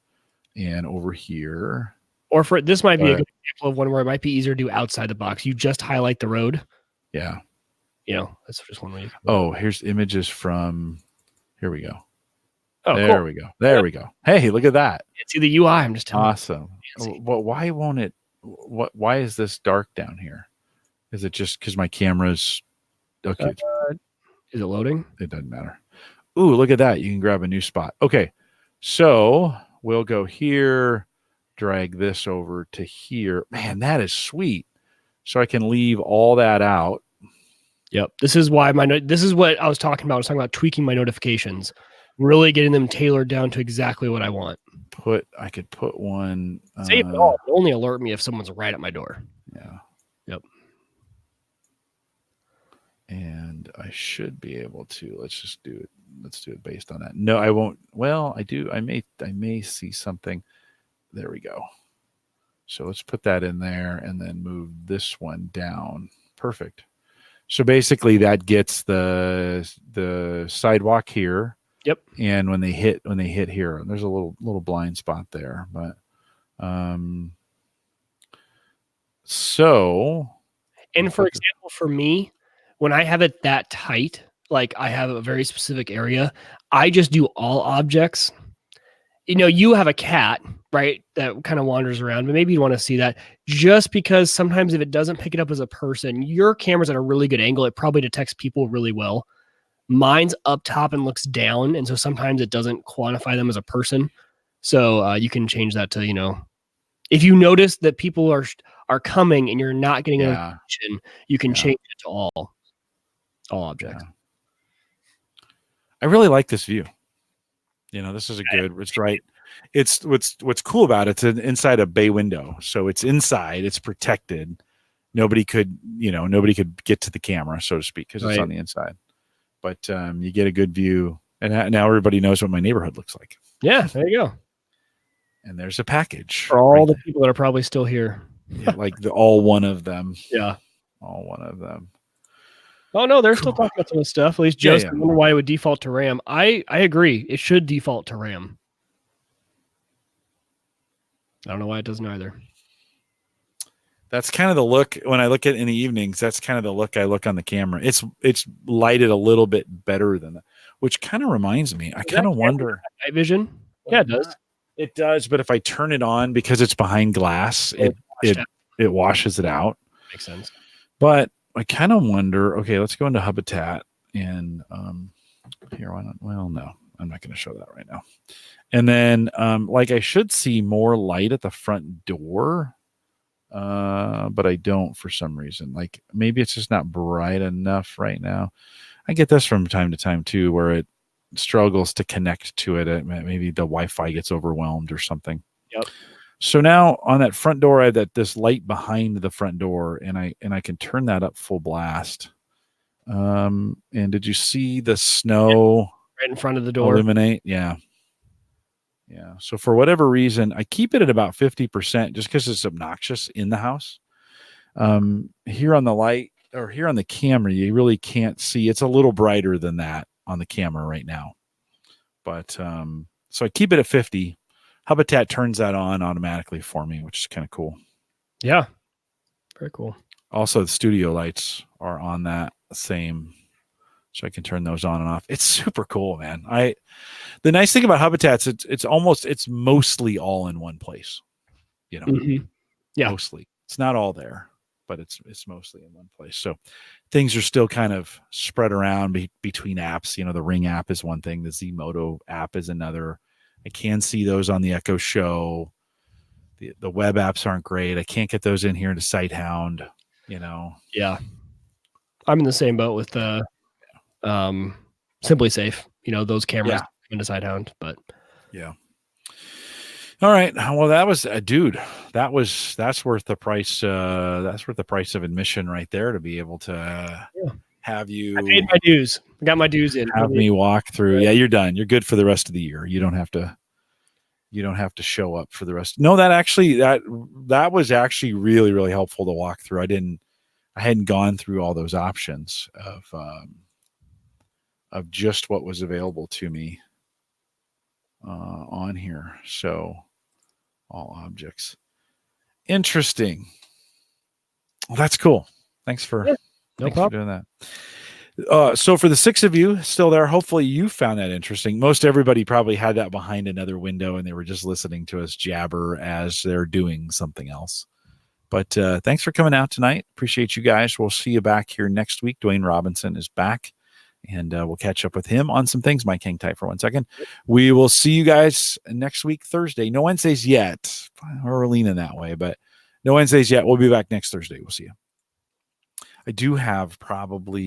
And over here. Or this might be a good example of one where it might be easier to do outside the box. You just highlight the road. Yeah. That's just one way. Here's images from. Here we go. Oh, there we go. There we go. Hey, look at that. See the UI. I'm just telling awesome. Well, why won't it? Why is this dark down here? Is it just because my camera's okay? Is it loading? It doesn't matter. Ooh, look at that. You can grab a new spot. Okay, so we'll go here. Drag this over to here. Man, that is sweet. So I can leave all that out. Yep. This is why this is what I was talking about. I was talking about tweaking my notifications, really getting them tailored down to exactly what I want. I could put one. Save it all. Only alert me if someone's right at my door. Yeah. Yep. And I should be able to. Let's do it based on that. No, I won't. Well, I do. I may see something. There we go. So let's put that in there and then move this one down. Perfect. So basically that gets the sidewalk here. Yep. And when they hit here, there's a little blind spot there, but so. And for example, for me, when I have it that tight, like I have a very specific area, I just do all objects. You have a cat, right, that kind of wanders around, but maybe you want to see that, just because sometimes if it doesn't pick it up as a person, your camera's at a really good angle. It probably detects people really well. Mine's up top and looks down, and so sometimes it doesn't quantify them as a person. So you can change that to, if you notice that people are coming and you're not getting an attention, you can change it to all objects. Yeah. I really like this view. This is a good. It's right. It's what's cool about it. It's inside a bay window, so it's inside. It's protected. Nobody could get to the camera, so to speak, because it's on the inside. But you get a good view, and now everybody knows what my neighborhood looks like. Yeah, there you go. And there's a package for all the people that are probably still here. Yeah, like all one of them. Yeah, all one of them. Oh no, they're still talking about some of the stuff. At least Joe's wondering why it would default to RAM. I agree. It should default to RAM. I don't know why it doesn't either. That's kind of the look when I look at it in the evenings. That's kind of the look I look on the camera. It's lighted a little bit better than that, which kind of reminds me. I kind of wonder. Night vision? Yeah, it does. It does, but if I turn it on because it's behind glass, it washes it out. Makes sense. But I kind of wonder. Okay, let's go into Habitat and here. Why not? Well, no, I'm not going to show that right now. And then I should see more light at the front door. But I don't for some reason. Maybe it's just not bright enough right now. I get this from time to time too, where it struggles to connect to it. Maybe the Wi-Fi gets overwhelmed or something. Yep. So now on that front door, I have this light behind the front door, and I can turn that up full blast. And did you see the snow right in front of the door illuminate? Yeah. Yeah. So for whatever reason, I keep it at about 50% just because it's obnoxious in the house. Here on the light or here on the camera, you really can't see. It's a little brighter than that on the camera right now. But so I keep it at 50. Habitat turns that on automatically for me, which is kind of cool. Yeah. Very cool. Also, the studio lights are on that same, so I can turn those on and off. It's super cool, man. The nice thing about Habitats, it's mostly all in one place. You know, yeah, mostly. It's not all there, but it's mostly in one place. So things are still kind of spread around between apps. You know, the Ring app is one thing. The Zmoto app is another. I can see those on the Echo Show. The web apps aren't great. I can't get those in here into Sighthound. You know. Yeah, I'm in the same boat with the Simply Safe. You know, those cameras into Sighthound, but yeah. All right. Well, that was dude. That's worth the price. That's worth the price of admission right there to be able to have you. I paid my dues. I got my dues in. Have me walk through. Yeah, you're done. You're good for the rest of the year. You don't have to show up for the rest. No, that was actually really, really helpful to walk through. I hadn't gone through all those options of just what was available to me on here. So all objects. Interesting. Well, that's cool. Thanks for doing that. So for the 6 of you still there, hopefully you found that interesting. Most everybody probably had that behind another window and they were just listening to us jabber as they're doing something else. But thanks for coming out tonight. Appreciate you guys. We'll see you back here next week. Dwayne Robinson is back, and we'll catch up with him on some things. Mike, hang tight for 1 second. We will see you guys next week, Thursday. No Wednesdays yet. We're leaning that way, but no Wednesdays yet. We'll be back next Thursday. We'll see you. I do have probably